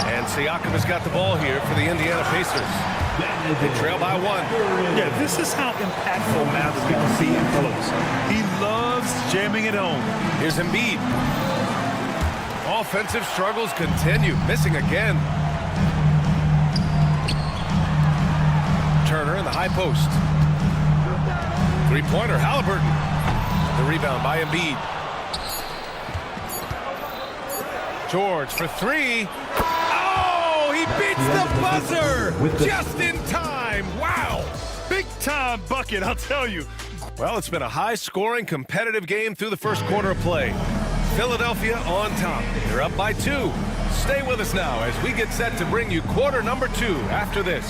And Siakam has got the ball here for the Indiana Pacers. They trail by 1. Yeah, this is how impactful Matthew can be in close. He loves jamming it home. Here's Embiid. Offensive struggles continue. Missing again. Turner in the high post. Three-pointer, Halliburton. The rebound by Embiid. George for 3. Oh, he beats the buzzer just in time. Wow. Big time bucket, I'll tell you. Well, it's been a high-scoring, competitive game through the first quarter of play. Philadelphia on top. They're up by 2. Stay with us now as we get set to bring you quarter number 2 after this.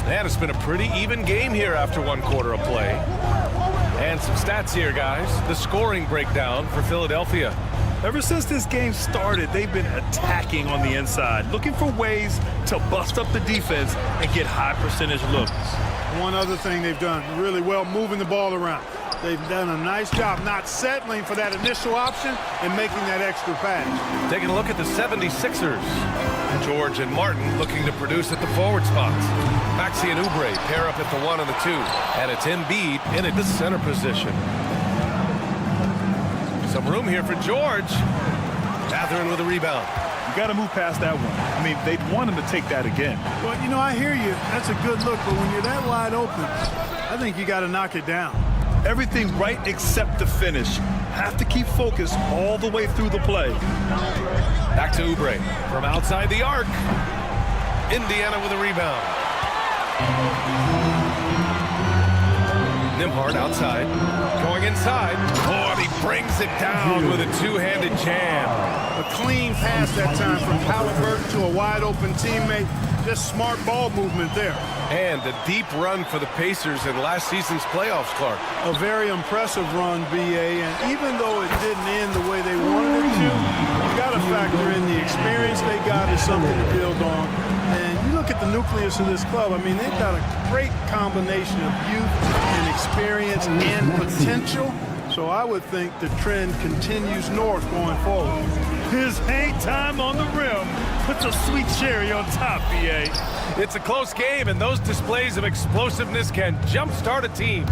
And it's been a pretty even game here after 1 quarter of play. And some stats here, guys. The scoring breakdown for Philadelphia. Ever since this game started, they've been attacking on the inside, looking for ways to bust up the defense and get high percentage looks. One other thing they've done really well, moving the ball around. They've done a nice job not settling for that initial option and making that extra pass. Taking a look at the 76ers. George and Martin looking to produce at the forward spots. Maxey and Oubre pair up at the 1 and the 2. And it's Embiid in at the center position. Some room here for George. Mathurin with a rebound. You got to move past that one. I mean, they'd want him to take that again. Well, you know, I hear you. That's a good look, but when you're that wide open, I think you got to knock it down. Everything right except the finish. Have to keep focused all the way through the play. Back to Oubre from outside the arc. Indiana with a rebound. Nembhard outside. Going inside. Oh, and he brings it down with a two-handed jam. A clean pass that time from Halliburton to a wide-open teammate. Just smart ball movement there. And a deep run for the Pacers in last season's playoffs, Clark. A very impressive run, B.A., and even though it didn't end the way they wanted it to, you got to factor in the experience they got as something to build on. And you look at the nucleus of this club, I mean, they've got a great combination of youth and experience and potential. So I would think the trend continues north going forward. His hang time on the rim puts a sweet cherry on top, B.A. It's a close game, and those displays of explosiveness can jumpstart a team.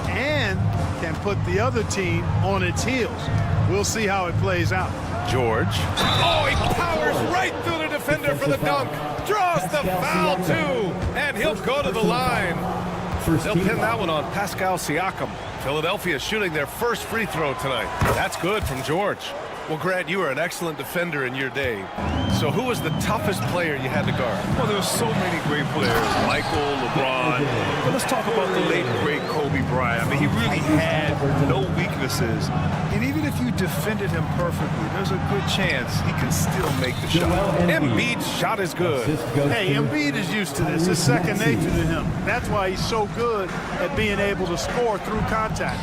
And can put the other team on its heels. We'll see how it plays out. George. Oh, he powers right through the defender for the dunk. Draws the foul, too. And he'll go to the line. They'll pin that one on Pascal Siakam. Philadelphia shooting their first free throw tonight. That's good from George. Well, Grant, you were an excellent defender in your day. So who was the toughest player you had to guard? Well, there were so many great players. Michael, LeBron. But let's talk about the late, great Kobe Bryant. I mean, he really had no weaknesses. And even if you defended him perfectly, there's a good chance he can still make the shot. Embiid's shot is good. Hey, Embiid is used to this. It's second nature to him. That's why he's so good at being able to score through contact.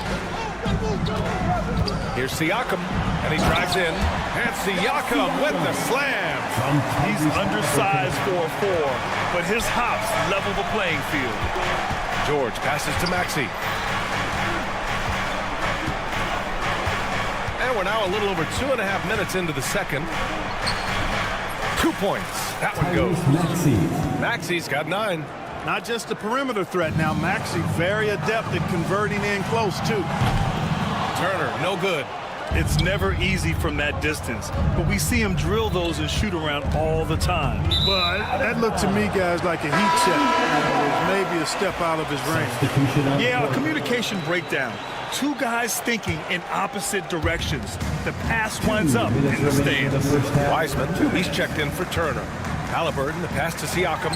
Here's Siakam, and he drives in. And Siakam with the slam. He's undersized for a 4, but his hops level the playing field. George passes to Maxey. And we're now a little over 2.5 minutes into the second. 2 points. That one goes. Maxey's got 9. Not just a perimeter threat now. Maxey very adept at converting in close, too. Turner, no good. It's never easy from that distance, but we see him drill those and shoot around all the time. Well, that looked to me, guys, like a heat check. Maybe a step out of his range. Yeah, a communication breakdown. Two guys thinking in opposite directions. The pass winds up in the stands. Wiseman, he's checked in for Turner. Halliburton, the pass to Siakam.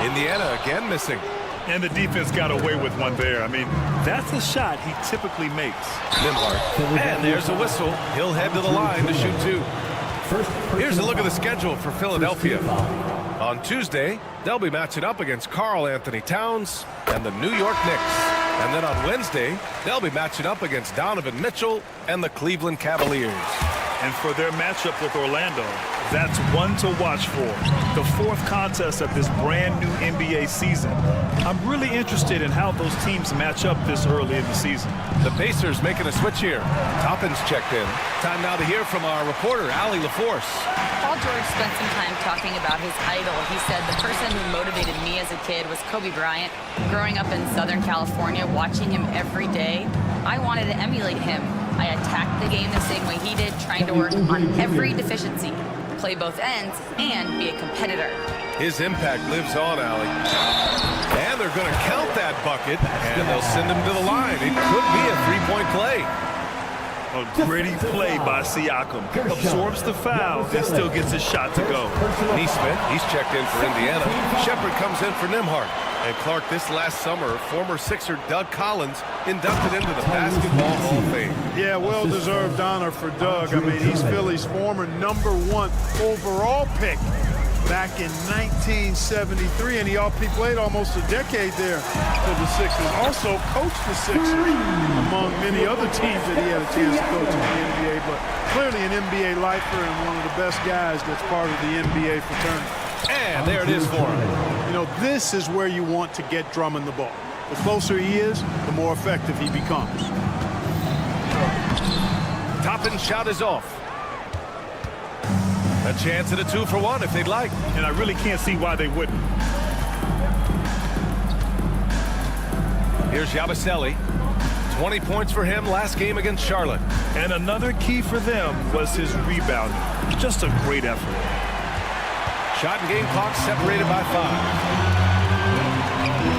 Indiana again missing. And the defense got away with one there. I mean, that's a shot he typically makes. Nembhard. And there's a whistle. He'll head to the line to shoot 2. Here's a look at the schedule for Philadelphia. On Tuesday, they'll be matching up against Karl Anthony Towns and the New York Knicks. And then on Wednesday, they'll be matching up against Donovan Mitchell and the Cleveland Cavaliers. And for their matchup with Orlando, that's one to watch for. The fourth contest of this brand new NBA season. I'm really interested in how those teams match up this early in the season. The Pacers making a switch here. Toppin's checked in. Time now to hear from our reporter, Allie LaForce. Paul George spent some time talking about his idol. He said, the person who motivated me as a kid was Kobe Bryant. Growing up in Southern California, watching him every day, I wanted to emulate him. I attacked the game the same way he did, trying to work on every deficiency, play both ends, and be a competitor. His impact lives on, Allie. And they're going to count that bucket, and they'll send him to the line. It could be a three-point play. A gritty play by Siakam. Absorbs the foul and still gets his shot to go. Neesmith, he's checked in for Indiana. Shepard comes in for Nembhard. And Clark, this last summer, former Sixer Doug Collins inducted into the Basketball Hall of Fame. Yeah, well-deserved honor for Doug. I mean, he's Philly's former #1 overall pick back in 1973, and he played almost a decade there for the Sixers. Also coached the Sixers, among many other teams that he had a chance to coach in the NBA, but clearly an NBA lifer and one of the best guys that's part of the NBA fraternity. And there it is for him. You know, this is where you want to get Drummond the ball. The closer he is, the more effective he becomes. Toppin's shot is off. A chance at a 2-for-1 if they'd like. And I really can't see why they wouldn't. Here's Yabusele. 20 points for him last game against Charlotte. And another key for them was his rebounding. Just a great effort. Shot and game clock separated by 5.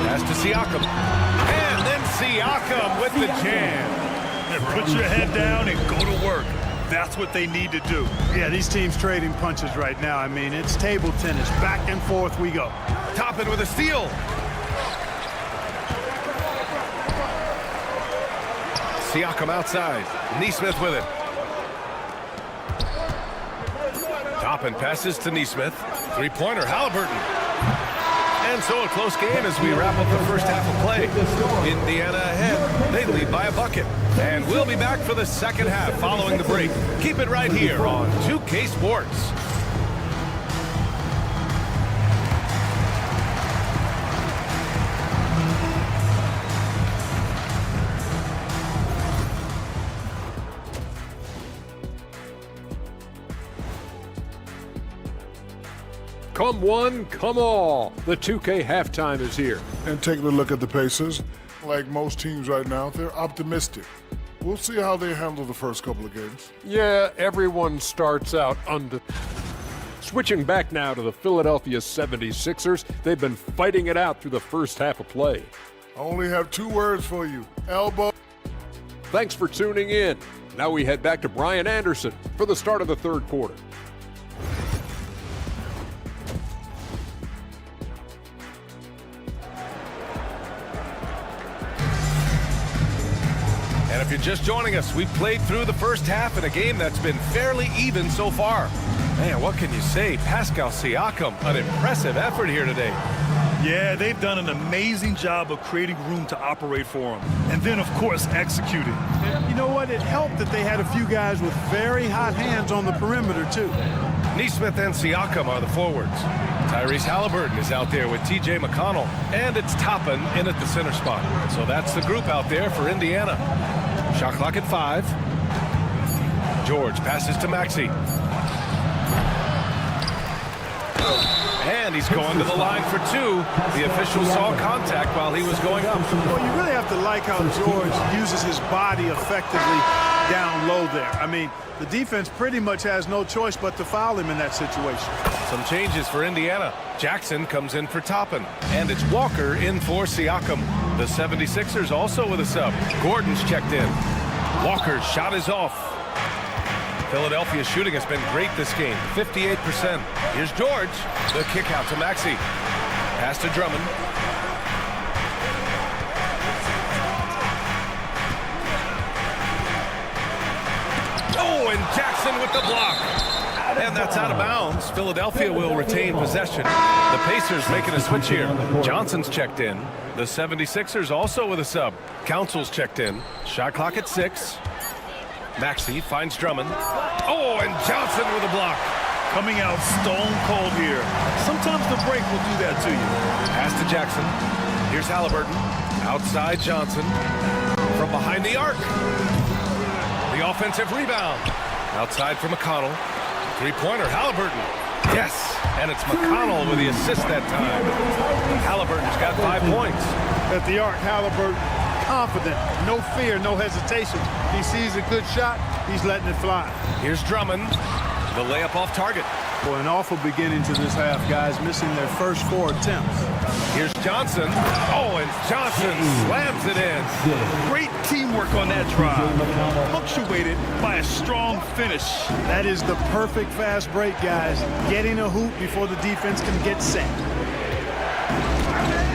Pass to Siakam. And then Siakam with the jam. And put your head down and go to work. That's what they need to do. Yeah, these teams trading punches right now. I mean, it's table tennis. Back and forth we go. Toppin with a steal. Siakam outside. Neesmith with it. Toppin passes to Neesmith. Three-pointer, Halliburton. And so a close game as we wrap up the first half of play. Indiana ahead. They lead by a bucket. And we'll be back for the second half following the break. Keep it right here on 2K Sports. Come one, come all. The 2K halftime is here. And taking a look at the Pacers, like most teams right now, they're optimistic. We'll see how they handle the first couple of games. Yeah, everyone starts out Switching back now to the Philadelphia 76ers, they've been fighting it out through the first half of play. I only have 2 words for you. Elbow. Thanks for tuning in. Now we head back to Brian Anderson for the start of the third quarter. And if you're just joining us, we've played through the first half in a game that's been fairly even so far. Man, what can you say? Pascal Siakam, an impressive effort here today. Yeah, they've done an amazing job of creating room to operate for him. And then, of course, executing. And you know what? It helped that they had a few guys with very hot hands on the perimeter, too. Neesmith and Siakam are the forwards. Tyrese Halliburton is out there with T.J. McConnell. And it's Toppin in at the center spot. So that's the group out there for Indiana. Shot clock at 5. George passes to Maxey. And he's going to the line for 2. The official saw contact while he was going up. Well, you really have to like how George uses his body effectively down low there. I mean, the defense pretty much has no choice but to foul him in that situation. Some changes for Indiana. Jackson comes in for Toppin. And it's Walker in for Siakam. The 76ers also with a sub. Gordon's checked in. Walker's shot is off. Philadelphia's shooting has been great this game, 58%. Here's George. The kick out to Maxey. Pass to Drummond. Oh, and Jackson with the block. And that's out of bounds. Philadelphia will retain possession. The Pacers making a switch here. Johnson's checked in. The 76ers also with a sub. Council's checked in. Shot clock at 6. Maxey finds Drummond. Oh, and Johnson with a block. Coming out stone cold here. Sometimes the break will do that to you. Pass to Jackson. Here's Halliburton. Outside Johnson. From behind the arc. The offensive rebound. Outside for McConnell. Three-pointer, Halliburton. Yes, and it's McConnell with the assist that time. Halliburton's got 5 points. At the arc, Halliburton, confident, no fear, no hesitation. He sees a good shot, he's letting it fly. Here's Drummond. The layup off target. Boy, an awful beginning to this half, guys, missing their first 4 attempts. Here's Johnson. Oh, and Johnson slams it in. Great teamwork on that drive. Punctuated by a strong finish. That is the perfect fast break, guys. Getting a hoop before the defense can get set.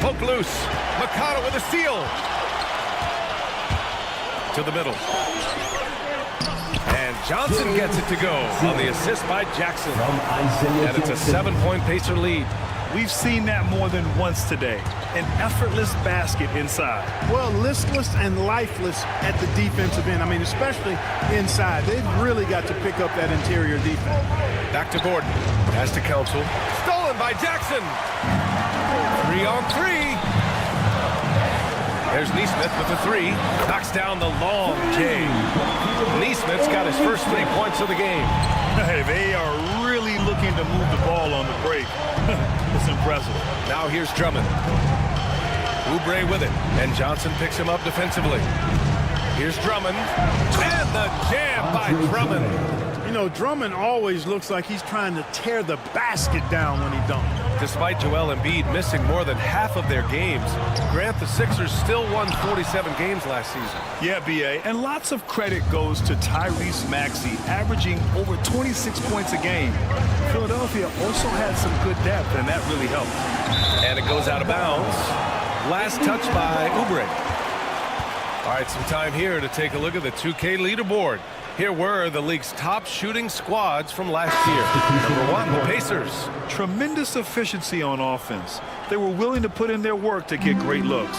Poke loose. McConnell with a steal. To the middle. And Johnson gets it to go on the assist by Jackson. And it's a 7-point Pacer lead. We've seen that more than once today. An effortless basket inside. Well, listless and lifeless at the defensive end. I mean, especially inside. They've really got to pick up that interior defense. Back to Gordon. Pass to Council. Stolen by Jackson. 3 on 3. There's Nesmith with the 3. Knocks down the long J. Nesmith's got his first 3 points of the game. Hey, they are really looking to move the ball on the break. It's impressive. Now here's Drummond. Oubre with it, and Johnson picks him up defensively. Here's Drummond, and the jam by Drummond. You know, Drummond always looks like he's trying to tear the basket down when he dunks. Despite Joel Embiid missing more than half of their games, Grant, the Sixers still won 47 games last season. Yeah, B.A., and lots of credit goes to Tyrese Maxey, averaging over 26 points a game. Philadelphia also had some good depth, and that really helped. And it goes out of bounds. Last touch by Oubre. All right, some time here to take a look at the 2K leaderboard. Here were the league's top shooting squads from last year. Number 1, the Pacers. Tremendous efficiency on offense. They were willing to put in their work to get great looks.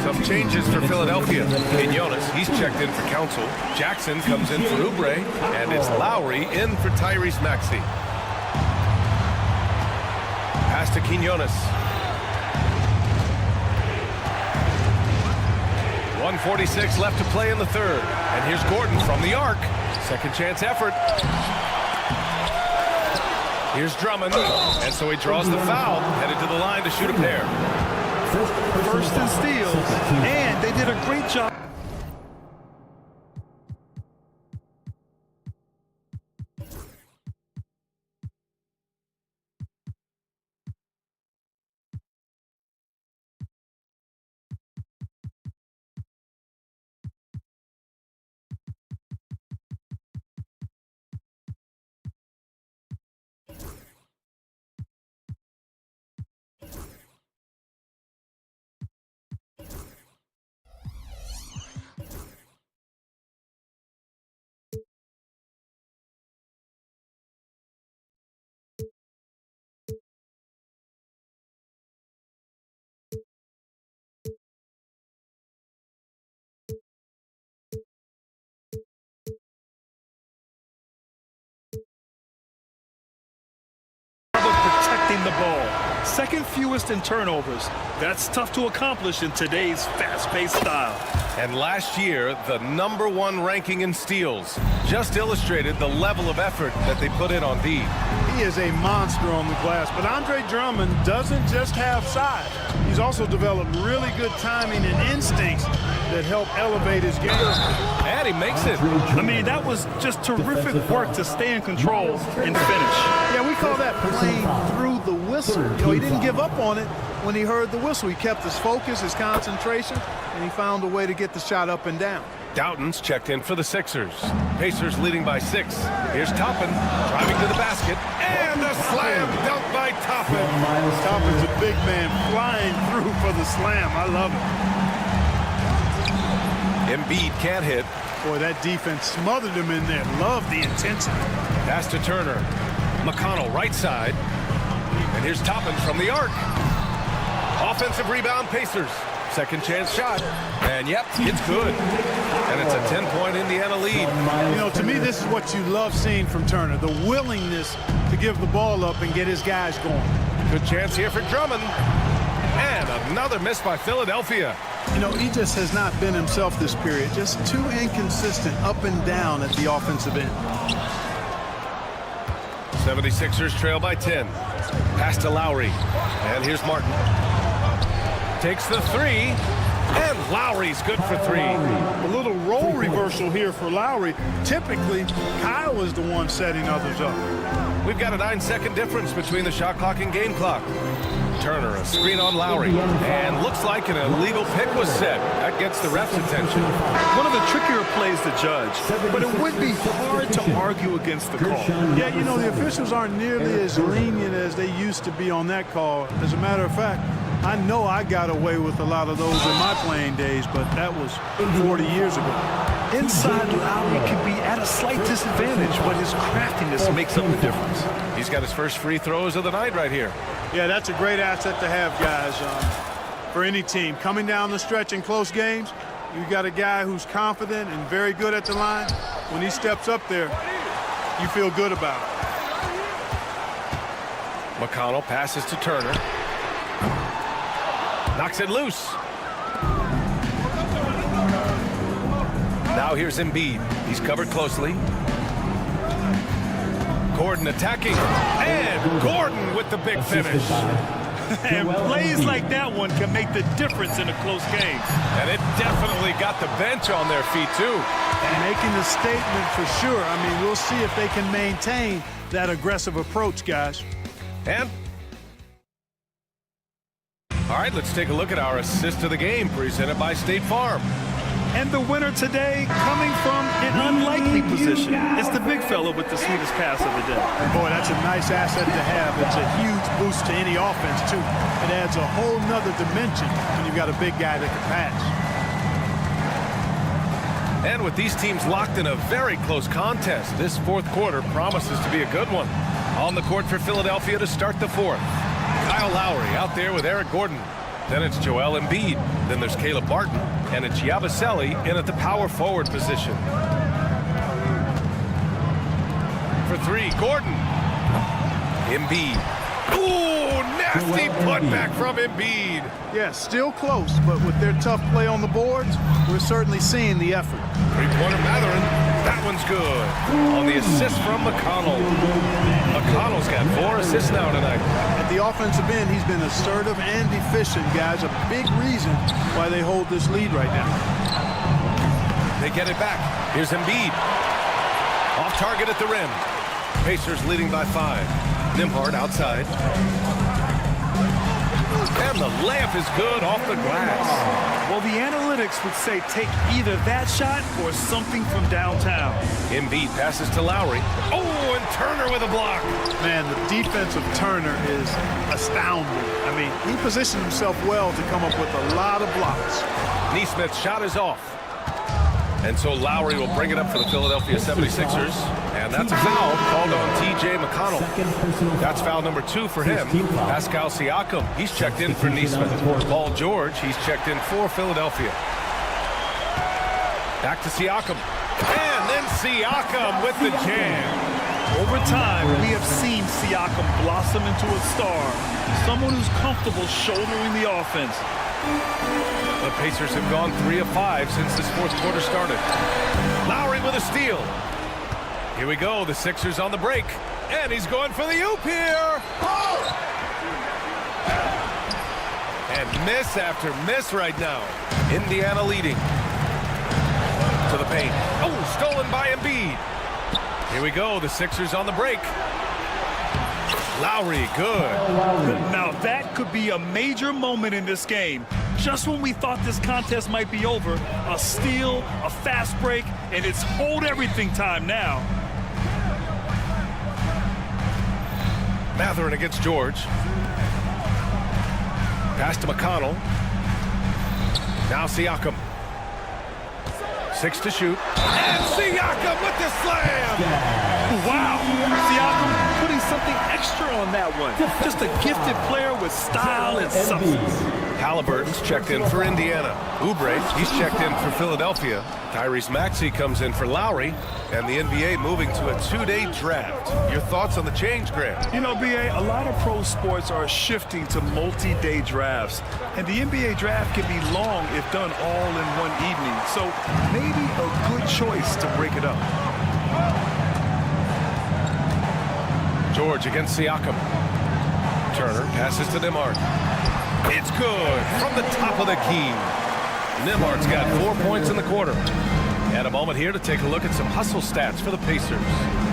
Some changes for Philadelphia. Quinones, he's checked in for Council. Jackson comes in for Oubre, and it's Lowry in for Tyrese Maxey. Pass to Quinones. 1:46 left to play in the third. And here's Gordon from the arc. Second chance effort. Here's Drummond. And so he draws the foul, headed to the line to shoot a pair. First and steals, and they did a great job. Protecting the ball. Second fewest in turnovers. That's tough to accomplish in today's fast-paced style. And last year, the number 1 ranking in steals just illustrated the level of effort that they put in on D. He is a monster on the glass, but Andre Drummond doesn't just have size. He's also developed really good timing and instincts that help elevate his game. And he makes it. I mean, that was just terrific work to stay in control and finish. Yeah, we call that playing through the whistle. You know, he didn't give up on it when he heard the whistle. He kept his focus, his concentration, and he found a way to get the shot up and down. Doughton's checked in for the Sixers. Pacers leading by 6. Here's Toppin driving to the basket. And a slam dunk by Toppin. Toppin's a big man flying through for the slam. I love it. Embiid can't hit. Boy, that defense smothered him in there. Love the intensity. Pass to Turner. McConnell right side. And here's Toppin from the arc. Offensive rebound, Pacers. Second chance shot. And yep, it's good. And it's a 10-point Indiana lead. You know, to me, this is what you love seeing from Turner, the willingness to give the ball up and get his guys going. Good chance here for Drummond. And another miss by Philadelphia. You know, he just has not been himself this period. Just too inconsistent up and down at the offensive end. 76ers trail by 10. Pass to Lowry. And here's Martin. Takes the three. And Lowry's good for three. A little role reversal here for Lowry. Typically, Kyle is the one setting others up. We've got a 9-second difference between the shot clock and game clock. Turner, a screen on Lowry. And looks like an illegal pick was set. That gets the ref's attention. One of the trickier plays to judge, but it would be hard to argue against the call. Yeah, you know, the officials aren't nearly as lenient as they used to be on that call. As a matter of fact, I know I got away with a lot of those in my playing days, but that was 40 years ago. Inside, Lowry can be at a slight disadvantage, but his craftiness makes up the difference. He's got his first free throws of the night right here. Yeah, that's a great asset to have, guys, for any team. Coming down the stretch in close games, you got a guy who's confident and very good at the line. When he steps up there, you feel good about it. McConnell passes to Turner. Knocks it loose. Now here's Embiid. He's covered closely. Gordon attacking. And Gordon with the big finish. And plays like that one can make the difference in a close game. And it definitely got the bench on their feet, too. And making the statement for sure. I mean, we'll see if they can maintain that aggressive approach, guys. And all right, let's take a look at our assist of the game presented by State Farm. And the winner today coming from an unlikely position. It's the big fella with the sweetest pass of the day. Boy, that's a nice asset to have. It's a huge boost to any offense, too. It adds a whole nother dimension when you've got a big guy that can pass. And with these teams locked in a very close contest, this fourth quarter promises to be a good one. On the court for Philadelphia to start the fourth. Kyle Lowry out there with Eric Gordon. Then it's Joel Embiid. Then there's Caleb Barton. And it's Yabusele in at the power forward position. For three, Gordon. Embiid. Ooh, nasty putback from Embiid. Yeah, still close, but with their tough play on the boards, we're certainly seeing the effort. Three-pointer Matherin. That one's good. On the assist from McConnell. McConnell's got 4 assists now tonight. At the offensive end, he's been assertive and efficient, guys. A big reason why they hold this lead right now. They get it back. Here's Embiid. Off target at the rim. Pacers leading by 5. Nimhard outside. And the layup is good off the glass. Well, the analytics would say take either that shot or something from downtown. Embiid passes to Lowry. Oh, and Turner with a block. Man, the defense of Turner is astounding. I mean, he positioned himself well to come up with a lot of blocks. Nesmith's shot is off. And so Lowry will bring it up for the Philadelphia 76ers. And that's a foul called on T.J. McConnell. That's foul number 2 for him. Pascal Siakam, he's checked in for Nesmith. Paul George, he's checked in for Philadelphia. Back to Siakam. And then Siakam with the jam. Over time, we have seen Siakam blossom into a star. Someone who's comfortable shouldering the offense. The Pacers have gone 3 of 5 since this fourth quarter started. Lowry with a steal. Here we go, the Sixers on the break. And he's going for the oop here. And miss after miss right now. Indiana leading. To the paint. Oh, stolen by Embiid. Here we go, the Sixers on the break. Lowry, good. Now that could be a major moment in this game. Just when we thought this contest might be over, a steal, a fast break, and it's hold everything time now. Matherin against George. Pass to McConnell. Now Siakam. 6 to shoot. And Siakam with the slam! Wow! Siakam putting something something extra on that one. Just a gifted player with style and substance. Halliburton's checked in for Indiana. Oubre, he's checked in for Philadelphia. Tyrese Maxey comes in for Lowry. And the NBA moving to a 2-day draft. Your thoughts on the change, Grant? You know, B.A., a lot of pro sports are shifting to multi-day drafts. And the NBA draft can be long if done all in one evening. So maybe a good choice to break it up. George against Siakam. Turner passes to Nembhard. It's good from the top of the key. Nembhard's got 4 points in the quarter. And a moment here to take a look at some hustle stats for the Pacers.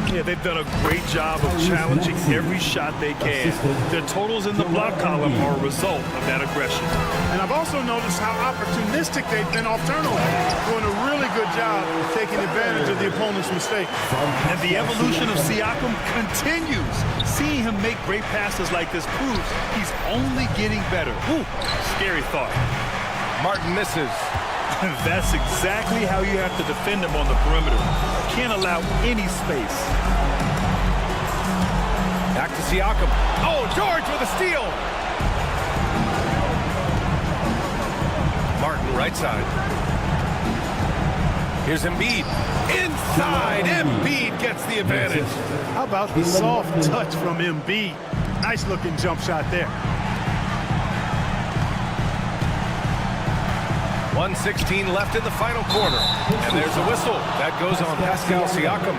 Yeah, they've done a great job of challenging every shot they can. Their totals in the block column are a result of that aggression. And I've also noticed how opportunistic they've been off turnover, doing a really good job of taking advantage of the opponent's mistake. And the evolution of Siakam continues. Seeing him make great passes like this proves he's only getting better. Ooh, scary thought. Martin misses. That's exactly how you have to defend him on the perimeter. Can't allow any space. Back to Siakam. Oh, George with a steal. Martin right side. Here's Embiid. Inside, Embiid gets the advantage. How about the soft touch from Embiid? Nice looking jump shot there. 1:16 left in the final quarter. And there's a whistle. That goes on Pascal Siakam.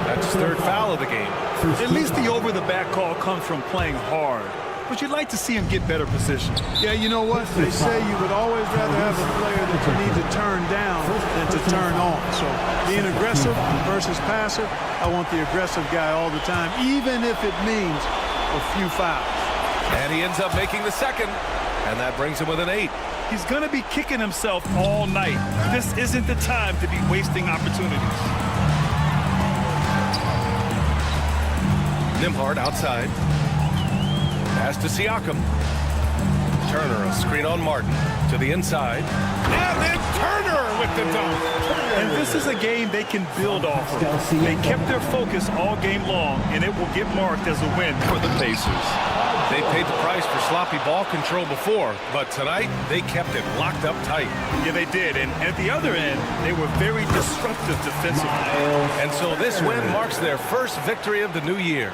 That's his third foul of the game. At least the over-the-back call comes from playing hard. But you'd like to see him get better position. Yeah, you know what? They say you would always rather have a player that you need to turn down than to turn on. So being aggressive versus passer, I want the aggressive guy all the time, even if it means a few fouls. And he ends up making the second. And that brings him with an 8. He's going to be kicking himself all night. This isn't the time to be wasting opportunities. Nembhard outside. Pass to Siakam. Turner, a screen on Martin. To the inside. And then Turner with the dunk. And this is a game they can build off of. They kept their focus all game long, and it will get marked as a win for the Pacers. They paid the price for sloppy ball control before, but tonight they kept it locked up tight. Yeah, they did. And at the other end, they were very disruptive defensively. And so this win marks their first victory of the new year.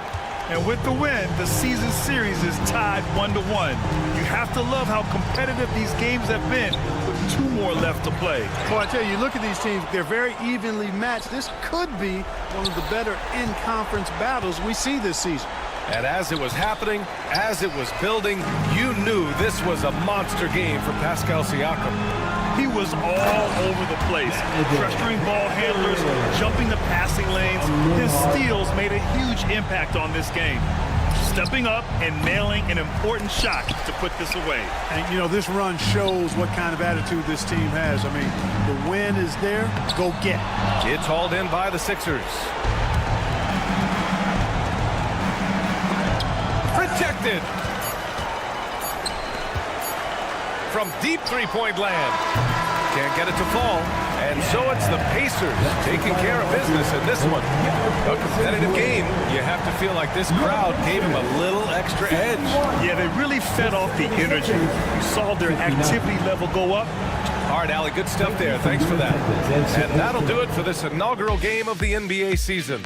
And with the win, the season series is tied 1-1. You have to love how competitive these games have been with 2 more left to play. Well, I tell you, look at these teams. They're very evenly matched. This could be one of the better in-conference battles we see this season. And as it was happening, as it was building, you knew this was a monster game for Pascal Siakam. He was all over the place, pressuring ball handlers, jumping the passing lanes. His steals made a huge impact on this game. Stepping up and nailing an important shot to put this away. And, you know, this run shows what kind of attitude this team has. I mean, the win is there, go get it. It's hauled in by the Sixers. Protected. From deep three-point land. Can't get it to fall. And so it's the Pacers taking care of business in this one. A competitive game. You have to feel like this crowd gave him a little extra edge. Yeah, they really fed off the energy. You saw their activity level go up. All right, Allie, good stuff there. Thanks for that. And that'll do it for this inaugural game of the NBA season.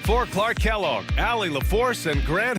For Clark Kellogg, Allie LaForce, and Grant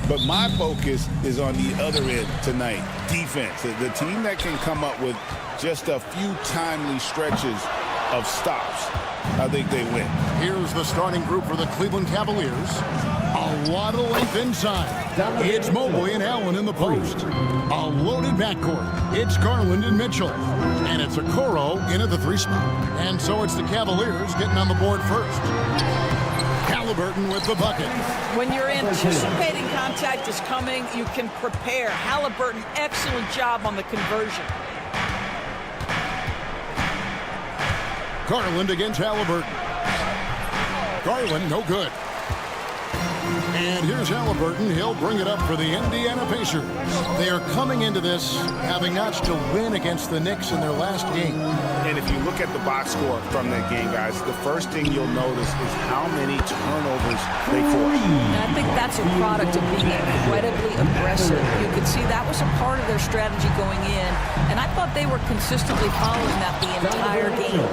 But my focus is on the other end tonight, defense. The team that can come up with just a few timely stretches of stops, I think they win. Here's the starting group for the Cleveland Cavaliers. A lot of length inside. It's Mobley and Allen in the post. A loaded backcourt. It's Garland and Mitchell. And it's Okoro in at the 3 spot. And so it's the Cavaliers getting on the board first. Halliburton with the bucket. When you're anticipating contact is coming, you can prepare. Halliburton, excellent job on the conversion. Garland against Halliburton. Garland, no good. And here's Halliburton. He'll bring it up for the Indiana Pacers. They are coming into this having notched a win against the Knicks in their last game. And if you look at the box score from that game, guys, the first thing you'll notice is how many turnovers they force. And I think that's a product of being incredibly aggressive. You could see that was a part of their strategy going in, and I thought they were consistently following that the entire game.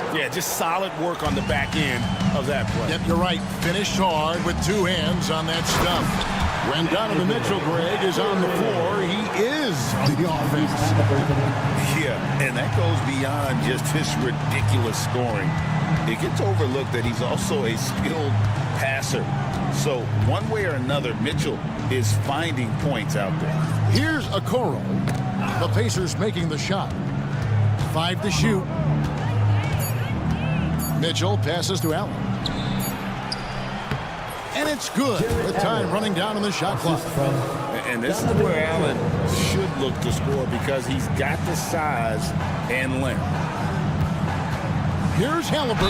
Yeah, just solid work on the back end of that play. Yep, you're right. Finished hard with 2 hands on that stuff. When Donovan Mitchell, Greg, is on the floor, he is the offense. Yeah, and that goes beyond just his ridiculous scoring. It gets overlooked that he's also a skilled passer. So one way or another, Mitchell is finding points out there. Here's Okoro. The Pacers making the shot. 5 to shoot. Mitchell passes to Allen. And it's good with time running down on the shot clock. And this is where Allen should look to score because he's got the size and length. Here's Halliburton.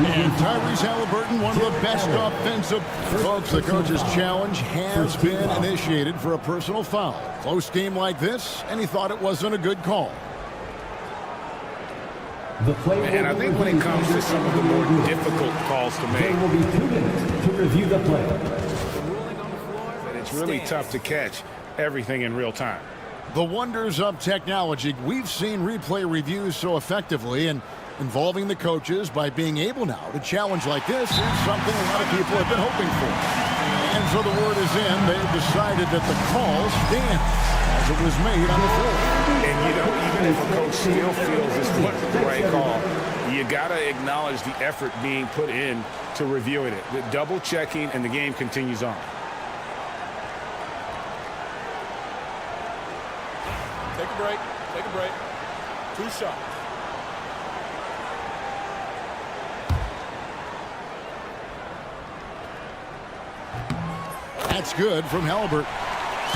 And Tyrese Halliburton, one of the best offensive. Folks, the coach's challenge has been initiated for a personal foul. Close game like this, and he thought it wasn't a good call. And I think when it comes to some of the more difficult calls to make, There will be 2 minutes to review the play. it's really tough to catch everything in real time. The wonders of technology. We've seen replay reviews so effectively, and involving the coaches by being able now to challenge like this is something a lot of people have been hoping for. And so the word is in. They've decided that the call stands as it was made on the floor. And, you know, even if a coach still feels this wasn't the right call, you got to acknowledge the effort being put in to reviewing it. The double checking, and the game continues on. Take a break. Take a break. 2 shots. That's good from Halliburton.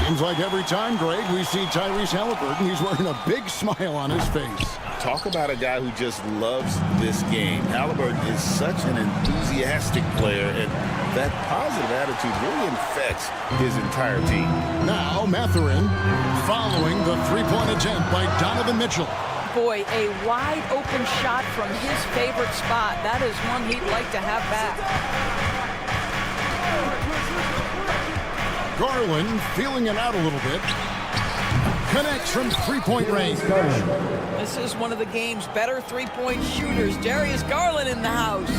Seems like every time, Greg, we see Tyrese Halliburton, he's wearing a big smile on his face. Talk about a guy who just loves this game. Halliburton is such an enthusiastic player, and that positive attitude really infects his entire team. Now, Mathurin following the 3-point attempt by Donovan Mitchell. Boy, a wide open shot from his favorite spot. That is one he'd like to have back. Garland feeling it out a little bit. Connects from 3-point range. This is one of the game's better 3-point shooters. Darius Garland in the house.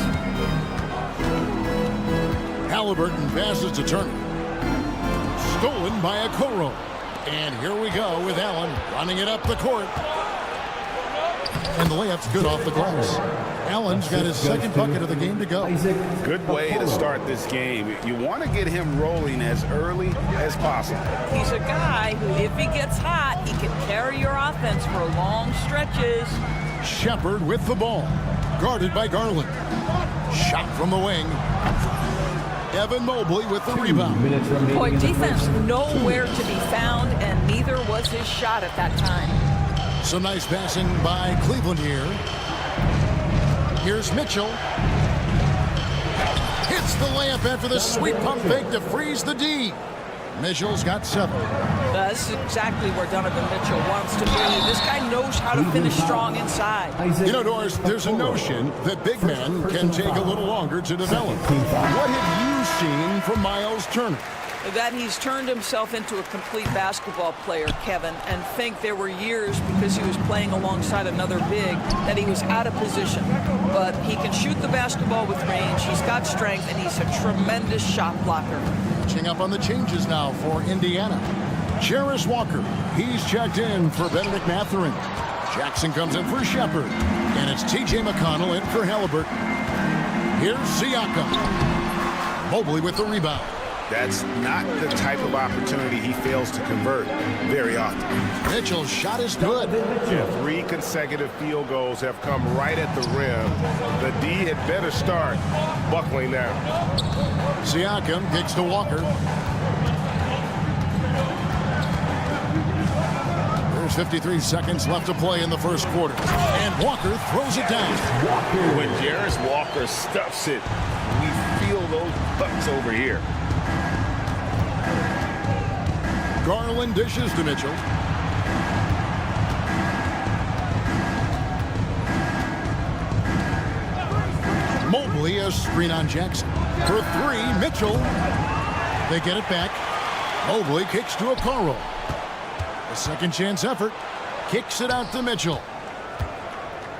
Halliburton passes to Turner. Stolen by Okoro. And here we go with Allen running it up the court. And the layup's good off the glass. Allen's got his 2nd bucket of the game to go. Good way to start this game. You want to get him rolling as early as possible. He's a guy who, if he gets hot, he can carry your offense for long stretches. Shepard with the ball. Guarded by Garland. Shot from the wing. Evan Mobley with the rebound. Boy, defense nowhere to be found, and neither was his shot at that time. Some nice passing by Cleveland here. Here's Mitchell. Hits the layup after the sweet pump fake to freeze the D. Mitchell's got 7. This is exactly where Donovan Mitchell wants to be. This guy knows how to finish strong inside. You know, Doris, there's a notion that big men can take a little longer to develop. What have you seen from Miles Turner? That he's turned himself into a complete basketball player, Kevin, and think there were years because he was playing alongside another big that he was out of position. But he can shoot the basketball with range, he's got strength, and he's a tremendous shot blocker. Catching up on the changes now for Indiana. Jarris Walker, he's checked in for Benedict Mathurin. Jackson comes in for Shepard, and it's T.J. McConnell in for Halliburton. Here's Siakam. Mobley with the rebound. That's not the type of opportunity he fails to convert very often. Mitchell's shot is good. 3 consecutive field goals have come right at the rim. The D had better start buckling now. Siakam kicks to Walker. There's 53 seconds left to play in the first quarter. And Walker throws it down. When Jarris Walker stuffs it, we feel those bucks over here. Garland dishes to Mitchell. Mobley a screen on Jackson. For 3, Mitchell. They get it back. Mobley kicks to Okoro. A second chance effort. Kicks it out to Mitchell.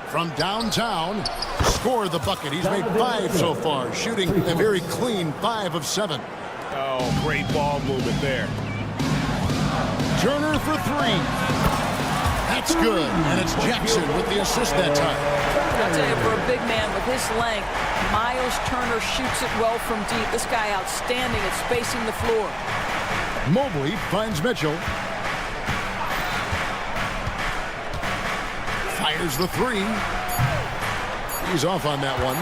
From downtown, score the bucket. He's made 5 so far, shooting a very clean 5 of 7. Oh, great ball movement there. Turner for 3. That's good, and it's Jackson with the assist that time. I'll tell you, for a big man with his length, Miles Turner shoots it well from deep. This guy outstanding at spacing the floor. Mobley finds Mitchell. Fires the 3. He's off on that one.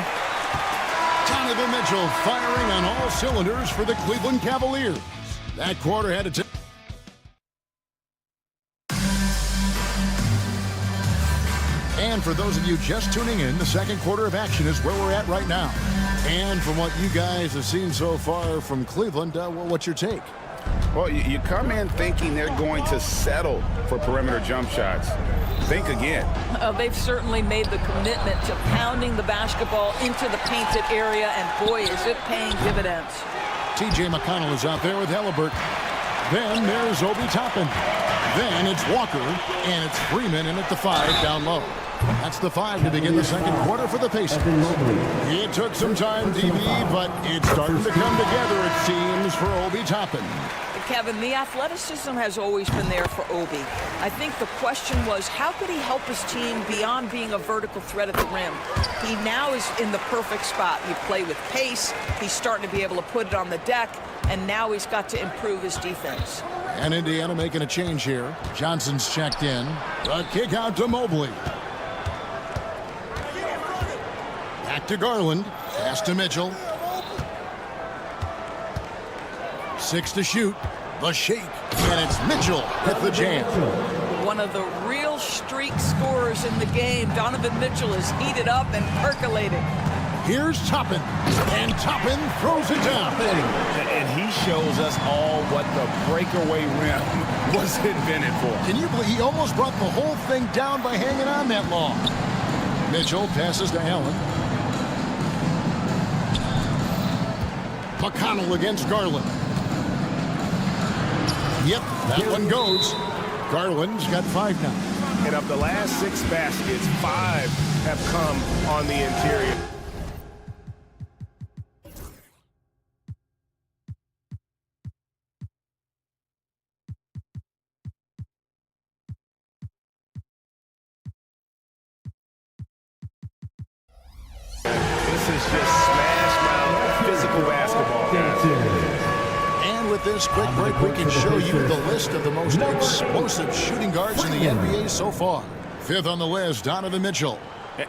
Donovan Mitchell firing on all cylinders for the Cleveland Cavaliers. That quarter had to take. And for those of you just tuning in, the second quarter of action is where we're at right now. And from what you guys have seen so far from Cleveland, what's your take? Well, you come in thinking they're going to settle for perimeter jump shots. Think again. They've certainly made the commitment to pounding the basketball into the painted area, and boy, is it paying dividends. T.J. McConnell is out there with Halliburton. Then there's Obi Toppin. Then it's Walker, and it's Freeman in at the 5 down low. That's the 5 to begin the second quarter for the Pacers. It took some time, DB, but it's starting to come together, it seems, for Obi Toppin. Kevin, the athleticism has always been there for Obi. I think the question was, how could he help his team beyond being a vertical threat at the rim? He now is in the perfect spot. You play with pace. He's starting to be able to put it on the deck, and now he's got to improve his defense. And Indiana making a change here. Johnson's checked in. The kick out to Mobley. Back to Garland. Pass to Mitchell. 6 to shoot. The shake. And it's Mitchell with the jam. One of the real streak scorers in the game. Donovan Mitchell is heated up and percolating. Here's Toppin. And Toppin throws it down. And he shows us all what the breakaway rim was invented for. Can you believe he almost brought the whole thing down by hanging on that long? Mitchell passes to Allen. McConnell against Garland. Yep, that one goes. Garland's got 5 now. And of the last 6 baskets, 5 have come on the interior. This is just smash mouth physical basketball, guys. And with this quick break, we can show you the list of the most explosive shooting guards in the NBA so far. 5th on the list, Donovan Mitchell.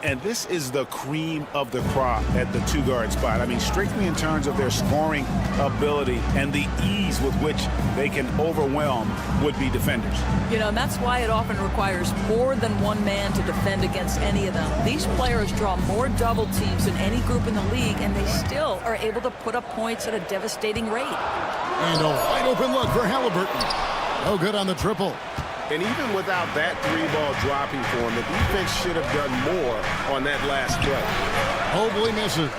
And this is the cream of the crop at the 2-guard spot. I mean, strictly in terms of their scoring ability and the ease with which they can overwhelm would-be defenders. You know, and that's why it often requires more than one man to defend against any of them. These players draw more double teams than any group in the league, and they still are able to put up points at a devastating rate. And a wide open look for Halliburton. No good on the triple. And even without that 3-ball dropping for him, the defense should have done more on that last play. Mobley misses.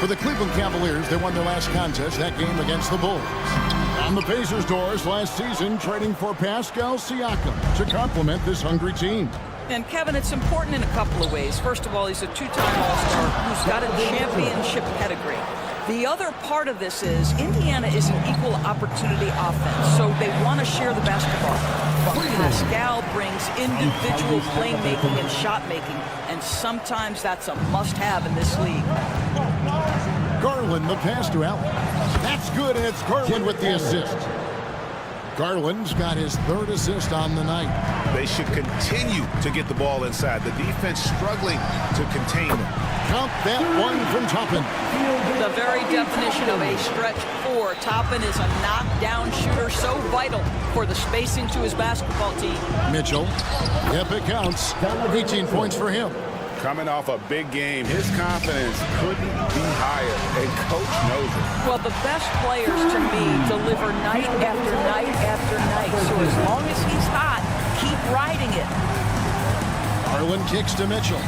For the Cleveland Cavaliers, they won their last contest, that game against the Bulls. On the Pacers' doors last season, trading for Pascal Siakam to complement this hungry team. And Kevin, it's important in a couple of ways. First of all, he's a two-time All-Star who's got a championship pedigree. The other part of this is Indiana is an equal opportunity offense, so they want to share the basketball. But Pascal brings individual playmaking and shot making, and sometimes that's a must-have in this league. Garland, the pass to Allen. That's good, and it's Garland with the assist. Garland's got his third assist on the night. They should continue to get the ball inside. The defense struggling to contain them. Count that one from Toppin. The very definition of a stretch four. Toppin is a knockdown shooter, so vital for the spacing to his basketball team. Mitchell, if it counts, 18 points for him. Coming off a big game, his confidence couldn't be higher, and coach knows it. Well, the best players to me deliver night after night after night. So as long as he's hot, keep riding it. Garland kicks to Mitchell.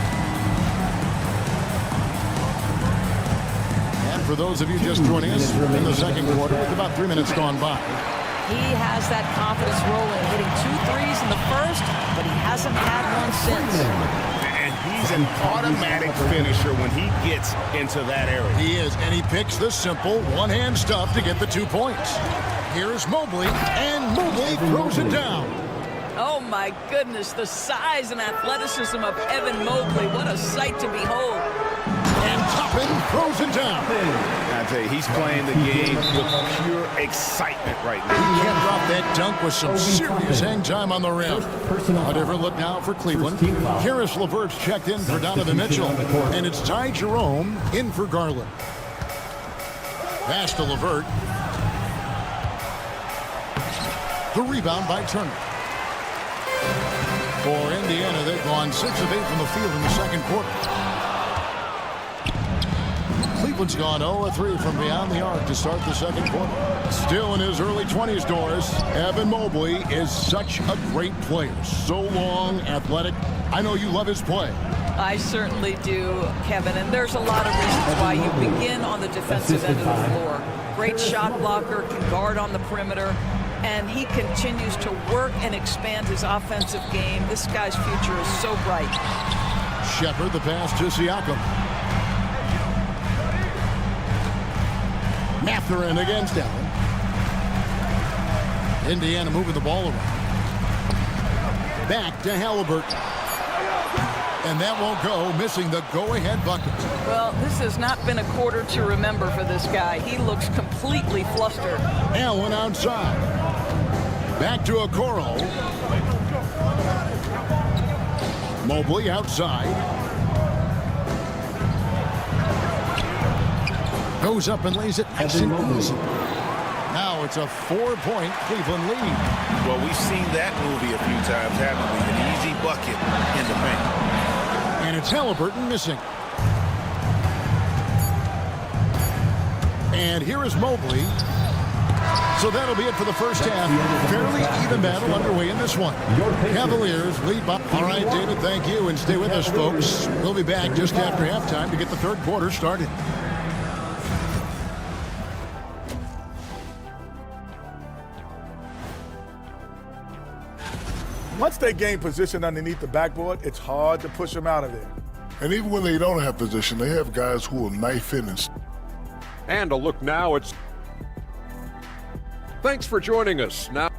And for those of you just joining us in the second quarter, with about 3 minutes gone by. He has that confidence rolling, hitting 2 threes in the first, but he hasn't had one since. He's an automatic finisher when he gets into that area. He is, and he picks the simple one-hand stuff to get the 2 points. Here's Mobley, and Mobley throws it down. Oh, my goodness, the size and athleticism of Evan Mobley. What a sight to behold. And Toppin throws it down. I tell you, he's playing the game with pure excitement right now. He can drop that dunk with some serious hang time on the rim. A different look now for Cleveland. Karis LeVert's checked in for Donovan Mitchell, and it's Ty Jerome in for Garland. Pass to LeVert. The rebound by Turner. For Indiana, they've gone 6 of 8 from the field in the second quarter. Cleveland's gone 0 of 3 from beyond the arc to start the second quarter. Still in his early 20s, Doris, Evan Mobley is such a great player. So long, athletic. I know you love his play. I certainly do, Kevin, and there's a lot of reasons why you begin on the defensive end of the floor. Great shot blocker, can guard on the perimeter, and he continues to work and expand his offensive game. This guy's future is so bright. Shepard, the pass to Siakam. Mathurin against Allen. Indiana moving the ball around. Back to Halliburton. And that won't go, missing the go-ahead bucket. Well, this has not been a quarter to remember for this guy. He looks completely flustered. Allen outside. Back to Okoro. Mobley outside. Goes up and lays it nice and easy. Now it's a 4-point Cleveland lead. Well, we've seen that movie a few times, haven't we? An easy bucket in the paint. And it's Halliburton missing. And here is Mobley. So that'll be it for the first half. Fairly even battle underway in this one. Cavaliers lead by. All right, David, thank you. And stay with us, folks. We'll be back just after halftime to get the third quarter started. Once they gain position underneath the backboard, it's hard to push them out of there. And even when they don't have position, they have guys who will knife in and... And a look now, it's... Thanks for joining us. Now...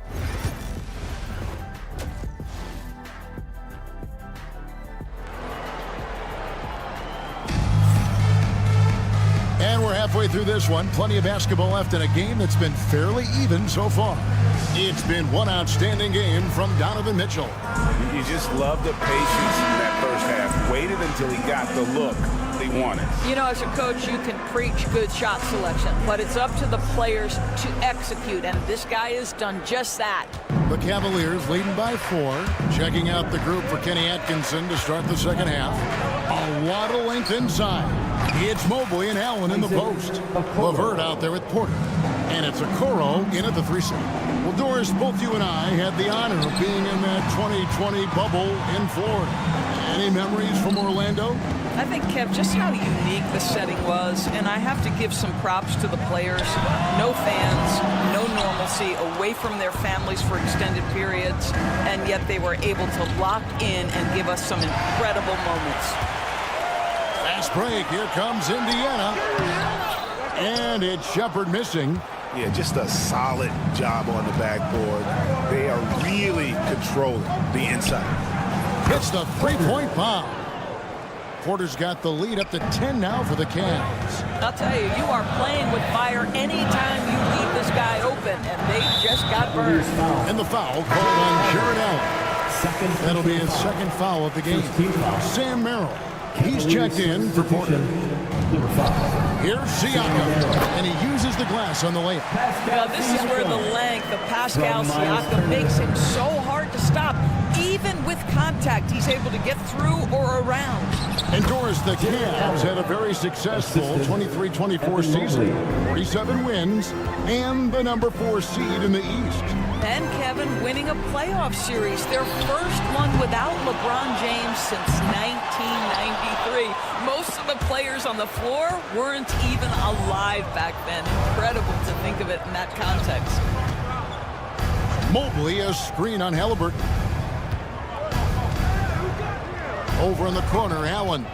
And we're halfway through this one. Plenty of basketball left in a game that's been fairly even so far. It's been one outstanding game from Donovan Mitchell. You just love the patience in that first half. Waited until he got the look he wanted. You know, as a coach, you can preach good shot selection, but it's up to the players to execute, and this guy has done just that. The Cavaliers leading by 4. Checking out the group for Kenny Atkinson to start the second half. A lot of length inside. It's Mobley and Allen in the post. LeVert out there with Porter. And it's Okoro in at the 3-6. Well, Doris, both you and I had the honor of being in that 2020 bubble in Florida. Any memories from Orlando? I think, Kev, just how unique the setting was, and I have to give some props to the players. No fans, no normalcy, away from their families for extended periods, and yet they were able to lock in and give us some incredible moments. Fast break. Here comes Indiana. And it's Shepherd missing. Yeah, just a solid job on the backboard. They are really controlling the inside. It's the three-point bomb. Porter's got the lead up to 10 now for the Cavs. I'll tell you, you are playing with fire anytime you leave this guy open, and they just got burned. And the foul called on Jared Allen. That'll be his second foul of the game. Sam Merrill. He's checked in for Porter. Here's Siakam, and he uses the glass on the layup. Well, this is where the length of Pascal Siakam makes him so hard to stop. Even with contact, he's able to get through or around. And Doris, the Cavs had a very successful 23-24 season. 47 wins and the number 4 seed in the East. And Kevin winning a playoff series, their first one without LeBron James since 1993. Most of the players on the floor weren't even alive back then. Incredible to think of it in that context. Mobley, a screen on Halliburton. Over in the corner, Allen.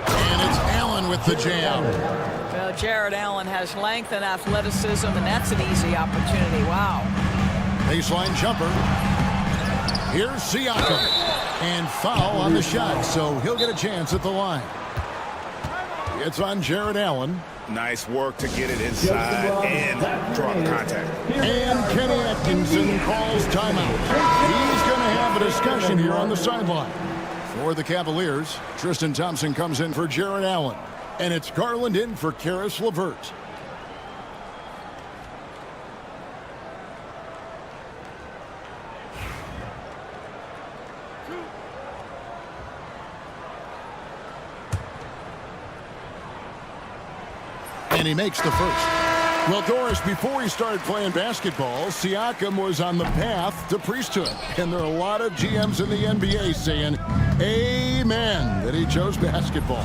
And it's Allen with the jam. Well, Jared Allen has length and athleticism, and that's an easy opportunity. Wow. Baseline jumper. Here's Siakam. And foul on the shot, so he'll get a chance at the line. It's on Jared Allen. Nice work to get it inside and draw the contact. And Kenny Atkinson calls timeout. He's going to have a discussion here on the sideline. For the Cavaliers, Tristan Thompson comes in for Jared Allen. And it's Garland in for Karis LeVert. And he makes the first. Well, Doris, before he started playing basketball, Siakam was on the path to priesthood. And there are a lot of GMs in the NBA saying, amen, that he chose basketball.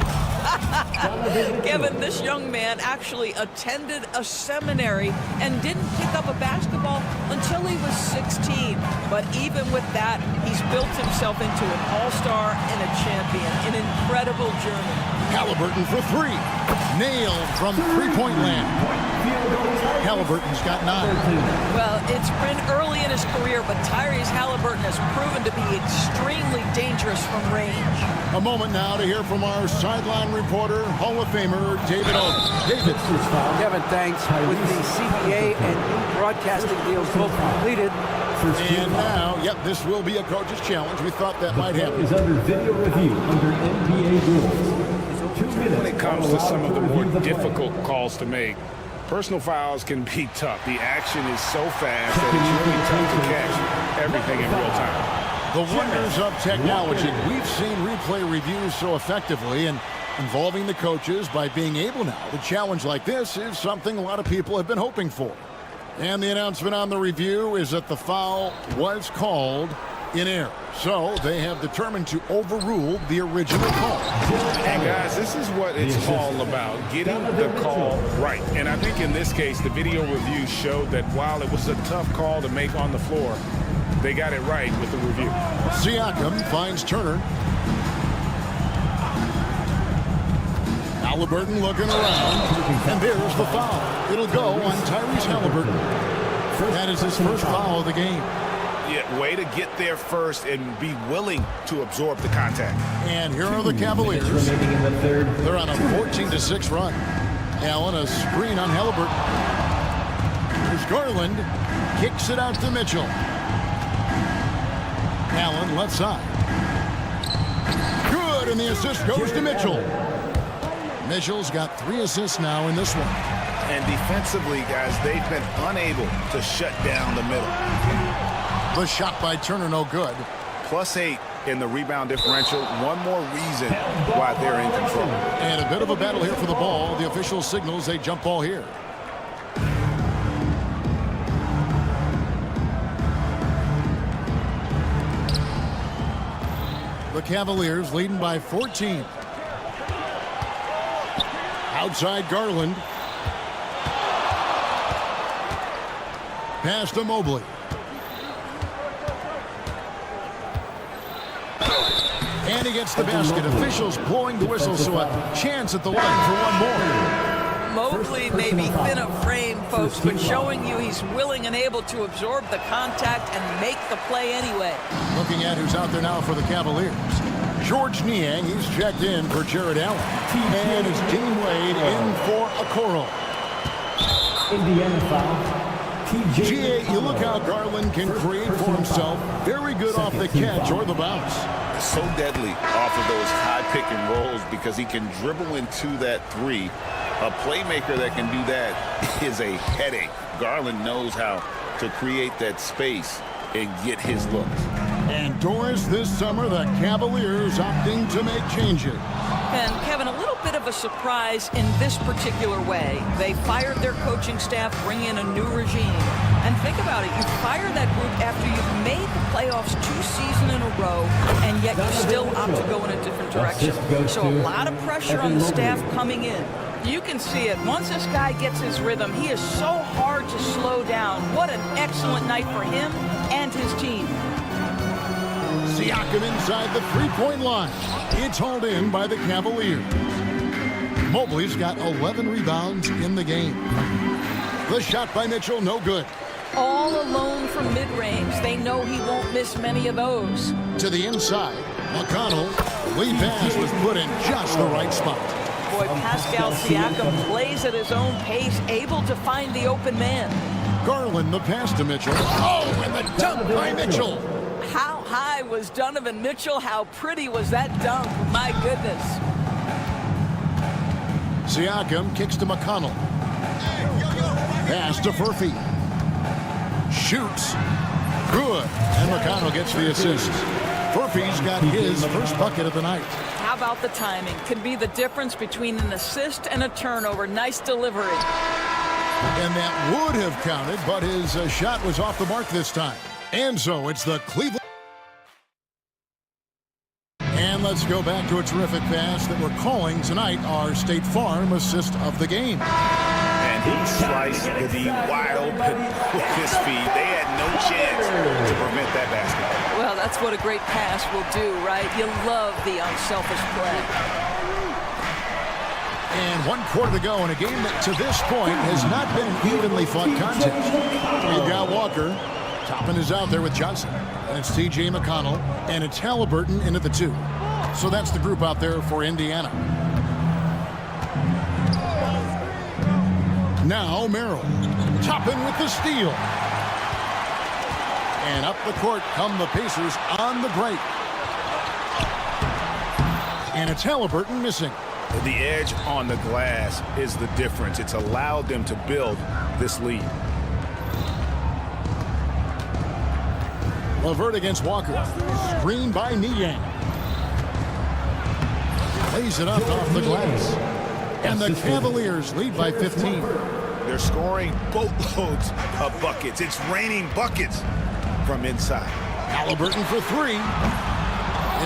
Kevin, this young man actually attended a seminary and didn't pick up a basketball until he was 16. But even with that, he's built himself into an all-star and a champion. An incredible journey. Halliburton for 3. Nailed from three-point land. Halliburton's got 9. Well, it's been early in his career, but Tyrese Halliburton has proven to be extremely dangerous from range. A moment now to hear from our sideline reporter, Hall of Famer David Oden. David. Kevin, thanks. With the CBA and broadcasting deals both completed. And now, yep, this will be a coach's challenge. We thought that might happen. Is under video review under NBA rules. When it comes to some of the more difficult calls to make, personal fouls can be tough. The action is so fast that it's really tough to catch everything in real time. The wonders of technology. We've seen replay reviews so effectively, and involving the coaches by being able now to challenge like this is something a lot of people have been hoping for. And the announcement on the review is that the foul was called in error. So they have determined to overrule the original call. And guys, this is what it's all about, getting the call right. And I think in this case, the video review showed that while it was a tough call to make on the floor, they got it right with the review. Siakam finds Turner. Halliburton looking around, and there's the foul. It'll go on Tyrese Halliburton. That is his first foul of the game. Yeah, way to get there first and be willing to absorb the contact. And here are the Cavaliers. They're on a 14-6 run. Allen, a screen on Halliburton. Here's Garland. Kicks it out to Mitchell. Allen left side. Good, and the assist goes to Mitchell. Mitchell's got 3 assists now in this one. And defensively, guys, they've been unable to shut down the middle. The shot by Turner, no good. +8 in the rebound differential. One more reason why they're in control. And a bit of a battle here for the ball. The official signals a jump ball here. The Cavaliers leading by 14. Outside Garland. Pass to Mobley. And he gets the basket. Officials blowing the whistle, so a chance at the line for one more. Mobley may be thin of frame, folks, but showing you he's willing and able to absorb the contact and make the play anyway. Looking at who's out there now for the Cavaliers. George Niang, he's checked in for Jared Allen. And it's Dean Wade in for Okoro. Indiana foul. GA, you look how Garland can create for himself. Very good off the catch or the bounce. So deadly off of those high pick and rolls because he can dribble into that three. A playmaker that can do that is a headache. Garland knows how to create that space and get his look. And Doris, this summer, the Cavaliers opting to make changes. And Kevin, a little bit of a surprise in this particular way. They fired their coaching staff, bring in a new regime. And think about it, you fire that group after you've made the playoffs 2 seasons in a row, and yet you still opt to go in a different direction. So a lot of pressure on the staff coming in. You can see it. Once this guy gets his rhythm, he is so hard to slow down. What an excellent night for him and his team. Siakam inside the three-point line. It's hauled in by the Cavaliers. Mobley's got 11 rebounds in the game. The shot by Mitchell, no good. All alone from mid-range. They know he won't miss many of those. To the inside, McConnell. Lead pass was put in just the right spot. Boy, Pascal Siakam plays at his own pace, able to find the open man. Garland, the pass to Mitchell. Oh, and the dunk by Mitchell. How high was Donovan Mitchell? How pretty was that dunk? My goodness. Siakam kicks to McConnell. Pass to Furphy. Shoots. Good. And McConnell gets the assist. Furphy's got his first bucket of the night. How about the timing? Can be the difference between an assist and a turnover. Nice delivery. And that would have counted, but his shot was off the mark this time. And so it's the Cleveland. And let's go back to a terrific pass that we're calling tonight our State Farm assist of the game. And he sliced the wild with his feet. They had no chance to prevent that basket. Well, that's what a great pass will do, right? You love the unselfish play. And 1 quarter to go in a game that to this point has not been an evenly fought contest. We've got Walker. Toppin is out there with Johnson. And it's T.J. McConnell. And it's Halliburton in at the 2. So that's the group out there for Indiana. Now Merrill. Toppin with the steal. And up the court come the Pacers on the break. And it's Halliburton missing. The edge on the glass is the difference. It's allowed them to build this lead. LeVert against Walker. Screen by Niang. Lays it up off the glass. And the Cavaliers lead by 15. They're scoring boatloads of buckets. It's raining buckets from inside. Halliburton for 3.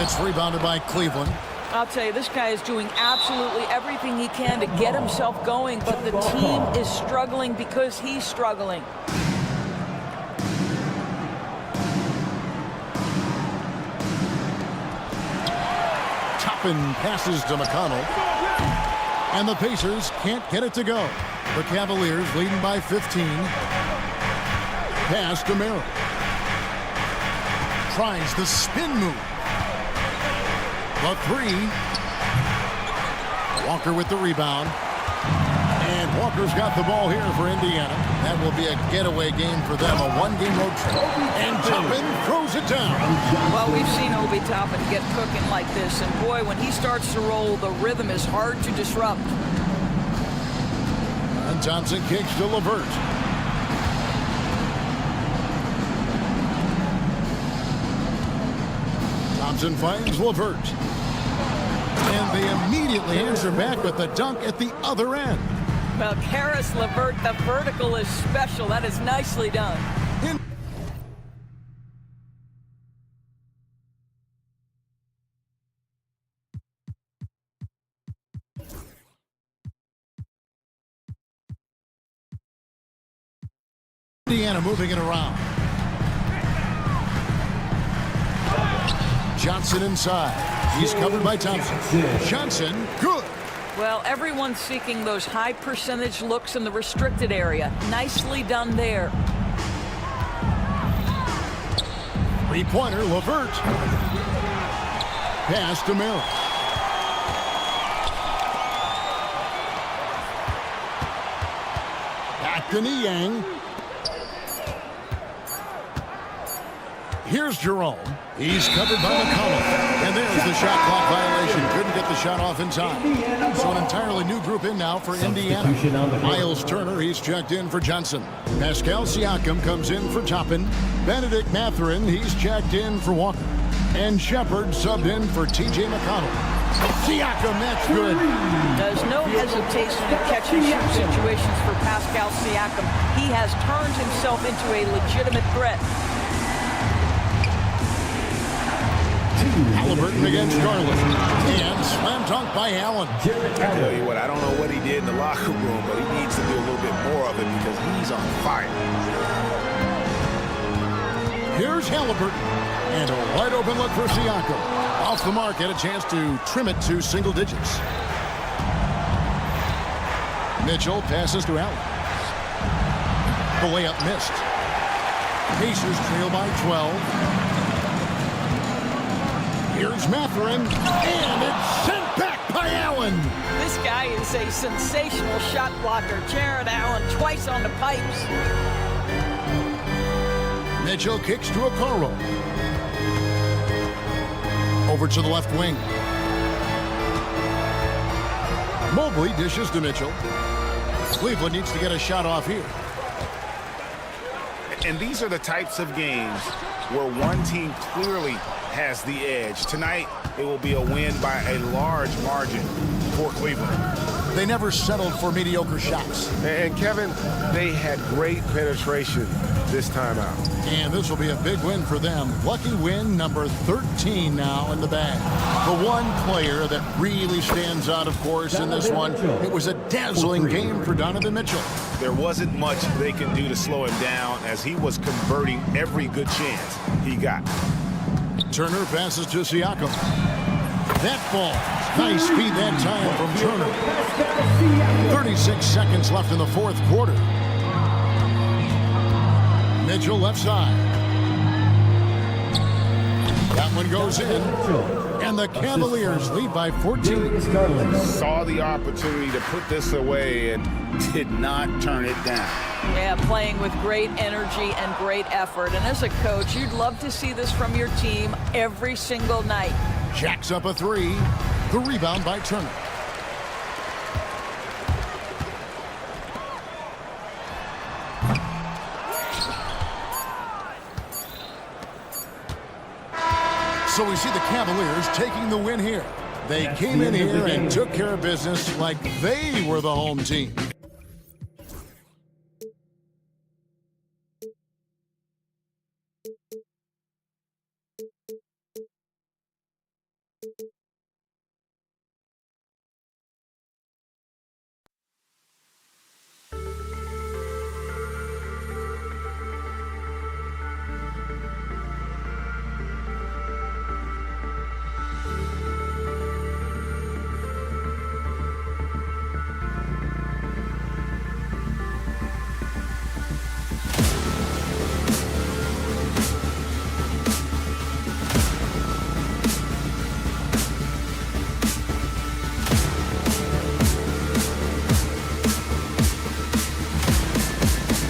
It's rebounded by Cleveland. I'll tell you, this guy is doing absolutely everything he can to get himself going, but the team is struggling because he's struggling. Toppin passes to McConnell. And the Pacers can't get it to go. The Cavaliers leading by 15. Pass to Merrill. Tries the spin move. The 3. Walker with the rebound. And Walker's got the ball here for Indiana. That will be a getaway game for them, a 1-game road trip. And Toppin throws it down. Well, we've seen Obi Toppin get cooking like this, and boy, when he starts to roll, the rhythm is hard to disrupt. And Thompson kicks to LeVert. Johnson finds LeVert. And they immediately answer back with the dunk at the other end. Well, Karis LeVert, the vertical is special. That is nicely done. Indiana moving it around. Johnson inside. He's covered by Thompson. Johnson, good. Well, everyone's seeking those high percentage looks in the restricted area. Nicely done there. Three-pointer, LeVert. Pass to Miller. Back to Niang. Here's Jerome. He's covered by McConnell. And there's the shot clock violation. Couldn't get the shot off in time. So an entirely new group in now for Indiana. Miles Turner, he's checked in for Johnson. Pascal Siakam comes in for Toppin. Benedict Mathurin, he's checked in for Walker. And Shepard subbed in for T.J. McConnell. Siakam, that's good. There's no hesitation in catch and shoot situations for Pascal Siakam. He has turned himself into a legitimate threat. Halliburton against Garland. And slam dunk by Allen. I tell you what, I don't know what he did in the locker room, but he needs to do a little bit more of it because he's on fire. Here's Halliburton. And a wide open look for Siakam. Off the mark, had a chance to trim it to single digits. Mitchell passes to Allen. The layup missed. Pacers trail by 12. Here's Mathurin, and it's sent back by Allen. This guy is a sensational shot blocker. Jared Allen twice on the pipes. Mitchell kicks to Okoro. Over to the left wing. Mobley dishes to Mitchell. Cleveland needs to get a shot off here. And these are the types of games where one team clearly has the edge. Tonight, it will be a win by a large margin for Cleveland. They never settled for mediocre shots. And Kevin, they had great penetration this time out. And this will be a big win for them. Lucky win number 13 now in the bag. The one player that really stands out, of course, in this one, it was a dazzling game for Donovan Mitchell. There wasn't much they could do to slow him down as he was converting every good chance he got. Turner passes to Siakam. That ball. Nice speed that time from Turner. 36 seconds left in the fourth quarter. Mitchell left side. That one goes in. And the Cavaliers lead by 14. Saw the opportunity to put this away and did not turn it down. Yeah, playing with great energy and great effort. And as a coach, you'd love to see this from your team every single night. Jacks up a three. The rebound by Turner. So we see the Cavaliers taking the win here. They came in here and took care of business like they were the home team.